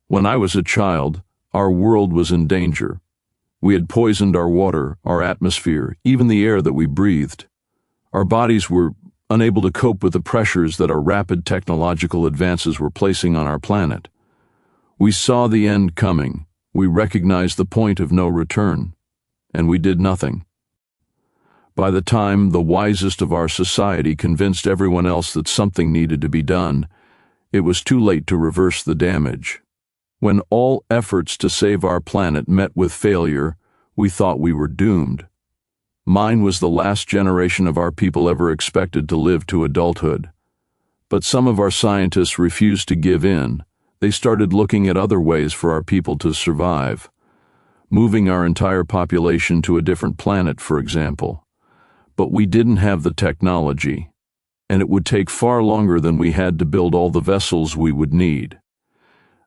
When I was a child, our world was in danger. We had poisoned our water, our atmosphere, even the air that we breathed. Our bodies were unable to cope with the pressures that our rapid technological advances were placing on our planet. We saw the end coming. We recognized the point of no return, and we did nothing. By the time the wisest of our society convinced everyone else that something needed to be done, it was too late to reverse the damage. When all efforts to save our planet met with failure, we thought we were doomed. Mine was the last generation of our people ever expected to live to adulthood. But some of our scientists refused to give in. They started looking at other ways for our people to survive. Moving our entire population to a different planet, for example. But we didn't have the technology, and it would take far longer than we had to build all the vessels we would need.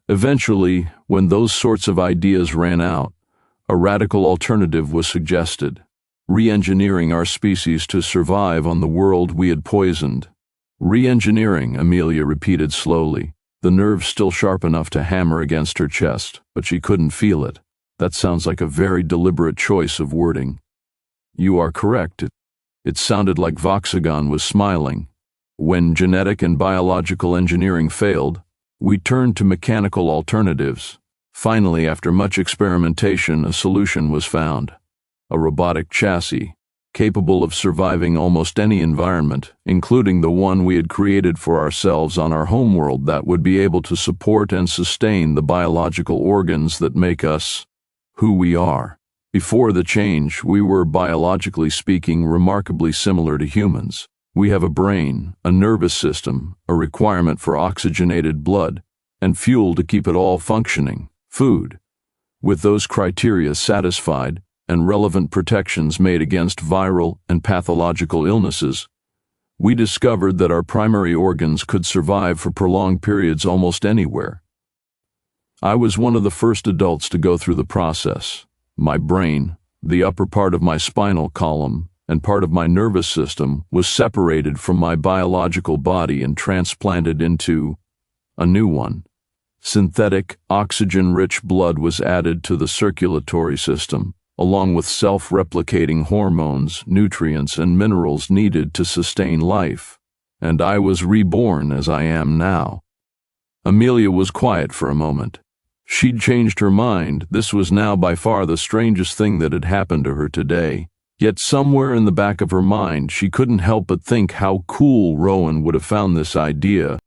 Eventually, when those sorts of ideas ran out, a radical alternative was suggested. Re-engineering our species to survive on the world we had poisoned. Re-engineering, Amelia repeated slowly, the nerves still sharp enough to hammer against her chest, but she couldn't feel it. That sounds like a very deliberate choice of wording. You are correct. It sounded like Voxagon was smiling. When genetic and biological engineering failed, we turned to mechanical alternatives. Finally, after much experimentation, a solution was found. A robotic chassis. capable of surviving almost any environment, including the one we had created for ourselves on our homeworld that would be able to support and sustain the biological organs that make us who we are. Before the change, we were, biologically speaking, remarkably similar to humans. We have a brain, a nervous system, a requirement for oxygenated blood, and fuel to keep it all functioning, food. With those criteria satisfied, and relevant protections made against viral and pathological illnesses, we discovered that our primary organs could survive for prolonged periods almost anywhere. I was one of the first adults to go through the process. My brain, the upper part of my spinal column, and part of my nervous system was separated from my biological body and transplanted into a new one. Synthetic, oxygen-rich blood was added to the circulatory system, along with self-replicating hormones, nutrients, and minerals needed to sustain life, and I was reborn as I am now. Amelia was quiet for a moment. She'd changed her mind. This was now by far the strangest thing that had happened to her today. Yet somewhere in the back of her mind, she couldn't help but think how cool Rowan would have found this idea.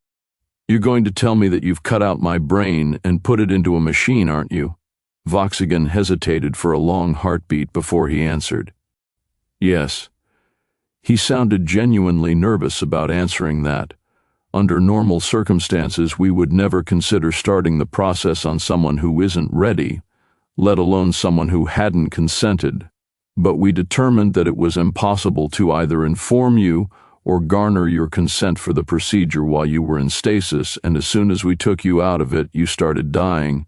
"You're going to tell me that you've cut out my brain and put it into a machine, aren't you?" Voxigan hesitated for a long heartbeat before he answered. "Yes." He sounded genuinely nervous about answering that. Under normal circumstances, we would never consider starting the process on someone who isn't ready, let alone someone who hadn't consented. But we determined that it was impossible to either inform you or garner your consent for the procedure while you were in stasis, and as soon as we took you out of it, you started dying.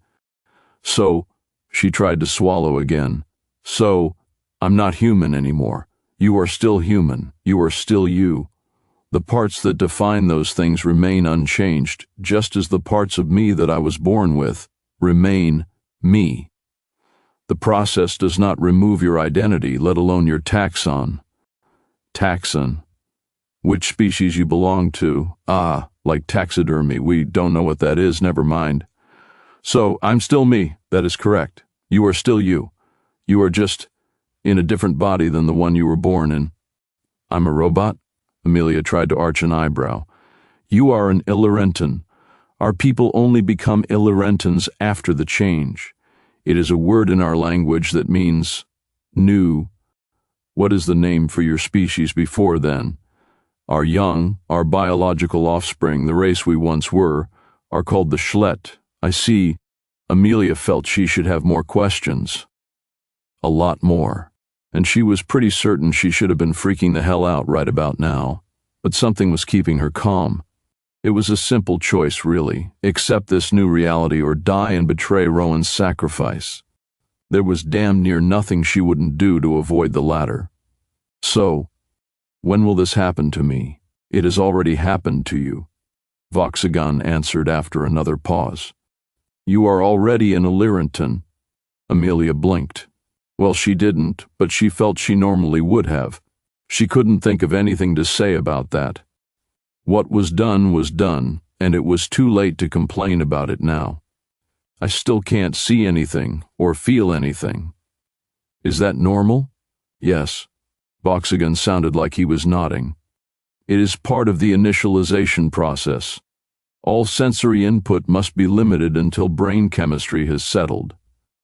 So, she tried to swallow again. So, I'm not human anymore. You are still human. You are still you. The parts that define those things remain unchanged, just as the parts of me that I was born with remain me. The process does not remove your identity, let alone your taxon. Taxon. Which species you belong to? Ah, like taxidermy. We don't know what that is, never mind. So, I'm still me. That is correct. You are still you. You are just in a different body than the one you were born in. I'm a robot? Amelia tried to arch an eyebrow. You are an Illyrentan. Our people only become Illyrentans after the change. It is a word in our language that means new. What is the name for your species before then? Our young, our biological offspring, the race we once were, are called the Schlet. I see. Amelia felt she should have more questions. A lot more. And she was pretty certain she should have been freaking the hell out right about now. But something was keeping her calm. It was a simple choice, really. Accept this new reality or die and betray Rowan's sacrifice. There was damn near nothing she wouldn't do to avoid the latter. So, when will this happen to me? It has already happened to you, Voxigan answered after another pause. You are already an Illyrentan. Amelia blinked. Well, she didn't, but she felt she normally would have. She couldn't think of anything to say about that. What was done, and it was too late to complain about it now. I still can't see anything or feel anything. Is that normal? Yes. Voxigan sounded like he was nodding. It is part of the initialization process. All sensory input must be limited until brain chemistry has settled.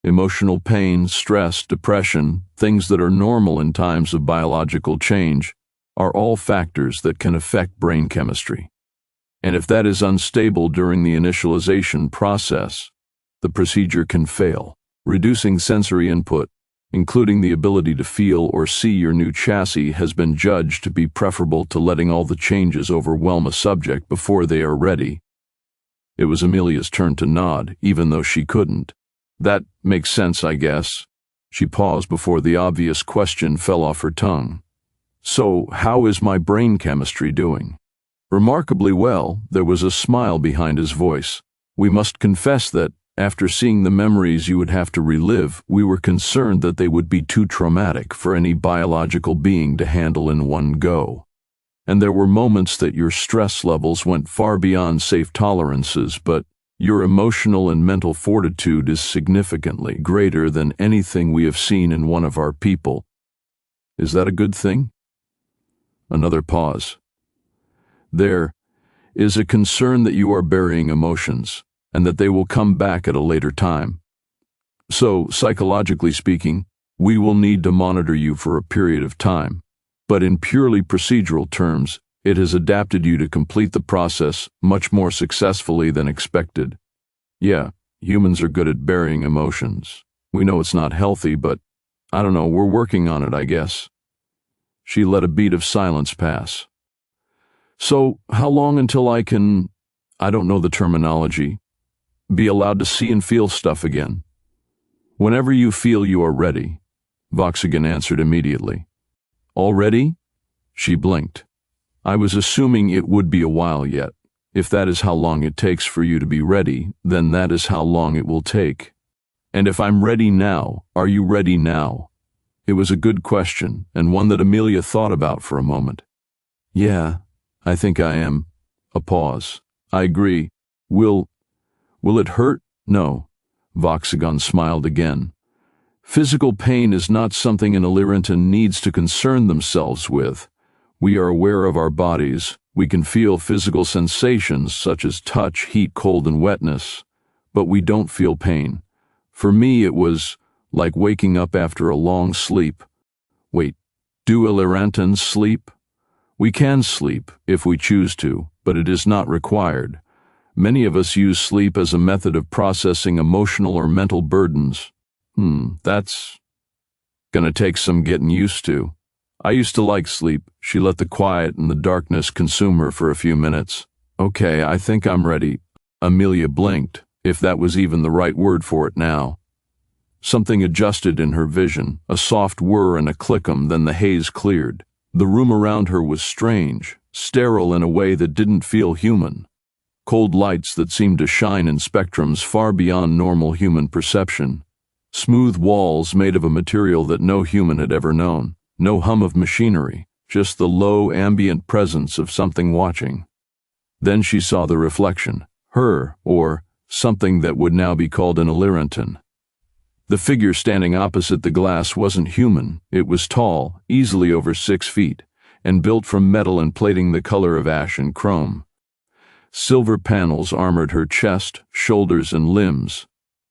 Emotional pain, stress, depression, things that are normal in times of biological change, are all factors that can affect brain chemistry. And if that is unstable during the initialization process, the procedure can fail. Reducing sensory input, including the ability to feel or see your new chassis, has been judged to be preferable to letting all the changes overwhelm a subject before they are ready. It was Amelia's turn to nod, even though she couldn't. That makes sense, I guess. She paused before the obvious question fell off her tongue. So, how is my brain chemistry doing? Remarkably well. There was a smile behind his voice. We must confess that, after seeing the memories you would have to relive, we were concerned that they would be too traumatic for any biological being to handle in one go. And there were moments that your stress levels went far beyond safe tolerances, but your emotional and mental fortitude is significantly greater than anything we have seen in one of our people. Is that a good thing? Another pause. There is a concern that you are burying emotions, and that they will come back at a later time. So, psychologically speaking, we will need to monitor you for a period of time. But in purely procedural terms, it has adapted you to complete the process much more successfully than expected. Yeah, humans are good at burying emotions. We know it's not healthy, but I don't know, we're working on it, I guess. She let a beat of silence pass. So, how long until I can, I don't know the terminology, be allowed to see and feel stuff again? Whenever you feel you are ready, Voxigan answered immediately. Already? She blinked. I was assuming it would be a while yet. If that is how long it takes for you to be ready, then that is how long it will take. And if I'm ready now, are you ready now? It was a good question, and one that Amelia thought about for a moment. Yeah, I think I am. A pause. I agree. Will it hurt? No. Voxigan smiled again. Physical pain is not something an Illyrian needs to concern themselves with. We are aware of our bodies. We can feel physical sensations such as touch, heat, cold, and wetness. But we don't feel pain. For me, it was like waking up after a long sleep. Wait, do Illyrantans sleep? We can sleep, if we choose to, but it is not required. Many of us use sleep as a method of processing emotional or mental burdens. That's gonna take some getting used to. I used to like sleep. She let the quiet and the darkness consume her for a few minutes. Okay, I think I'm ready. Amelia blinked, if that was even the right word for it now. Something adjusted in her vision, a soft whir and a clickum, then the haze cleared. The room around her was strange, sterile in a way that didn't feel human. Cold lights that seemed to shine in spectrums far beyond normal human perception. Smooth walls made of a material that no human had ever known. No hum of machinery, just the low, ambient presence of something watching. Then she saw the reflection, her, or something that would now be called an Illyrian. The figure standing opposite the glass wasn't human. It was tall, easily over 6 feet, and built from metal and plating the color of ash and chrome. Silver panels armored her chest, shoulders, and limbs,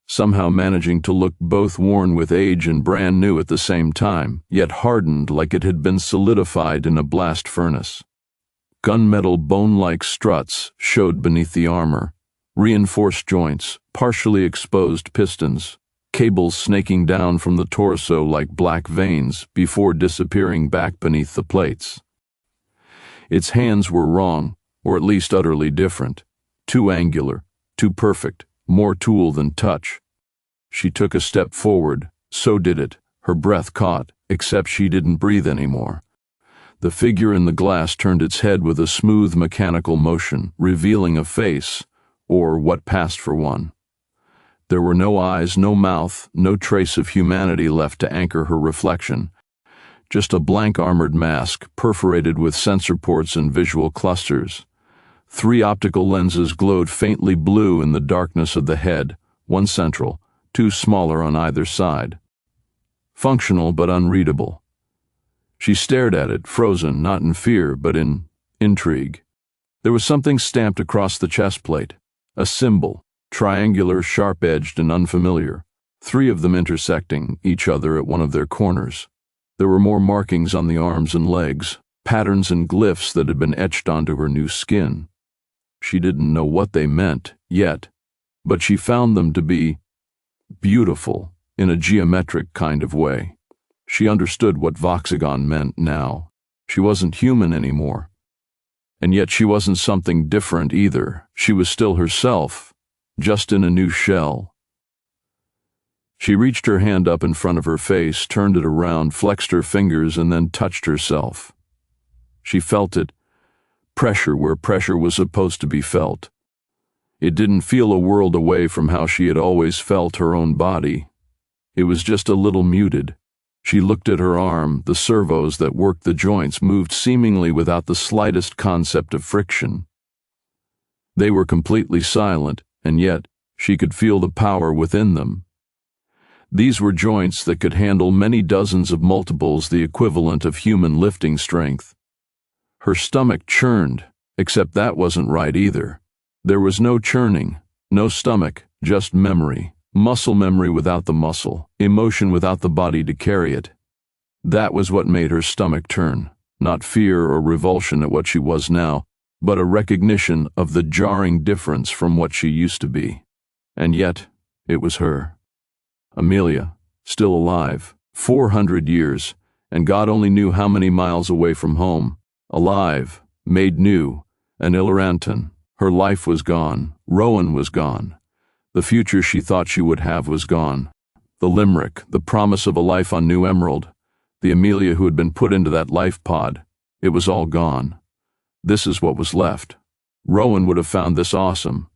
somehow managing to look both worn with age and brand new at the same time, yet hardened like it had been solidified in a blast furnace. Gunmetal bone-like struts showed beneath the armor, reinforced joints, partially exposed pistons, cables snaking down from the torso like black veins before disappearing back beneath the plates. Its hands were wrong, or at least utterly different. Too angular, too perfect, more tool than touch. She took a step forward, so did it. Her breath caught, except she didn't breathe anymore. The figure in the glass turned its head with a smooth mechanical motion, revealing a face, or what passed for one. There were no eyes, no mouth, no trace of humanity left to anchor her reflection. Just a blank armored mask, perforated with sensor ports and visual clusters. 3 optical lenses glowed faintly blue in the darkness of the head, one central, 2 smaller on either side. Functional but unreadable. She stared at it, frozen, not in fear, but in intrigue. There was something stamped across the chest plate, a symbol, triangular, sharp-edged, and unfamiliar, 3 of them intersecting each other at one of their corners. There were more markings on the arms and legs, patterns and glyphs that had been etched onto her new skin. She didn't know what they meant, yet, but she found them to be beautiful in a geometric kind of way. She understood what Voxigan meant now. She wasn't human anymore. And yet she wasn't something different either. She was still herself, just in a new shell. She reached her hand up in front of her face, turned it around, flexed her fingers, and then touched herself. She felt it, pressure where pressure was supposed to be felt. It didn't feel a world away from how she had always felt her own body. It was just a little muted. She looked at her arm. The servos that worked the joints moved seemingly without the slightest concept of friction. They were completely silent, and yet she could feel the power within them. These were joints that could handle many dozens of multiples the equivalent of human lifting strength. Her stomach churned, except that wasn't right either. There was no churning, no stomach, just memory. Muscle memory without the muscle, emotion without the body to carry it. That was what made her stomach turn, not fear or revulsion at what she was now, but a recognition of the jarring difference from what she used to be. And yet, it was her. Amelia, still alive, 400 years, and God only knew how many miles away from home. Alive, made new, an Illeranton. Her life was gone. Rowan was gone. The future she thought she would have was gone. The Limerick, the promise of a life on New Emerald, the Amelia who had been put into that life pod, it was all gone. This is what was left. Rowan would have found this awesome.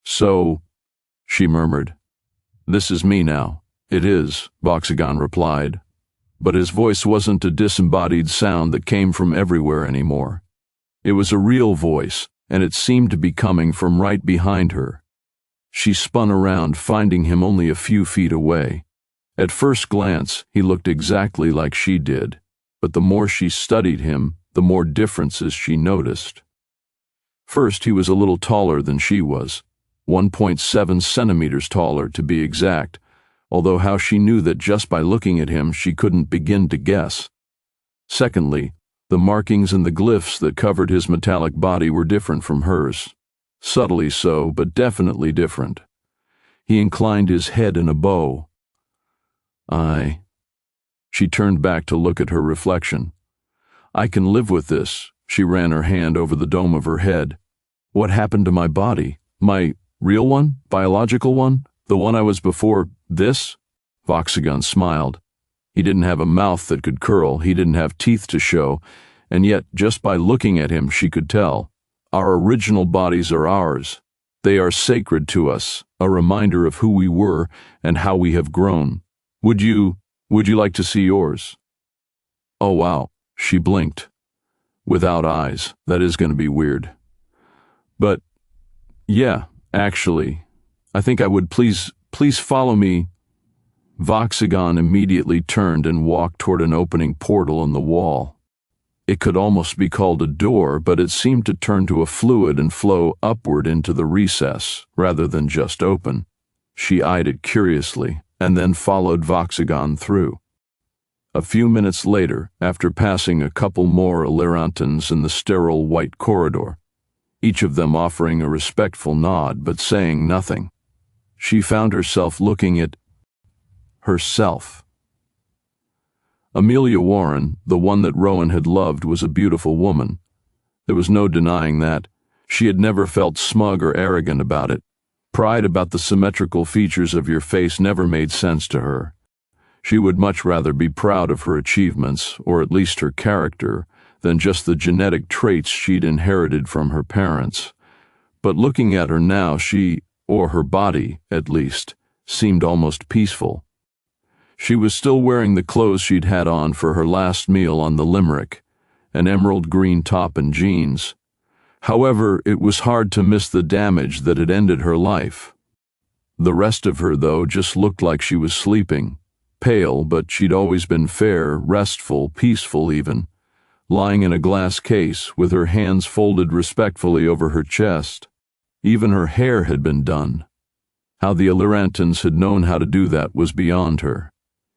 So, she murmured, "This is me now." "It is," Voxagon replied. But his voice wasn't a disembodied sound that came from everywhere anymore. It was a real voice, and it seemed to be coming from right behind her. She spun around, finding him only a few feet away. At first glance, he looked exactly like she did, but the more she studied him, the more differences she noticed. First, he was a little taller than she was, 1.7 centimeters taller to be exact, although how she knew that just by looking at him she couldn't begin to guess. Secondly, the markings and the glyphs that covered his metallic body were different from hers. Subtly so, but definitely different. He inclined his head in a bow. She turned back to look at her reflection. "I can live with this." She ran her hand over the dome of her head. "What happened to my body? My real one? Biological one? The one I was before this?" Voxagon smiled. He didn't have a mouth that could curl, he didn't have teeth to show, and yet, just by looking at him, she could tell. Our original bodies are ours. They are sacred to us, a reminder of who we were and how we have grown. Would you like to see yours?" "Oh wow," she blinked. "Without eyes, that is going to be weird." "But, yeah, actually, I think I would. Please follow me." Voxagon immediately turned and walked toward an opening portal in the wall. It could almost be called a door, but it seemed to turn to a fluid and flow upward into the recess, rather than just open. She eyed it curiously, and then followed Voxagon through. A few minutes later, after passing a couple more Illerantons in the sterile white corridor, each of them offering a respectful nod but saying nothing, she found herself looking at herself. Amelia Warren, the one that Rowan had loved, was a beautiful woman. There was no denying that. She had never felt smug or arrogant about it. Pride about the symmetrical features of your face never made sense to her. She would much rather be proud of her achievements, or at least her character, than just the genetic traits she'd inherited from her parents. But looking at her now, she, or her body, at least, seemed almost peaceful. She was still wearing the clothes she'd had on for her last meal on the Limerick, an emerald green top and jeans. However, it was hard to miss the damage that had ended her life. The rest of her, though, just looked like she was sleeping. Pale, but she'd always been fair, restful, peaceful even, lying in a glass case with her hands folded respectfully over her chest. Even her hair had been done. How the Illerantons had known how to do that was beyond her.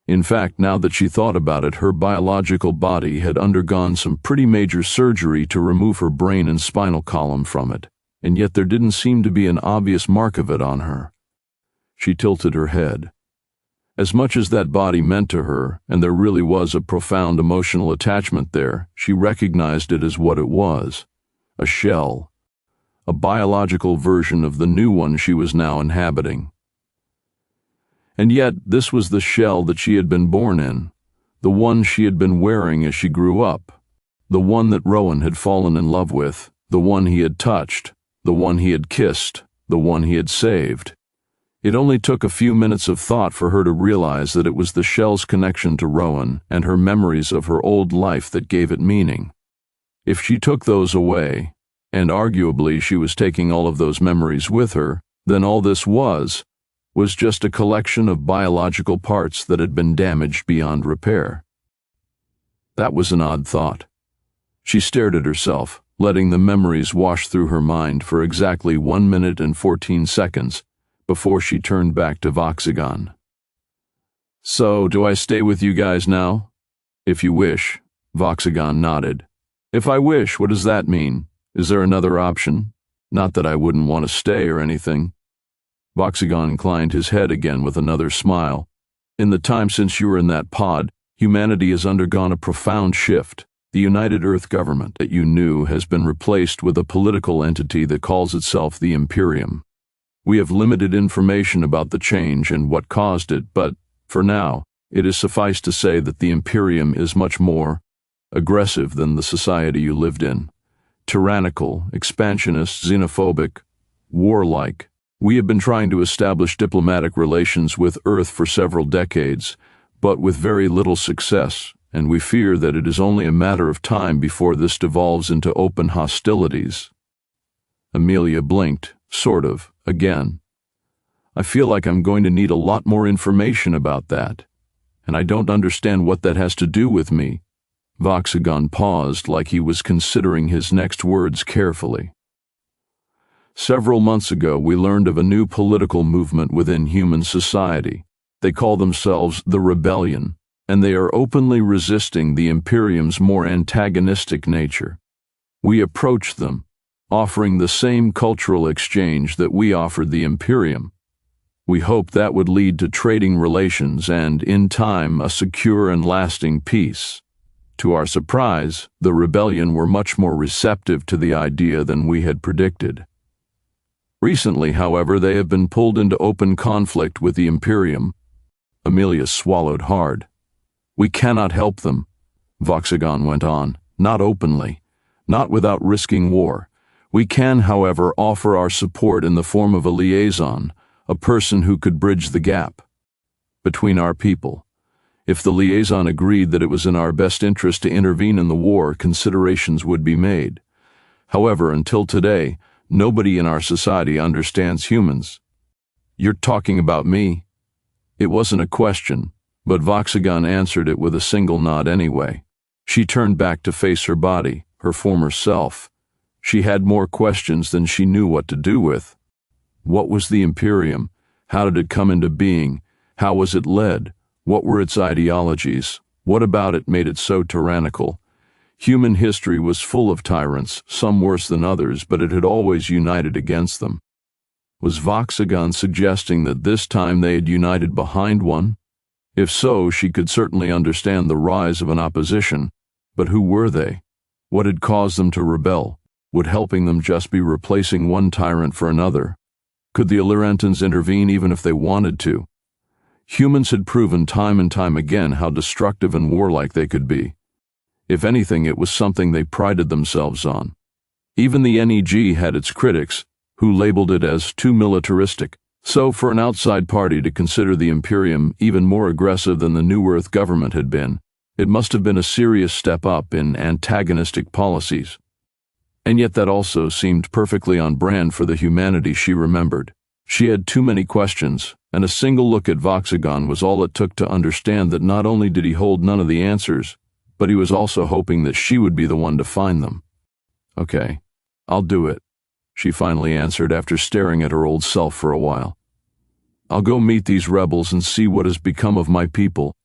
In fact, now that she thought about it, her biological body had undergone some pretty major surgery to remove her brain and spinal column from it, and yet there didn't seem to be an obvious mark of it on her. She tilted her head. As much as that body meant to her, and there really was a profound emotional attachment there, she recognized it as what it was, a shell, a biological version of the new one she was now inhabiting. And yet, this was the shell that she had been born in, the one she had been wearing as she grew up, the one that Rowan had fallen in love with, the one he had touched, the one he had kissed, the one he had saved. It only took a few minutes of thought for her to realize that it was the shell's connection to Rowan and her memories of her old life that gave it meaning. If she took those away, and arguably she was taking all of those memories with her, then all this was, was just a collection of biological parts that had been damaged beyond repair. That was an odd thought. She stared at herself, letting the memories wash through her mind for exactly 1 minute and 14 seconds before she turned back to Voxagon. "So, do I stay with you guys now?" "If you wish," Voxagon nodded. "If I wish, what does that mean? Is there another option? Not that I wouldn't want to stay or anything." Voxagon inclined his head again with another smile. "In the time since you were in that pod, humanity has undergone a profound shift. The United Earth government that you knew has been replaced with a political entity that calls itself the Imperium. We have limited information about the change and what caused it, but, for now, it is suffice to say that the Imperium is much more aggressive than the society you lived in. Tyrannical, expansionist, xenophobic, warlike. We have been trying to establish diplomatic relations with Earth for several decades, but with very little success, and we fear that it is only a matter of time before this devolves into open hostilities." Amelia blinked, sort of, again. "I feel like I'm going to need a lot more information about that, and I don't understand what that has to do with me." Voxagon paused like he was considering his next words carefully. "Several months ago, we learned of a new political movement within human society. They call themselves the Rebellion, and they are openly resisting the Imperium's more antagonistic nature. We approached them, offering the same cultural exchange that we offered the Imperium. We hoped that would lead to trading relations and, in time, a secure and lasting peace. To our surprise, the Rebellion were much more receptive to the idea than we had predicted. Recently, however, they have been pulled into open conflict with the Imperium." Amelia swallowed hard. "We cannot help them," Voxagon went on. "Not openly, not without risking war. We can, however, offer our support in the form of a liaison, a person who could bridge the gap between our people. If the liaison agreed that it was in our best interest to intervene in the war, considerations would be made. However, until today, nobody in our society understands humans." "You're talking about me?" It wasn't a question, but Voxagon answered it with a single nod anyway. She turned back to face her body, her former self. She had more questions than she knew what to do with. What was the Imperium? How did it come into being? How was it led? What were its ideologies? What about it made it so tyrannical? Human history was full of tyrants, some worse than others, but it had always united against them. Was Voxagon suggesting that this time they had united behind one? If so, she could certainly understand the rise of an opposition, but who were they? What had caused them to rebel? Would helping them just be replacing one tyrant for another? Could the Illyrantans intervene even if they wanted to? Humans had proven time and time again how destructive and warlike they could be. If anything, it was something they prided themselves on. Even the NEG had its critics, who labeled it as too militaristic. So for an outside party to consider the Imperium even more aggressive than the New Earth government had been, it must have been a serious step up in antagonistic policies. And yet that also seemed perfectly on brand for the humanity she remembered. She had too many questions, and a single look at Voxagon was all it took to understand that not only did he hold none of the answers, but he was also hoping that she would be the one to find them. "Okay, I'll do it," she finally answered after staring at her old self for a while. "I'll go meet these rebels and see what has become of my people."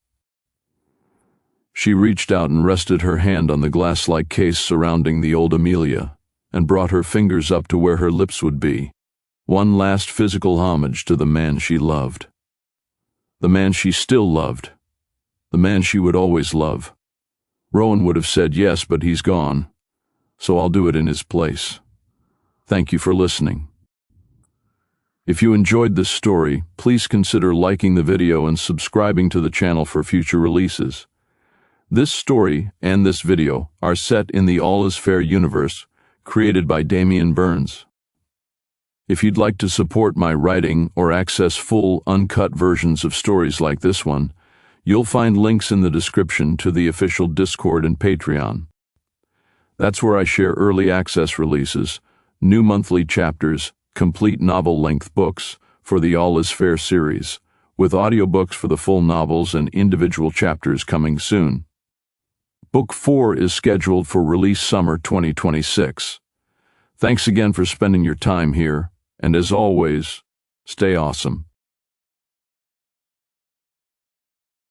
She reached out and rested her hand on the glass-like case surrounding the old Amelia, and brought her fingers up to where her lips would be. One last physical homage to the man she loved. The man she still loved. The man she would always love. Rowan would have said yes, but he's gone, so I'll do it in his place. Thank you for listening. If you enjoyed this story, please consider liking the video and subscribing to the channel for future releases. This story and this video are set in the All Is Fair universe, created by Damian Burns. If you'd like to support my writing or access full, uncut versions of stories like this one, you'll find links in the description to the official Discord and Patreon. That's where I share early access releases, new monthly chapters, complete novel-length books, for the All Is Fair series, with audiobooks for the full novels and individual chapters coming soon. Book 4 is scheduled for release summer 2026. Thanks again for spending your time here, and as always, stay awesome.